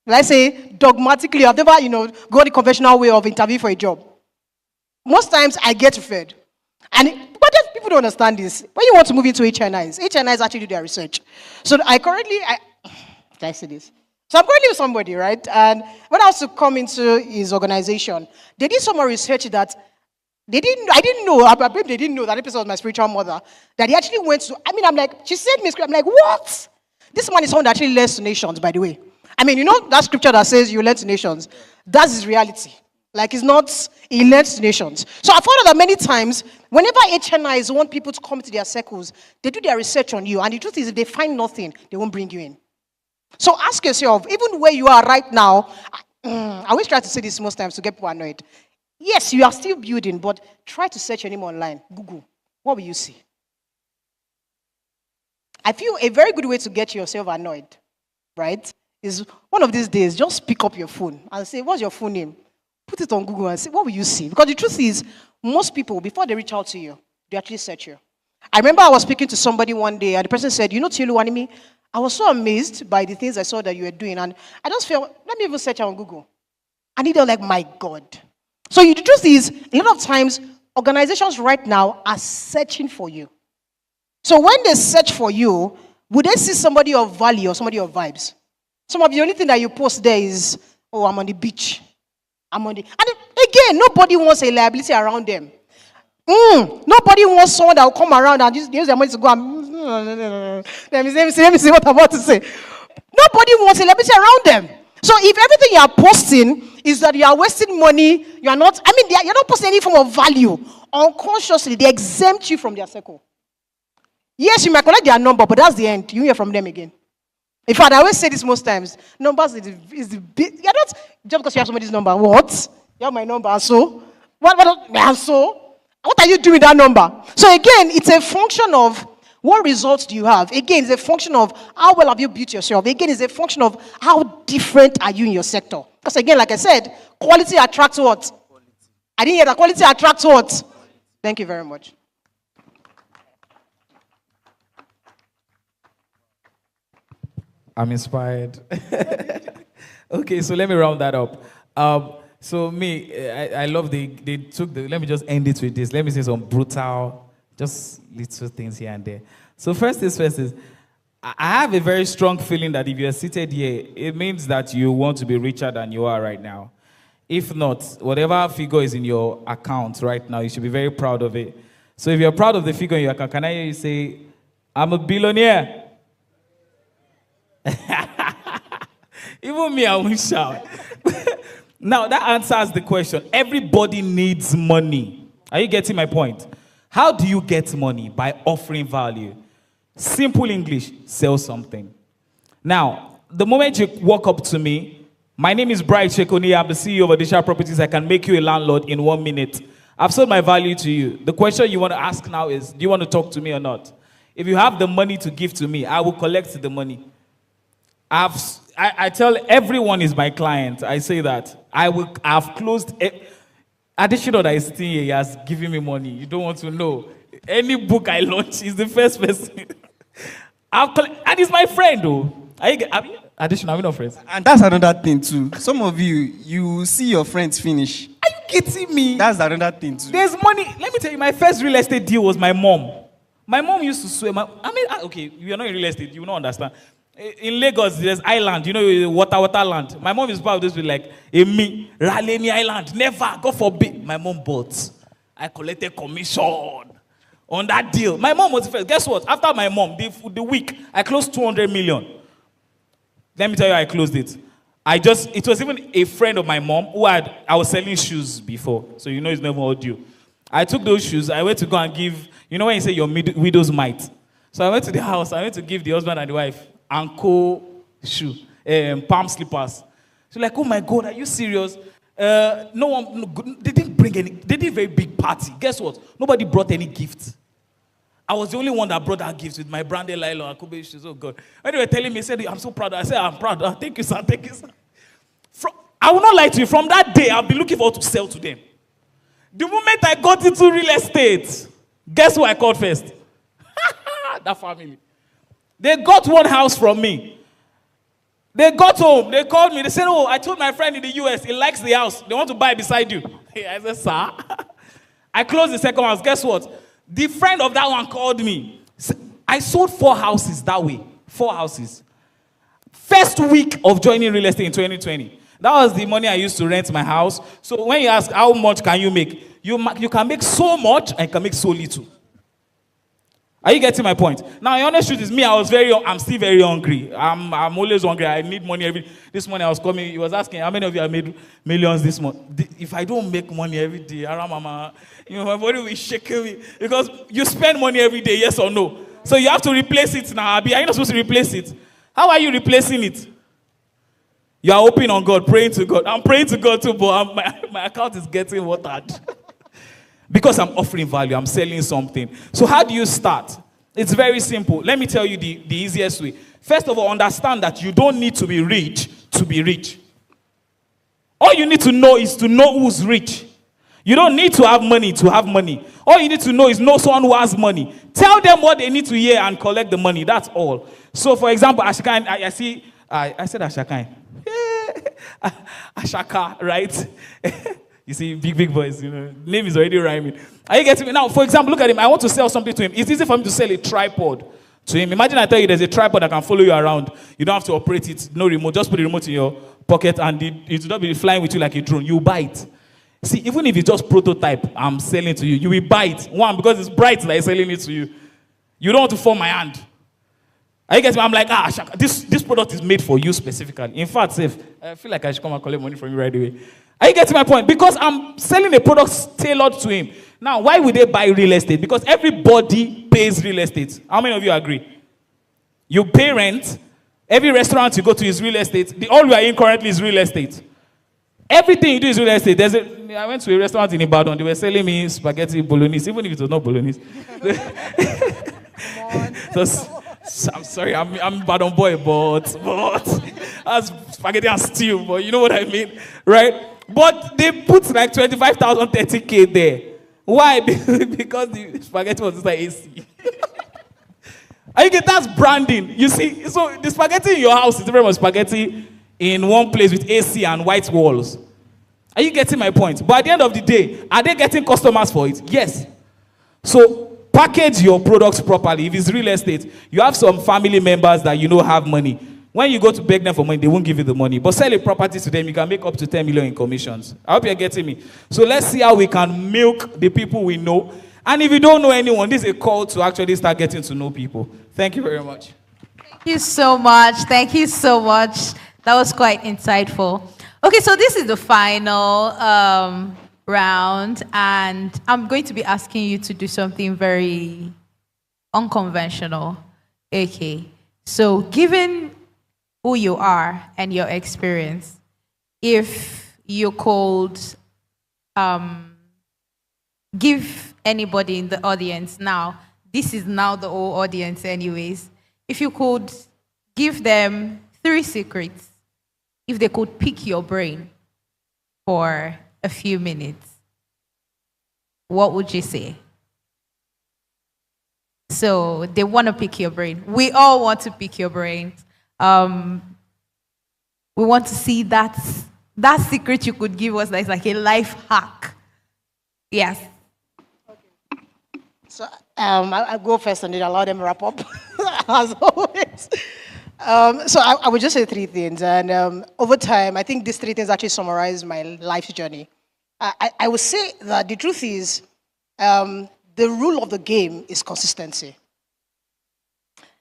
let's say, dogmatically, I've never, gone the conventional way of interviewing for a job. Most times, I get referred. But people don't understand this. When you want to move into HNIs actually do their research. So I currently, did I say this? So I'm currently with somebody, right? And when I was to come into his organization, they did some more research that I didn't know that the person was my spiritual mother, that he actually went to, I'm like, she sent me a script, I'm like, what? This man is someone that actually learns to nations, by the way. That scripture that says you learn to nations, that's his reality. Like, it's not, he learns to nations. So I found out that many times, whenever HNIs want people to come to their circles, they do their research on you, and the truth is, if they find nothing, they won't bring you in. So ask yourself, even where you are right now, I always try to say this most times to get people annoyed. Yes, you are still building, but try to search your name online. Google. What will you see? I feel a very good way to get yourself annoyed, right, is one of these days, just pick up your phone and say, what's your full name? Put it on Google and say, what will you see? Because the truth is, most people, before they reach out to you, they actually search you. I remember I was speaking to somebody one day, and the person said, Tiolu Wanimi, I was so amazed by the things I saw that you were doing, and I just felt, let me even search on Google. And they're like, my God. So the truth is, a lot of times, organizations right now are searching for you. So when they search for you, would they see somebody of value or somebody of vibes? Some of the only thing that you post there is, oh, I'm on the beach. And again, nobody wants a liability around them. Nobody wants someone that will come around and use their money to go and let me see what I'm about to say. Nobody wants a liability around them. So if everything you are posting is that you are wasting money, you're not posting any form of value, unconsciously, they exempt you from their circle. Yes, you might collect their number, but that's the end. You hear from them again. In fact, I always say this most times. Numbers is the big. You're not just because you have somebody's number. What? You have my number, and so? What are you doing with that number? So again, it's a function of what results do you have. Again, it's a function of how well have you built yourself. Again, it's a function of how different are you in your sector. Because again, like I said, quality attracts what? I didn't hear that. Quality attracts what? Thank you very much. I'm inspired. Okay, so let me round that up. So I love let me just end it with this. Let me say some brutal, just little things here and there. So first is, I have a very strong feeling that if you're seated here, it means that you want to be richer than you are right now. If not, whatever figure is in your account right now, you should be very proud of it. So if you're proud of the figure in your account, can I hear you say, I'm a billionaire? Even me, I won't shout. Now, that answers the question. Everybody needs money. Are you getting my point? How do you get money? By offering value. Simple English, sell something. Now, the moment you walk up to me, my name is Bright Shekoni. I'm the CEO of Additional Properties. I can make you a landlord in 1 minute. I've sold my value to you. The question you want to ask now is, do you want to talk to me or not? If you have the money to give to me, I will collect the money. I tell everyone is my client. I say that. I've closed. Additional that is still here, he has given me money. You don't want to know. Any book I launch is the first person. And he's my friend, though. Additional, are we not friends? And that's another thing, too. Some of you see your friends finish. Are you getting me? That's another thing, too. There's money. Let me tell you, my first real estate deal was my mom. My mom used to swear. Okay, you are not in real estate. You will not understand. In Lagos, there's island, water land. My mom is proud of this with like, Raleni Island. Never, God forbid. My mom bought. I collected commission on that deal. My mom was the first. Guess what? After my mom, the week, I closed 200 million. Let me tell you how I closed it. It was even a friend of my mom I was selling shoes before. So it's never audio. I took those shoes. I went to go and give, when you say your widow's mite. So I went to the house. I went to give the husband and the wife ankle shoe, palm slippers. So like, oh my God, are you serious? They didn't bring any. They did a very big party. Guess what? Nobody brought any gift. I was the only one that brought that gift with my branded nylon Akube shoes. Oh God. When they were telling me, said, I'm so proud. I said, I'm proud. Thank you, sir. Thank you, sir. I will not lie to you. From that day, I've been looking forward to sell to them. The moment I got into real estate, guess who I called first? That family. They got one house from me. They got home. They called me. They said, oh, I told my friend in the US, he likes the house. They want to buy beside you. I said, sir. I closed the second house. Guess what? The friend of that one called me. I sold 4 houses that way. 4 houses. First week of joining real estate in 2020. That was the money I used to rent my house. So when you ask how much can you make, you can make so much and you can make so little. Are you getting my point? Now, the honest truth is me, I'm still very hungry. I'm always hungry. I need money this morning I was coming, he was asking, how many of you have made millions this month? If I don't make money every day, mama, my body will shake me. Because you spend money every day, yes or no? So you have to replace it now, Abi. Are you not supposed to replace it? How are you replacing it? You are hoping on God, praying to God. I'm praying to God too, but my account is getting watered. Because I'm offering value, I'm selling something. So how do you start? It's very simple. Let me tell you the easiest way. First of all, understand that you don't need to be rich to be rich. All you need to know is to know who's rich. You don't need to have money to have money. All you need to know is know someone who has money. Tell them what they need to hear and collect the money. That's all. So, for example, Ashakan, I said Ashakan. Ashaka, right? You see, big boys, name is already rhyming. Are you getting me? Now, for example, look at him. I want to sell something to him. It's easy for me to sell a tripod to him. Imagine I tell you there's a tripod that can follow you around. You don't have to operate it. No remote. Just put the remote in your pocket and it will not be flying with you like a drone. You buy it. See, even if it's just prototype, I'm selling to you. You will buy it. One, because it's bright that I'm selling it to you. You don't want to form my hand. Are you getting me? I'm like, this product is made for you specifically. In fact, I feel like I should come and collect money from you right away. Are you getting my point? Because I'm selling a product tailored to him. Now, why would they buy real estate? Because everybody pays real estate. How many of you agree? You pay rent. Every restaurant you go to is real estate. All we are in currently is real estate. Everything you do is real estate. I went to a restaurant in Ibadan. They were selling me spaghetti bolognese, even if it was not bolognese. So, I'm sorry, I'm Ibadan boy, but that's spaghetti and stew. But you know what I mean, right? But they put like 25,000, 30K there. Why? Because the spaghetti was inside AC. That's branding. You see, so the spaghetti in your house is different from spaghetti in one place with AC and white walls. Are you getting my point? But at the end of the day, are they getting customers for it? Yes. So package your products properly. If it's real estate, you have some family members that have money. When you go to beg them for money, they won't give you the money. But sell a property to them, you can make up to 10 million in commissions. I hope you're getting me. So let's see how we can milk the people we know. And if you don't know anyone, this is a call to actually start getting to know people. Thank you very much. Thank you so much. Thank you so much. That was quite insightful. Okay, so this is the final round, and I'm going to be asking you to do something very unconventional. Okay, so given who you are and your experience, if you could give anybody in the audience now, this is now the whole audience anyways, if you could give them 3 secrets, if they could pick your brain for a few minutes, what would you say? So they want to pick your brain. We all want to pick your brain. We want to see that secret you could give us that's like a life hack. Yes. Okay. So I'll go first and then allow them to wrap up, as always. So I would just say 3 things. And over time, I think these 3 things actually summarize my life's journey. I would say that the truth is, the rule of the game is consistency.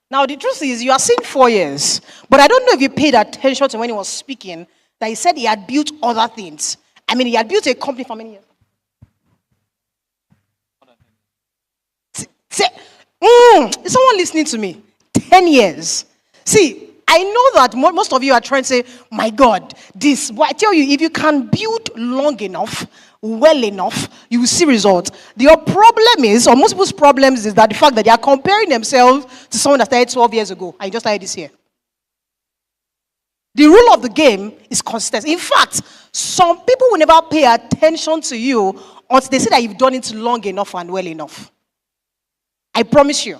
Now, the truth is, you are saying 4 years, but I don't know if you paid attention to when he was speaking, that he said he had built other things. I mean, he had built a company for many years. Is someone listening to me? 10 years. See, I know that most of you are trying to say, my God, this. But I tell you, if you can build long enough, well enough, you will see results. Your problem is, or most people's problems is that the fact that they are comparing themselves to someone that started 12 years ago. I just started this year. The rule of the game is consistency. In fact, some people will never pay attention to you until they say that you've done it long enough and well enough. I promise you.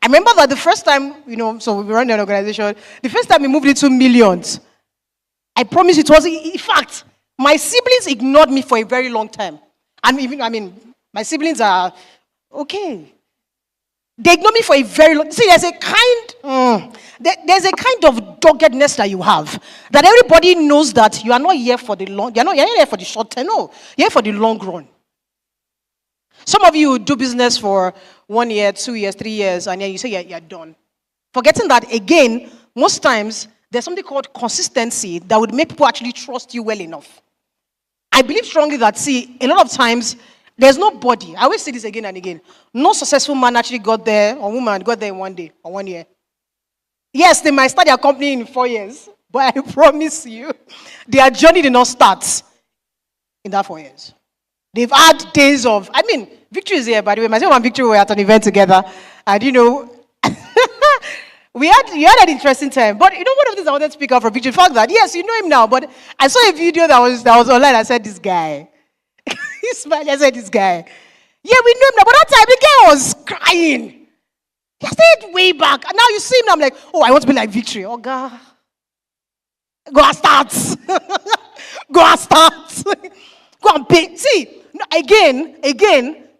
I remember that the first time, so we run an organization, the first time we moved into millions, I promise you it was, in fact, my siblings ignored me for a very long time. And even, my siblings are okay. They ignore me for a very long time. See, there's a kind of doggedness that you have. That everybody knows that you are not here for the long, you're not here for the short term, no. You're here for the long run. Some of you do business for 1 year, 2 years, 3 years, and then you say you're done. Forgetting that, again, most times, there's something called consistency that would make people actually trust you well enough. I believe strongly that, see, a lot of times, there's nobody, I always say this again and again, no successful man actually got there, or woman got there in 1 day, or 1 year. Yes, they might start their company in 4 years, but I promise you, their journey did not start in that 4 years. They've had days of, Victory is here, by the way. Myself and Victory were at an event together, and we had an interesting time. But one of the things I wanted to speak up for Victory, the fact that, yes, you know him now, but I saw a video that was online. I said, this guy. He smiled. I said, this guy. Yeah, we knew him now, but that time the guy was crying. He stayed way back. And now you see him, now I'm like, oh, I want to be like Victory. Oh, God. Go and start. Go and start. Go and pay. See, again,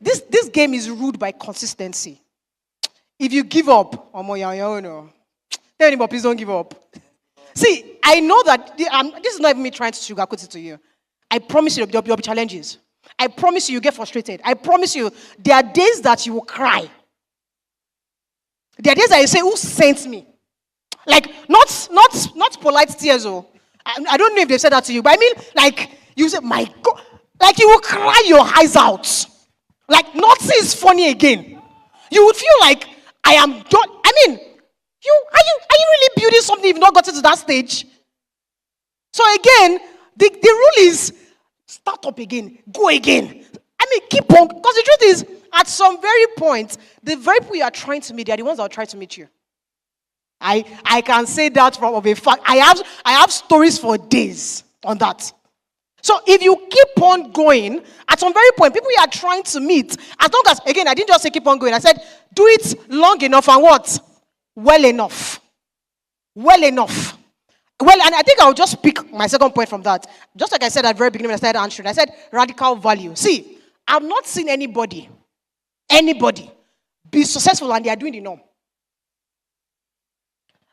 this game is ruled by consistency. If you give up, tell anybody, please don't give up. See, I know that this is not even me trying to sugarcoat it to you. I promise you there will be challenges. I promise you get frustrated. I promise you there are days that you will cry. There are days that you say, who sent me? Like, not polite tears. I don't know if they said that to you, but I mean, like, you say, my God. Like, you will cry your eyes out. Like, nothing is funny again. You would feel like, I am done. Are you really building something if you've not gotten to that stage? So again, the rule is, start up again, go again. Keep on. Because the truth is, at some very point, the very people you are trying to meet, they are the ones that will try to meet you. I can say that from a fact. I have stories for days on that. So if you keep on going, at some very point, people you are trying to meet, as long as, again, I didn't just say keep on going. I said, do it long enough and what? Well enough. Well enough. Well, and I think I'll just pick my second point from that. Just like I said at the very beginning when I started answering, I said radical value. See, I've not seen anybody be successful and they are doing the norm.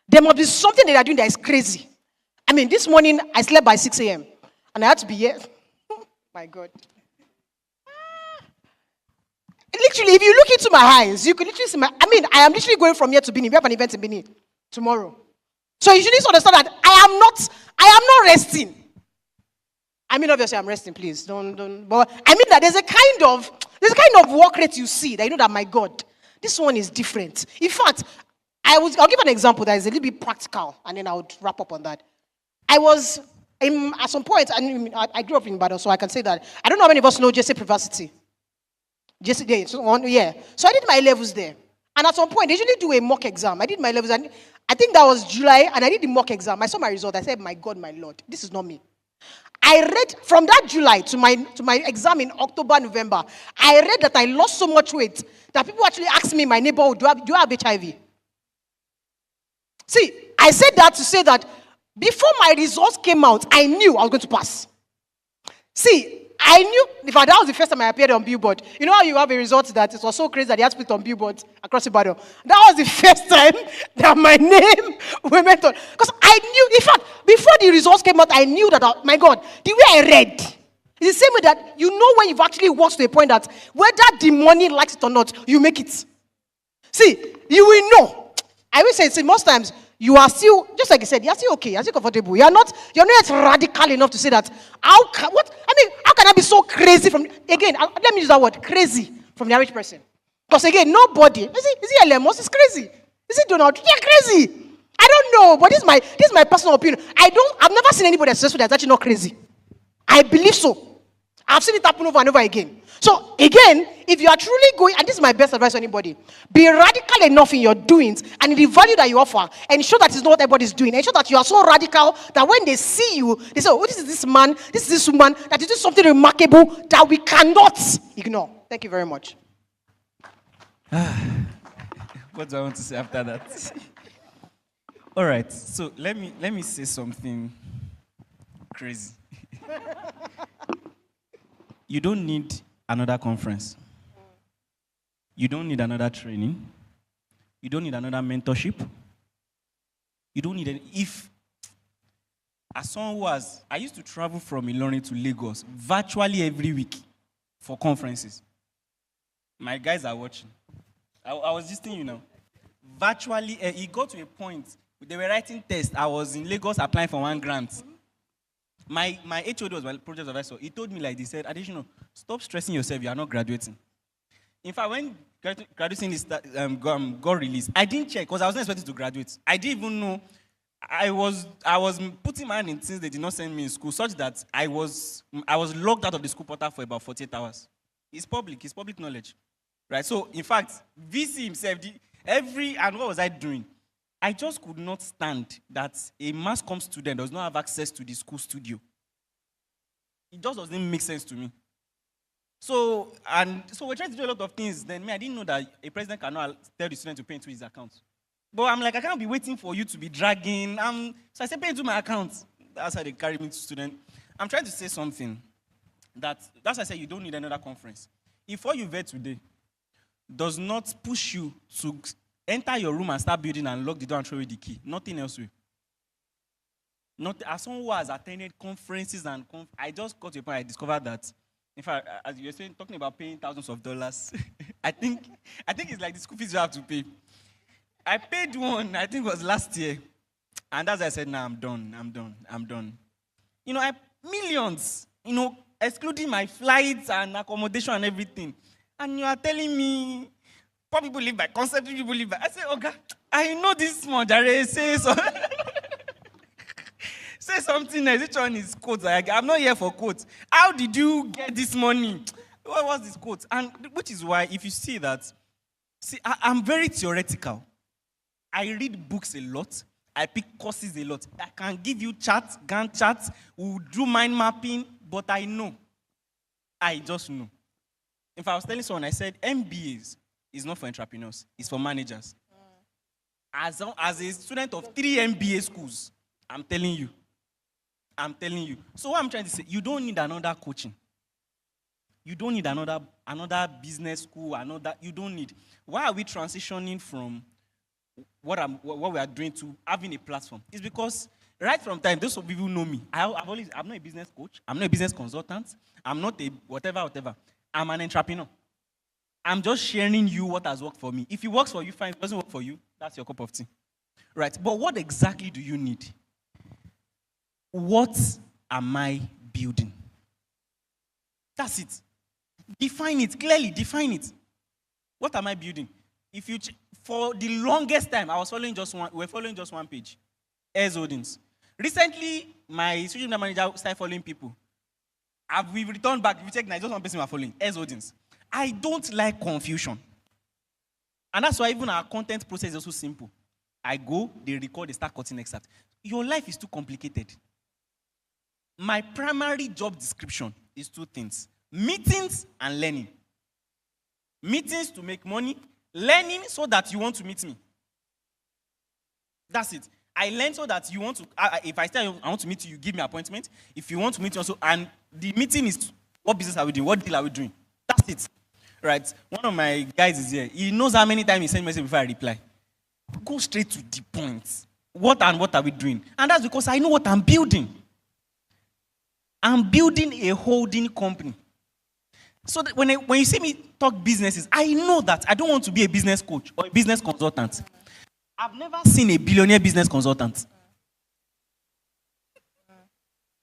There must be something that they are doing that is crazy. This morning, I slept by 6 a.m. And I had to be here. My God. Literally, if you look into my eyes, you could literally see I am literally going from here to Benin. We have an event in Benin tomorrow. So you should need to understand that I am not resting. Obviously I'm resting, please. Don't. But that there's a kind of work rate you see that you know that, my God, this one is different. In fact, I'll give an example that is a little bit practical, and then I would wrap up on that. At some point, I grew up in Ibadan, so I can say that. I don't know how many of us know Jesse Privacy. Jesse, yeah. So I did my levels there. And at some point, they usually do a mock exam. I did my levels, and I think that was July, and I did the mock exam. I saw my result. I said, my God, my Lord, this is not me. I read, from that July to my exam in October, November, I read that I lost so much weight that people actually asked me in my neighborhood, do I have HIV? See, I said that to say that before my results came out, I knew I was going to pass. See, I knew, in fact, that was the first time I appeared on Billboard. You know how you have a result that it was so crazy that they had to put it on Billboard across Ibadan? That was the first time that my name went on. Because I knew, in fact, before the results came out, I knew that, my God, the way I read, it's the same way that you know when you've actually worked to a point that whether the money likes it or not, you make it. See, you will know. I will say, most times, you are still, just like I said, you're still okay, you're still comfortable. You're not yet radical enough to say that, how can I be so crazy from, again, let me use that word, crazy from the average person. Because again, nobody, is he Lemos? He's crazy. Is it Donald? You're crazy. I don't know, but this is my personal opinion. I've never seen anybody that's successful that's actually not crazy. I believe so. I've seen it happen over and over again. So again, if you are truly going, and this is my best advice to anybody, be radical enough in your doings and in the value that you offer. Ensure that it's not what everybody's doing. Ensure that you are so radical that when they see you, they say, oh, this is this man, this is this woman, that is doing something remarkable that we cannot ignore. Thank you very much. What do I want to say after that? All right, so let me say something crazy. You don't need another conference. You don't need another training. You don't need another mentorship. You don't need as someone I used to travel from Ilorin to Lagos virtually every week for conferences. My guys are watching. I was just telling you now. Virtually, it got to a point, they were writing tests. I was in Lagos applying for one grant. My HOD was my project advisor. He told me like this, said, Additional, stop stressing yourself, you are not graduating. In fact, when graduating is got released, I didn't check because I was not expecting to graduate. I didn't even know. I was putting my hand in things they did not send me in school, such that I was locked out of the school portal for about 48 hours. It's public knowledge. Right? So, in fact, VC himself, and what was I doing? I just could not stand that a mass comm student does not have access to the school studio. It just doesn't make sense to me. So we're trying to do a lot of things. Then I didn't know that a president cannot tell the student to pay into his account. But I'm like, I can't be waiting for you to be dragging. So I said, pay into my account. That's how they carry me to student. I'm trying to say something. That's why I said you don't need another conference. If what you've heard today does not push you to enter your room and start building and lock the door and throw away the key, nothing else will. Not as someone who has attended conferences I just got to a point I discovered that, in fact, as you were saying, talking about paying thousands of dollars, I think it's like the school fees you have to pay. I paid one, I think it was last year, and as I said, nah, I'm done. Millions, excluding my flights and accommodation and everything. And you are telling me, poor people live by concept, people live by. I say, okay, I know this much. Say something else. Which one is quotes? I'm not here for quotes. How did you get this money? What was this quote? And which is why, if you see that, I'm very theoretical. I read books a lot. I pick courses a lot. I can give you charts, Gantt charts. We'll do mind mapping, but I know. I just know. If I was telling someone, I said, MBAs is not for entrepreneurs. It's for managers. As a student of 3 MBA schools, I'm telling you. So what I'm trying to say, you don't need another coaching. You don't need another business school, you don't need. Why are we transitioning from what we are doing to having a platform? It's because right from time, those of you who know me, I'm not a business coach, I'm not a business consultant, I'm not a whatever. I'm an entrepreneur. I'm just sharing you what has worked for me. If it works for you, fine. If it doesn't work for you, that's your cup of tea. Right? But what exactly do you need? What am I building? That's it. Define it. Clearly, define it. What am I building? For the longest time, we were following just one page. Airs Holdings. Recently, my social media manager started following people. We've returned back. If you check, just one person we're following. Airs Holdings. I don't like confusion. And that's why even our content process is also simple. I go, they record, they start cutting excerpts. Your life is too complicated. My primary job description is 2 things. Meetings and learning. Meetings to make money. Learning so that you want to meet me. That's it. I learn so that you want to, if I say I want to meet you, you give me an appointment. If you want to meet me also, and the meeting is, what business are we doing? What deal are we doing? That's it. Right? One of my guys is here. He knows how many times he sends me a message before I reply. Go straight to the point. What are we doing? And that's because I know what I'm building. I'm building a holding company. So that when you see me talk businesses, I know that I don't want to be a business coach or a business consultant. I've never seen a billionaire business consultant.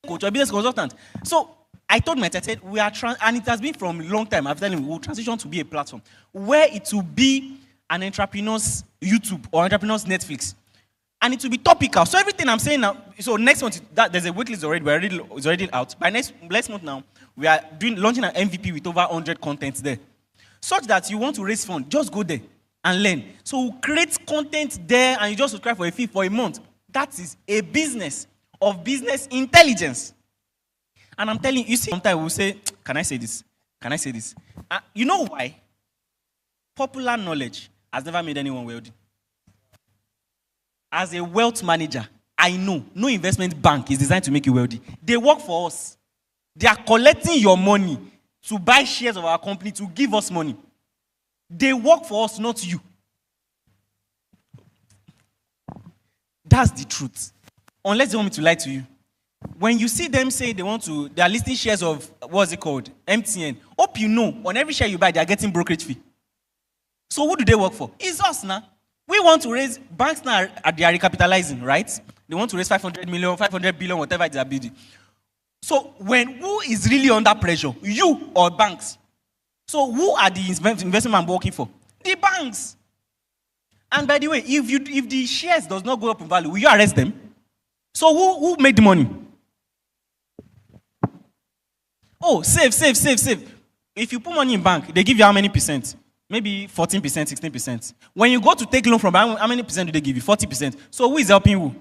Coach or business consultant. So I told my said we are and it has been from a long time. I've told him we'll transition to be a platform where it will be an entrepreneur's YouTube or entrepreneur's Netflix. And it will be topical. So everything I'm saying now, so next month, there's a waitlist already, it's already out. By next month now, we are launching an MVP with over 100 contents there. Such that you want to raise funds, just go there and learn. So we'll create content there and you just subscribe for a fee for a month. That is a business of business intelligence. And I'm telling you, see, sometimes we'll say, can I say this? Can I say this? You know why? Popular knowledge has never made anyone wealthy. As a wealth manager, I know no investment bank is designed to make you wealthy. They work for us. They are collecting your money to buy shares of our company, to give us money. They work for us, not you. That's the truth. Unless they want me to lie to you. When you see them say they are listing shares of, what's it called? MTN. Hope you know, on every share you buy, they are getting brokerage fee. So who do they work for? It's us now. We want to raise, banks now they are recapitalizing, right? They want to raise 500 million, 500 billion, whatever they are bidding. So who is really under pressure? You or banks? So who are the investment man working for? The banks. And by the way, if the shares does not go up in value, will you arrest them? So who made the money? Oh, save. If you put money in bank, they give you how many percent? Maybe 14%, 16%. When you go to take loan from bank, how many percent do they give you? 40%. So who is helping who?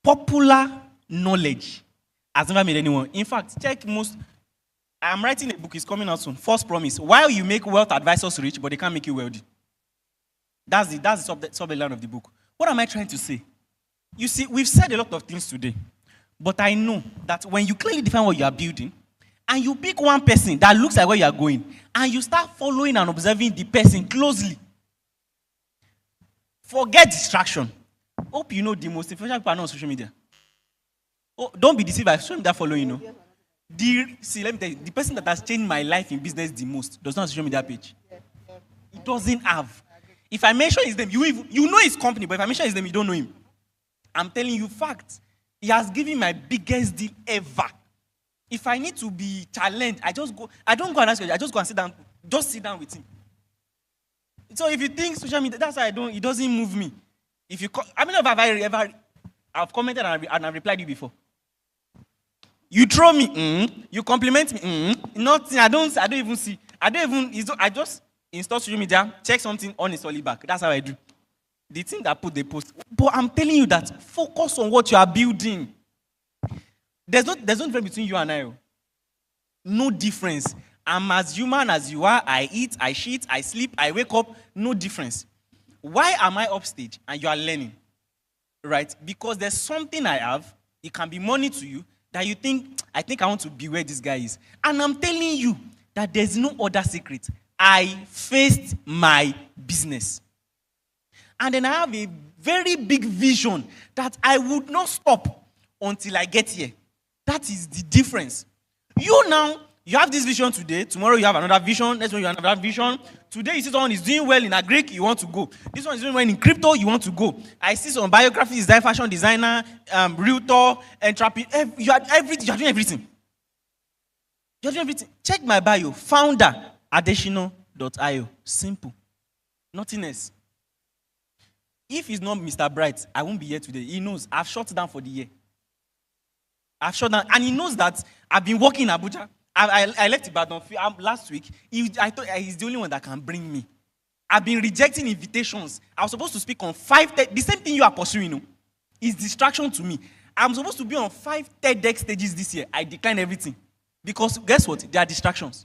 Popular knowledge has never made anyone. In fact, I'm writing a book, it's coming out soon. False promise. While you make wealth advisors rich, but they can't make you wealthy. That's the subline of the book. What am I trying to say? You see, we've said a lot of things today. But I know that when you clearly define what you are building, and you pick one person that looks like where you are going, and you start following and observing the person closely, forget distraction. Hope you know the most influential people are not on social media. Oh, don't be deceived by social media following, you know. Let me tell you, the person that has changed my life in business the most does not have a social media page. It doesn't have. If I mention his name, you know his company, but if I mention his name, you don't know him. I'm telling you facts. He has given my biggest deal ever. If I need to be challenged, I don't go and ask you, I just go and sit down with him. So if you think social media, that's why it doesn't move me. I've commented and I've replied you before. You throw me, you compliment me, nothing. I don't even see. I just install social media, check something, uninstall it back. That's how I do. The thing that put the post. But I'm telling you that focus on what you are building. There's no difference between you and I. No difference. I'm as human as you are. I eat, I shit, I sleep, I wake up. No difference. Why am I upstage and you are learning? Right? Because there's something I have. It can be money to you that you think, I think I want to be where this guy is. And I'm telling you that there's no other secret. I faced my business. And then I have a very big vision that I would not stop until I get here. That is the difference. You have this vision today. Tomorrow you have another vision. Next one you have another vision. Today you see someone is doing well in agric, you want to go. This one is doing well in crypto, you want to go. I see some biography design, fashion designer, realtor, entrepreneur. You are doing everything. You're doing everything. Check my bio. Founder, adesina.io. Simple. Nothing else. If he's not Mr. Bright, I won't be here today. He knows. I've shut down for the year. I've shut down. And he knows that I've been working in Abuja. I left Ibadan last week. I thought he's the only one that can bring me. I've been rejecting invitations. I was supposed to speak on 5 the same thing you are pursuing, is distraction to me. I'm supposed to be on 5 TEDx stages this year. I decline everything. Because guess what? They are distractions.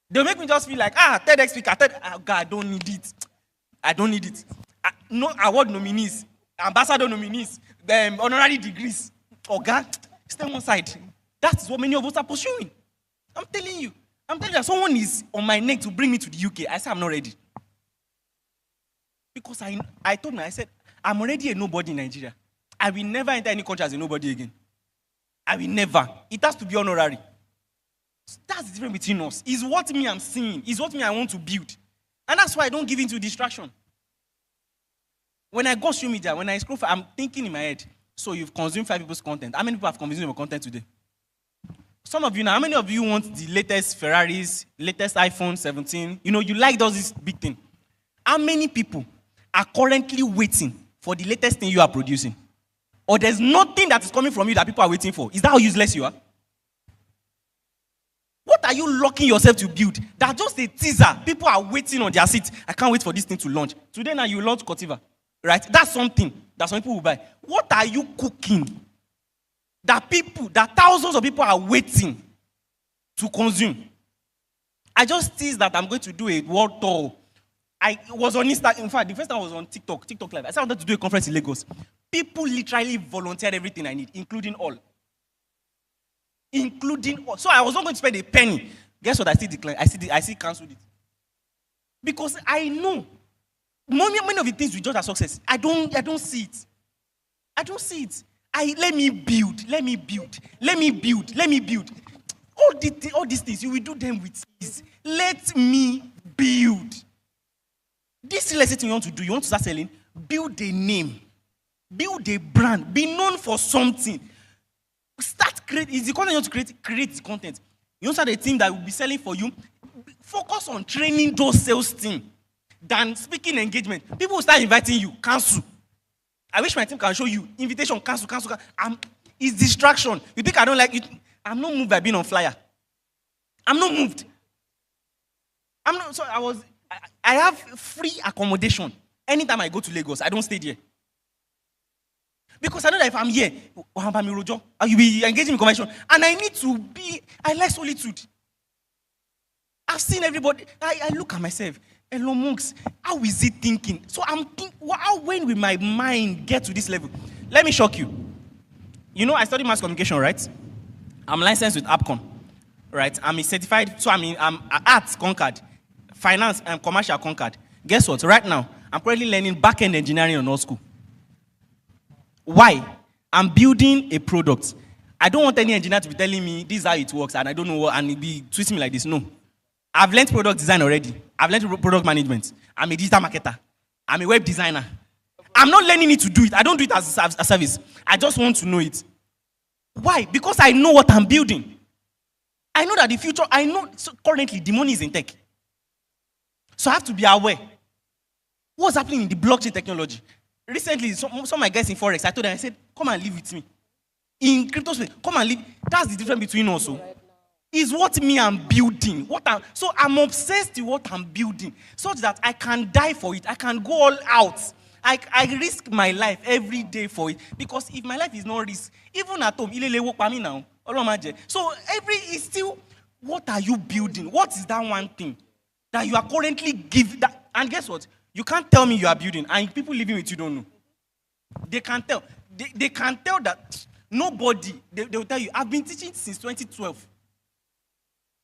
They'll make me just feel like, TEDx speaker, God, I don't need it. I don't need it. No award nominees, ambassador nominees, honorary degrees. Oh God, stay on one side. That's what many of us are pursuing. I'm telling you that someone is on my neck to bring me to the UK. I said, I'm not ready. Because I told me, I said, I'm already a nobody in Nigeria. I will never enter any country as a nobody again. I will never. It has to be honorary. So that's the difference between us. It's what me I'm seeing. It's what me I want to build. And that's why I don't give into distraction. When I go social media, when I scroll, I'm thinking in my head, so you've consumed 5 people's content. How many people have consumed your content today? Some of you now, how many of you want the latest Ferraris, latest iPhone 17? You like those this big thing. How many people? are currently waiting for the latest thing you are producing. Or there's nothing that is coming from you that people are waiting for. Is that how useless you are? What are you locking yourself to build? That's just a teaser. People are waiting on their seat. I can't wait for this thing to launch. Today now you launch Cotiva. Right? That's something that some people will buy. What are you cooking? That thousands of people are waiting to consume. I just teased that I'm going to do a world tour. I was on Insta. In fact, the first time I was on TikTok Live. I said I wanted to do a conference in Lagos. People literally volunteered everything I need, including all. So I was not going to spend a penny. Guess what? I still declined. I still cancelled it. Because I know many of the things we judge as success, I don't see it. I don't see it. Let me build. All these things, you will do them with ease. Let me build. This is thing you want to do. You want to start selling? Build a name. Build a brand. Be known for something. Start create. Is the content you want to create? Create the content. You want to start a team that will be selling for you? Focus on training those sales team than speaking engagement. People will start inviting you. Cancel. I wish my team can show you. Invitation, cancel. It's distraction. You think I don't like it? I'm not moved by being on flyer. I'm not moved. I have free accommodation. Anytime I go to Lagos, I don't stay there. Because I know that if I'm here, you'll be engaging in conversation. And I like solitude. I've seen everybody. I look at myself. Elon Musk, how is he thinking? So I'm thinking, when will my mind get to this level? Let me shock you. You know, I study mass communication, right? I'm licensed with AppCon, right? I'm a certified, I'm arts Concord, finance and commercial Concord. Guess what? Right now, I'm currently learning back-end engineering in law school. Why? I'm building a product. I don't want any engineer to be telling me this is how it works and I don't know what, and he'll be twisting me like this. No. I've learned product design already. I've learned product management. I'm a digital marketer. I'm a web designer. I'm not learning it to do it. I don't do it as a service. I just want to know it. Why? Because I know what I'm building. I know that the future, so currently the money is in tech. So I have to be aware. What's happening in the blockchain technology? Recently, some of my guys in Forex, I told them, I said, come and live with me. In crypto space, come and live. That's the difference between us. Is what me I'm building. So I'm obsessed with what I'm building, such that I can die for it. I can go all out. I risk my life every day for it. Because if my life is not risk, even at home, now. So is still, what are you building? What is that one thing that you are currently giving? And guess what? You can't tell me you are building, and people living with you don't know. They can tell. They can tell that nobody, they will tell you, I've been teaching since 2012.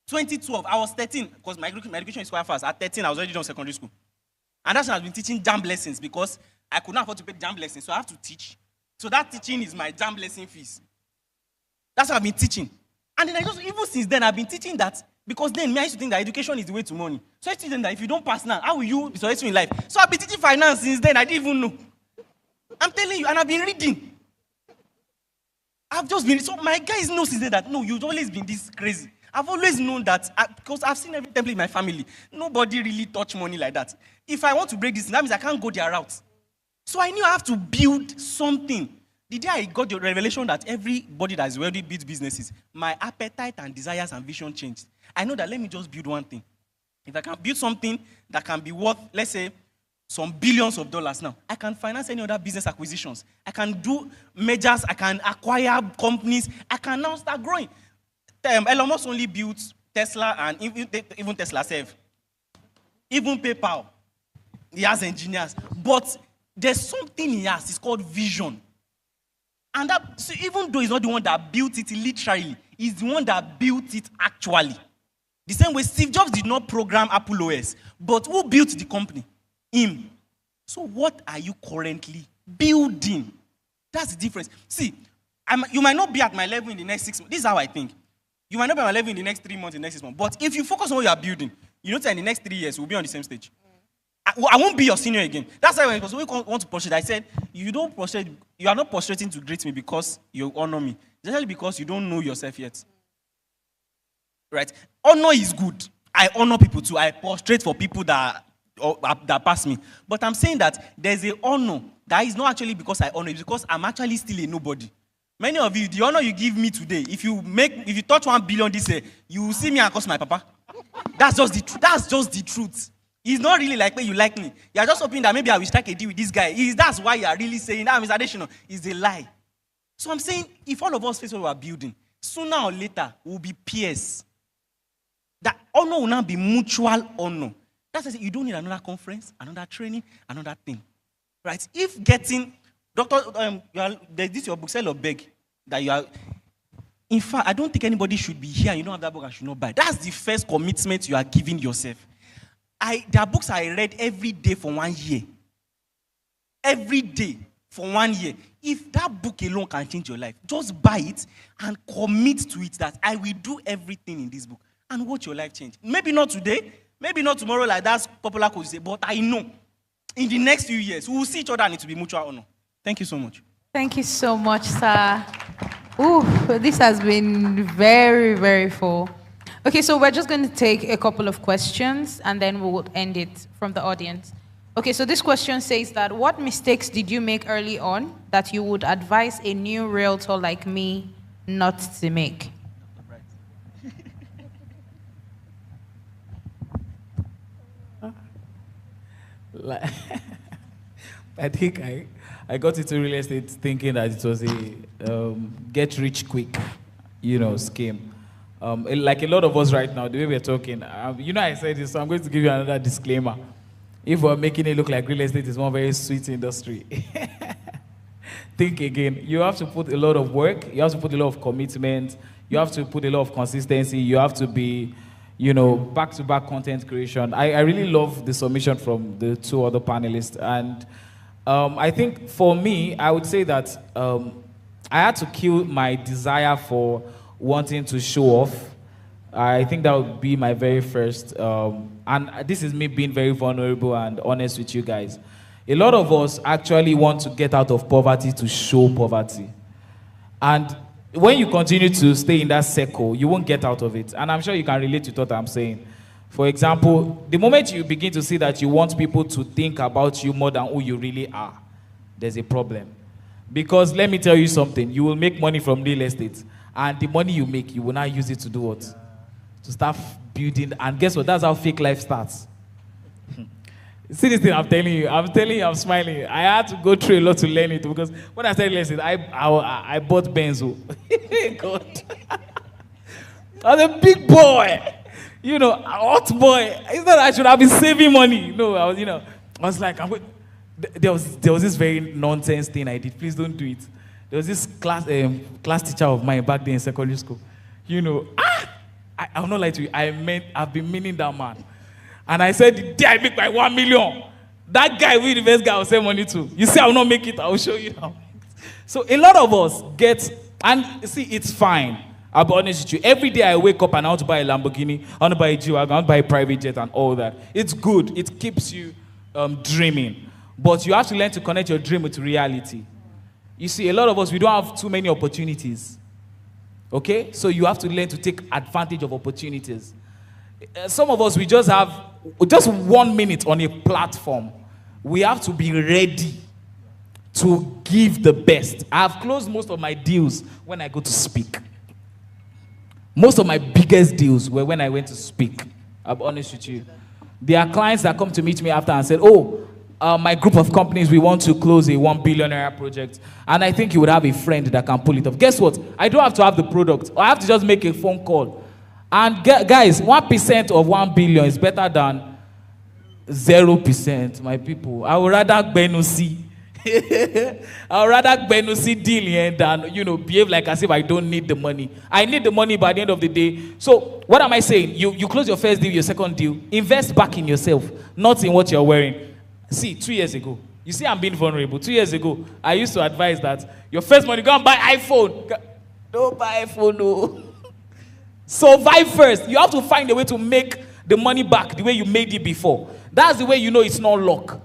2012, I was 13, because my education is quite fast. At 13, I was already done secondary school. And that's when I've been teaching JAMB lessons, because I could not afford to pay JAMB lessons, so I have to teach. So that teaching is my JAMB lesson fees. That's what I've been teaching. And then even since then, I've been teaching that, because then I used to think that education is the way to money. So I teach them that if you don't pass now, how will you be successful in life? So I've been teaching finance since then, I didn't even know. I'm telling you, and I've been reading. I've just been, so my guys know since then that, no, you've always been this crazy. I've always known that, because I've seen every template in my family. Nobody really touch money like that. If I want to break this, that means I can't go their route. So I knew I have to build something. The day I got the revelation that everybody that is wealthy builds businesses, my appetite and desires and vision changed. I know that let me just build one thing. If I can build something that can be worth, let's say, some billions of dollars now, I can finance any other business acquisitions. I can do mergers. I can acquire companies. I can now start growing. Elon Musk only built Tesla and even Tesla self. Even PayPal. He has engineers. But there's something he has. It's called vision. And so even though he's not the one that built it literally, he's the one that built it actually. The same way Steve Jobs did not program Apple OS. But who built the company? Him. So what are you currently building? That's the difference. See, you might not be at my level in the next 6 months. This is how I think. You might not be at my level in the next 3 months, in the next 6 months. But if you focus on what you are building, you know that in the next 3 years, we'll be on the same stage. I won't be your senior again. That's why when we want to prostrate, I said, you are not prostrating to greet me because you honor me. It's actually because you don't know yourself yet. Right? Honor is good. I honor people too. I prostrate for people that or that pass me. But I'm saying that there's a honor that is not actually because I honor, it's because I'm actually still a nobody. Many of you, the honor you give me today, if you touch 1 billion this year, you will see me and cost my papa. That's just the truth. That's just the truth. It's not really like when you like me. You're just hoping that maybe I will strike a deal with this guy. That's why you're really saying that Mr. Adesina is a lie. So I'm saying, if all of us face what we are building, sooner or later, we'll be peers. That honor will now be mutual honor. That's why you don't need another conference, another training, another thing. Right? If getting, there's this your book, Sell or Beg, that you are, in fact, I don't think anybody should be here, you don't have that book, I should not buy. That's the first commitment you are giving yourself. There are books I read every day for 1 year. Every day for 1 year. If that book alone can change your life, just buy it and commit to it that I will do everything in this book and watch your life change. Maybe not today, maybe not tomorrow like that popular quote say, but I know in the next few years, we will see each other and it will be mutual honor. Thank you so much. Thank you so much, sir. Ooh, this has been very, very full. Okay, so we're just going to take a couple of questions and then we will end it from the audience. Okay, so this question says that what mistakes did you make early on that you would advise a new realtor like me not to make? I think I got into real estate thinking that it was a get rich quick, scheme. Like a lot of us right now, the way we're talking, I said this, so I'm going to give you another disclaimer. If we're making it look like real estate is one very sweet industry, think again. You have to put a lot of work, you have to put a lot of commitment, you have to put a lot of consistency, you have to be, back-to-back content creation. I really love the submission from the two other panelists. And I think for me, I would say that I had to kill my desire for wanting to show off. I think that would be my very first, and this is me being very vulnerable and honest with you guys. A lot of us actually want to get out of poverty to show poverty. And when you continue to stay in that circle, you won't get out of it. And I'm sure you can relate to what I'm saying. For example, the moment you begin to see that you want people to think about you more than who you really are, there's a problem. Because let me tell you something, you will make money from real estate. And the money you make, you will now use it to do what? To start building. And guess what? That's how fake life starts. See this thing I'm telling you, I'm smiling. I had to go through a lot to learn it because when I started listening, I bought Benzo. God. I was a big boy. A hot boy. It's not that I should have been saving money. No, I was like, there was this very nonsense thing I did. Please don't do it. There was this class teacher of mine back then in secondary school. I'll not lie to you. I've been meaning that man. And I said, the day I make my 1 million, that guy will be the best guy I'll send money to. You say I will not make it, I'll show you now. So a lot of us and see, it's fine. I'll be honest with you. Every day I wake up and I want to buy a Lamborghini, I want to buy a G-Wagon, I want to buy a private jet and all that. It's good. It keeps you dreaming. But you have to learn to connect your dream with reality. You see, a lot of us, we don't have too many opportunities. Okay? So you have to learn to take advantage of opportunities. Some of us, we just have just 1 minute on a platform. We have to be ready to give the best. I've closed most of my deals when I go to speak. Most of my biggest deals were when I went to speak. I'll be honest with you. There are clients that come to meet me after and said, my group of companies, we want to close a 1 billion naira project. And I think you would have a friend that can pull it off. Guess what? I don't have to have the product. I have to just make a phone call. And guys, 1% of 1 billion is better than 0%, my people. I would rather Benusi. I would rather Benusi deal here than, behave like as if I don't need the money. I need the money by the end of the day. So, what am I saying? You close your first deal, your second deal. Invest back in yourself, not in what you're wearing. See, 2 years ago, you see I'm being vulnerable. 2 years ago, I used to advise that your first money, go and buy iPhone. Don't buy iPhone, no. Survive first. You have to find a way to make the money back the way you made it before. That's the way you know it's not luck.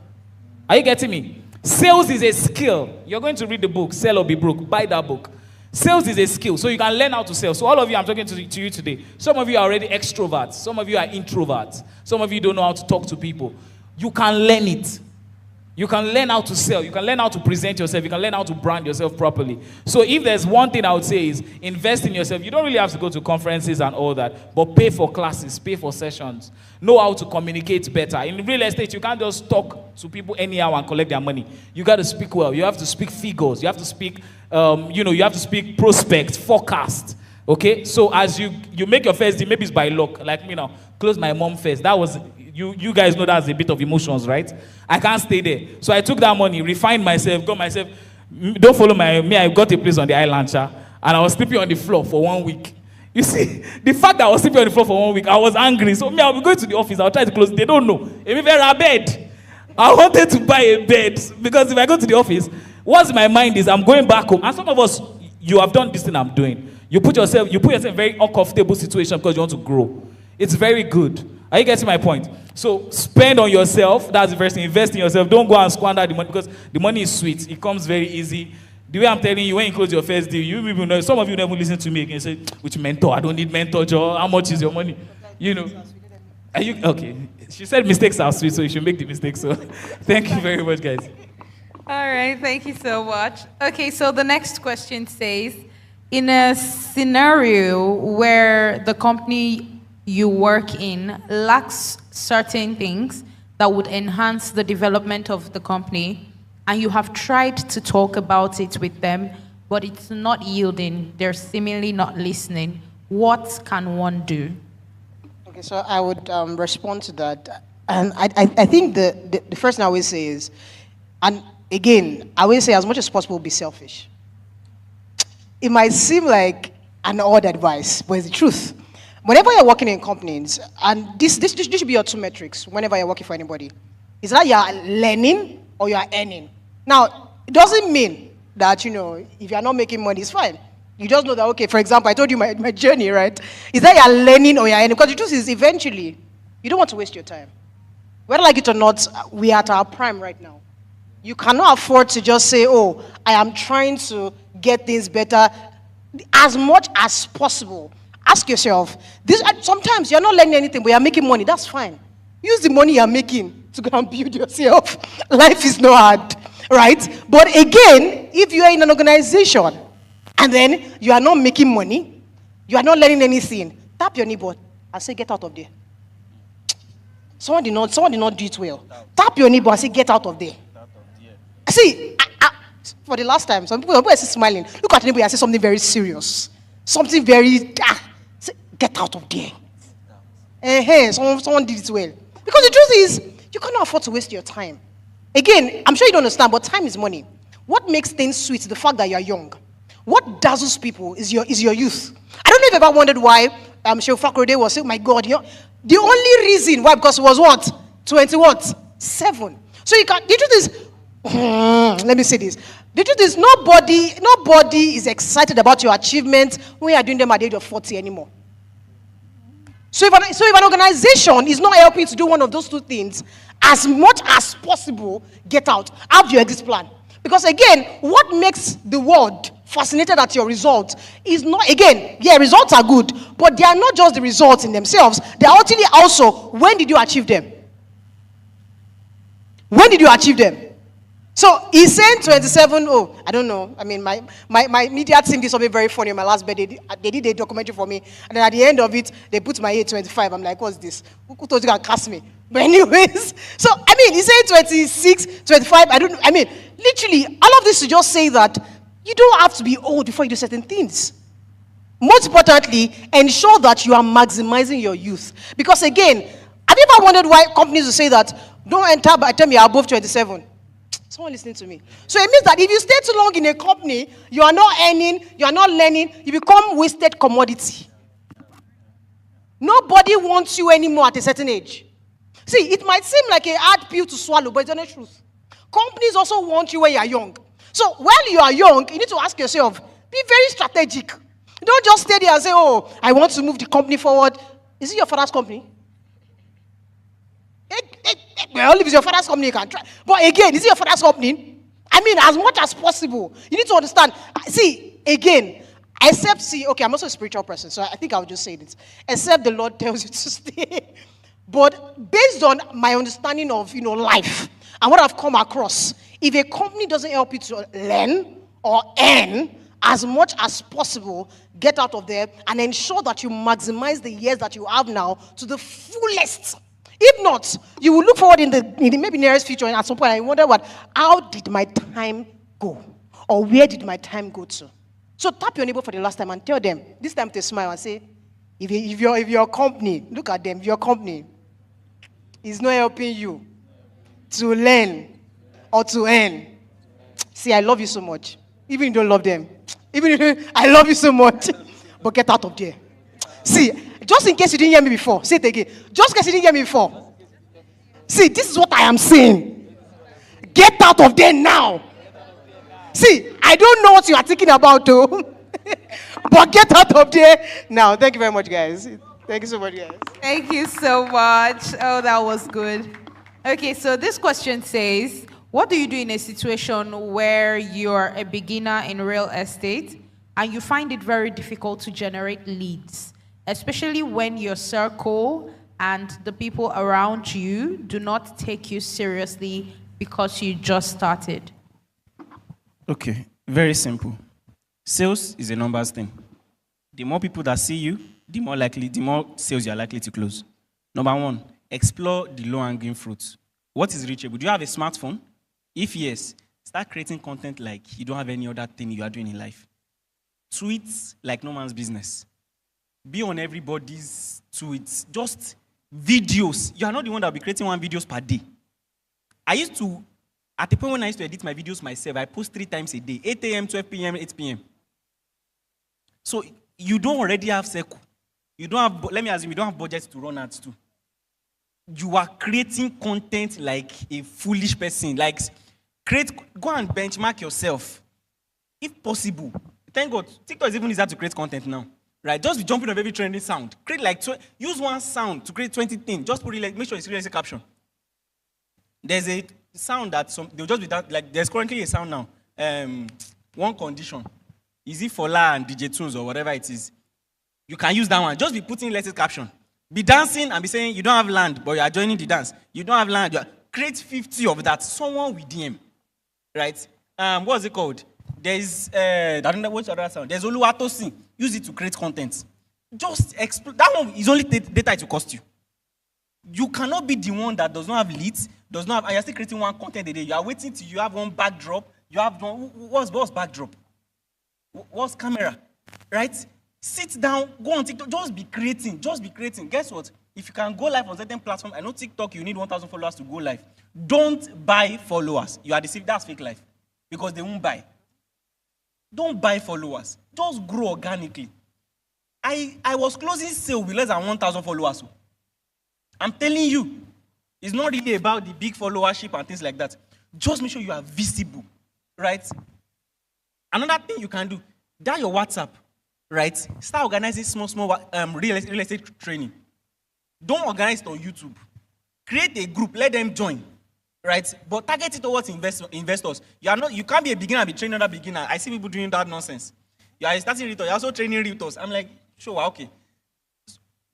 Are you getting me? Sales is a skill. You're going to read the book, Sell or Be Broke. Buy that book. Sales is a skill, so you can learn how to sell. So all of you, I'm talking to you today. Some of you are already extroverts. Some of you are introverts. Some of you don't know how to talk to people. you can learn it. You can learn how to sell. You can learn how to present yourself. You can learn how to brand yourself properly. So if there's one thing I would say is invest in yourself. You don't really have to go to conferences and all that, but pay for classes, pay for sessions. Know how to communicate better. In real estate, you can't just talk to people anyhow and collect their money. You got to speak well. You have to speak figures. You have to speak, you have to speak prospect, forecast. Okay? So as you make your first deal, maybe it's by luck. Like me now, close my mom first. That was... You guys know that's a bit of emotions, right? I can't stay there. So I took that money, refined myself, got myself. Don't follow me. I got a place on the island, and I was sleeping on the floor for 1 week. You see, the fact that I was sleeping on the floor for 1 week, I was angry. So I'll be going to the office. I'll try to close. They don't know. If a bed, I wanted to buy a bed because if I go to the office, what's in my mind is I'm going back home. And some of us, you have done this thing I'm doing. You put yourself in a very uncomfortable situation because you want to grow. It's very good. Are you getting my point? So spend on yourself. That's the first thing. Invest in yourself. Don't go and squander the money because the money is sweet. It comes very easy. The way I'm telling you, when you close your first deal, you people know. Some of you never listen to me again. Say, which mentor? I don't need mentor, Joe. How much is your money? You know. Are you okay? She said mistakes are sweet, so you should make the mistakes. So thank you very much, guys. All right, thank you so much. Okay, so the next question says, in a scenario where the company you work in lacks certain things that would enhance the development of the company, and you have tried to talk about it with them, but it's not yielding, they're seemingly not listening, what can one do? Okay, so I would respond to that. And I think the first thing I will say is, and again, I will say as much as possible, be selfish. It might seem like an odd advice, but it's the truth. Whenever you're working in companies, and this should be your two metrics whenever you're working for anybody, is that you're learning or you're earning. Now, it doesn't mean that, if you're not making money, it's fine. You just know that, okay, for example, I told you my journey, right? Is that you're learning or you're earning? Because the truth is, eventually, you don't want to waste your time. Whether like it or not, we are at our prime right now. You cannot afford to just say, oh, I am trying to get things better as much as possible. Ask yourself, sometimes you're not learning anything, but you're making money. That's fine. Use the money you're making to go and build yourself. Life is not hard, right? But again, if you are in an organization and then you are not making money, you are not learning anything, tap your neighbor and say, get out of there. Someone did not do it well. Tap your neighbor and say, get out of there. See, for the last time, some people are smiling. Look at the neighbor and say something very serious. Something very, say, get out of there. Someone did it well. Because the truth is, you cannot afford to waste your time. Again, I'm sure you don't understand, but time is money. What makes things sweet is the fact that you're young. What dazzles people is your youth. I don't know if you've ever wondered why Sheikh Fakrode was saying, oh my God, the only reason why, because it was what? 7. So the truth is, let me say this. The truth is, nobody is excited about your achievements when you are doing them at the age of 40 anymore. So if an organization is not helping you to do one of those two things, as much as possible, get out. Have your exit plan. Because again, what makes the world fascinated at your results is not, again, yeah, results are good, but they are not just the results in themselves. They are ultimately also, when did you achieve them? When did you achieve them? So he's saying 27, I don't know. I mean, my media team did something very funny on my last birthday. They did a documentary for me, and then at the end of it, they put my age 25. I'm like, what's this? Who told you can cast me? But anyways, so, I mean, he's saying 26, 25, literally, all of this to just say that you don't have to be old before you do certain things. Most importantly, ensure that you are maximizing your youth. Because again, have you ever wondered why companies will say that, don't enter by the time you're above 27? Someone listening to me. So it means that if you stay too long in a company, you are not earning, you are not learning, you become wasted commodity. Nobody wants you anymore at a certain age. See, it might seem like a hard pill to swallow, but it's not the truth. Companies also want you when you are young. So while you are young, you need to ask yourself, be very strategic. Don't just stay there and say, oh, I want to move the company forward. Is it your father's company? Well, if it's your father's company, you can try. But again, is it your father's company? I mean, as much as possible. You need to understand. See, again, okay, I'm also a spiritual person, so I think I'll just say this. Except the Lord tells you to stay. But based on my understanding of, life and what I've come across, if a company doesn't help you to learn or earn as much as possible, get out of there and ensure that you maximize the years that you have now to the fullest. If not, you will look forward in the maybe nearest future and at some point I wonder how did my time go? Or where did my time go to? So tap your neighbor for the last time and tell them, this time to smile and say, if your company, look at them, if your company is not helping you to learn or to earn, see, I love you so much. Even if you don't love them, I love you so much, but get out of there. See, just in case you didn't hear me before, say it again. Just in case you didn't hear me before. See, this is what I am saying. Get out of there now. See, I don't know what you are thinking about, though. But get out of there now. Thank you very much, guys. Thank you so much, guys. Thank you so much. Oh, that was good. Okay, so this question says, what do you do in a situation where you're a beginner in real estate and you find it very difficult to generate leads, especially when your circle and the people around you do not take you seriously because you just started? Okay, very simple. Sales is a numbers thing. The more people that see you, the more sales you are likely to close. Number one, explore the low-hanging fruits. What is reachable? Do you have a smartphone? If yes, start creating content like you don't have any other thing you are doing in life. Tweets like no man's business. Be on everybody's tweets. Just videos. You are not the one that will be creating 1 video per day. At the point when I used to edit my videos myself, I post 3 times a day, 8 a.m., 12 p.m., 8 p.m. So you don't already have circle. Let me assume, you don't have budget to run ads too. You are creating content like a foolish person. Go and benchmark yourself. If possible. Thank God, TikTok is even easier to create content now. Right? Just be jumping on every trending sound. Use one sound to create 20 things. Just make sure it's really a caption. There's a sound that they'll just be that, there's currently a sound now. One condition. Is it for La and DJ Tunes or whatever it is? You can use that one. Just be putting let's caption. Be dancing and be saying you don't have land, but you are joining the dance. You don't have land. Create 50 of that. Someone with DM. Right? What's it called? There's I don't know what's the other sound. There's Oluwatosin. Use it to create content. Just explore. That one is only data it will cost you. You cannot be the one that does not have leads, and you're still creating one content a day. You are waiting till you have one backdrop. You have one. What's backdrop? What's camera? Right? Sit down, go on TikTok, just be creating. Guess what? If you can go live on certain platform, I know TikTok, you need 1,000 followers to go live. Don't buy followers. You are deceived. That's fake life. Because they won't buy. Don't buy followers. Just grow organically. I was closing sale with less than 1,000 followers. I'm telling you, it's not really about the big followership and things like that. Just make sure you are visible, right? Another thing you can do, that your WhatsApp, right? Start organizing small real estate training. Don't organize it on YouTube. Create a group, let them join, right? But target it towards investors. You can't be a beginner and be training another beginner. I see people doing that nonsense. You are starting realtors, you're also training realtors. I'm like, sure, okay.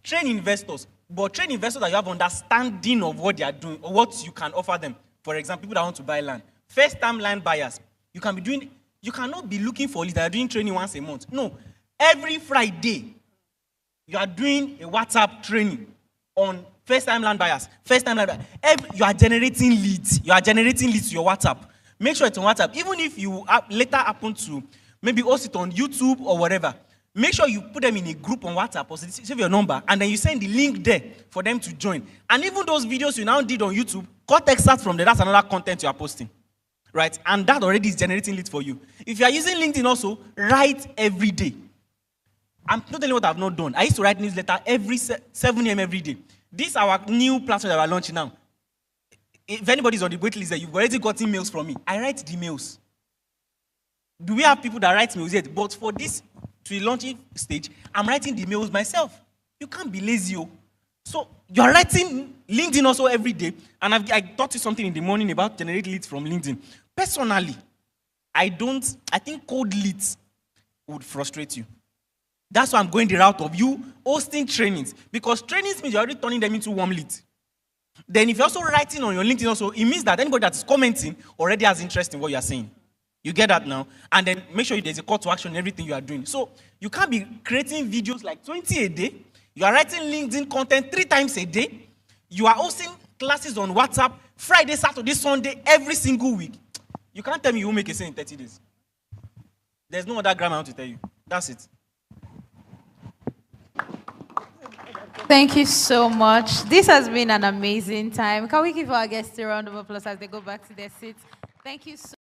Train investors, but train investors that you have understanding of what they are doing or what you can offer them. For example, people that want to buy land. First-time land buyers. You cannot be looking for leads that are doing training once a month. No. Every Friday, you are doing a WhatsApp training on first-time land buyers. You are generating leads. You are generating leads to your WhatsApp. Make sure it's on WhatsApp. Even if you later happen to maybe host it on YouTube or whatever, make sure you put them in a group on WhatsApp or save your number, and then you send the link there for them to join. And even those videos you now did on YouTube, cut extracts from there. That's another content you are posting. Right? And that already is generating leads for you. If you are using LinkedIn also, write every day. I'm not telling you what I've not done. I used to write newsletter every 7 a.m. every day. This is our new platform that we're launching now. If anybody's on the wait list, you've already got emails from me. I write the emails. Do we have people that write emails yet? But for this, to the launching stage, I'm writing the emails myself. You can't be lazy. So you're writing LinkedIn also every day. And I taught you something in the morning about generating leads from LinkedIn. Personally, I think cold leads would frustrate you. That's why I'm going the route of you hosting trainings. Because trainings means you're already turning them into warm leads. Then if you're also writing on your LinkedIn also, it means that anybody that is commenting already has interest in what you are saying. You get that now? And then make sure there's a call to action in everything you are doing. So you can't be creating videos like 20 a day. You are writing LinkedIn content 3 times a day. You are hosting classes on WhatsApp Friday, Saturday, Sunday, every single week. You can't tell me you will make a sale in 30 days. There's no other grammar I want to tell you. That's it. Thank you so much. This has been an amazing time. Can we give our guests a round of applause as they go back to their seats? Thank you so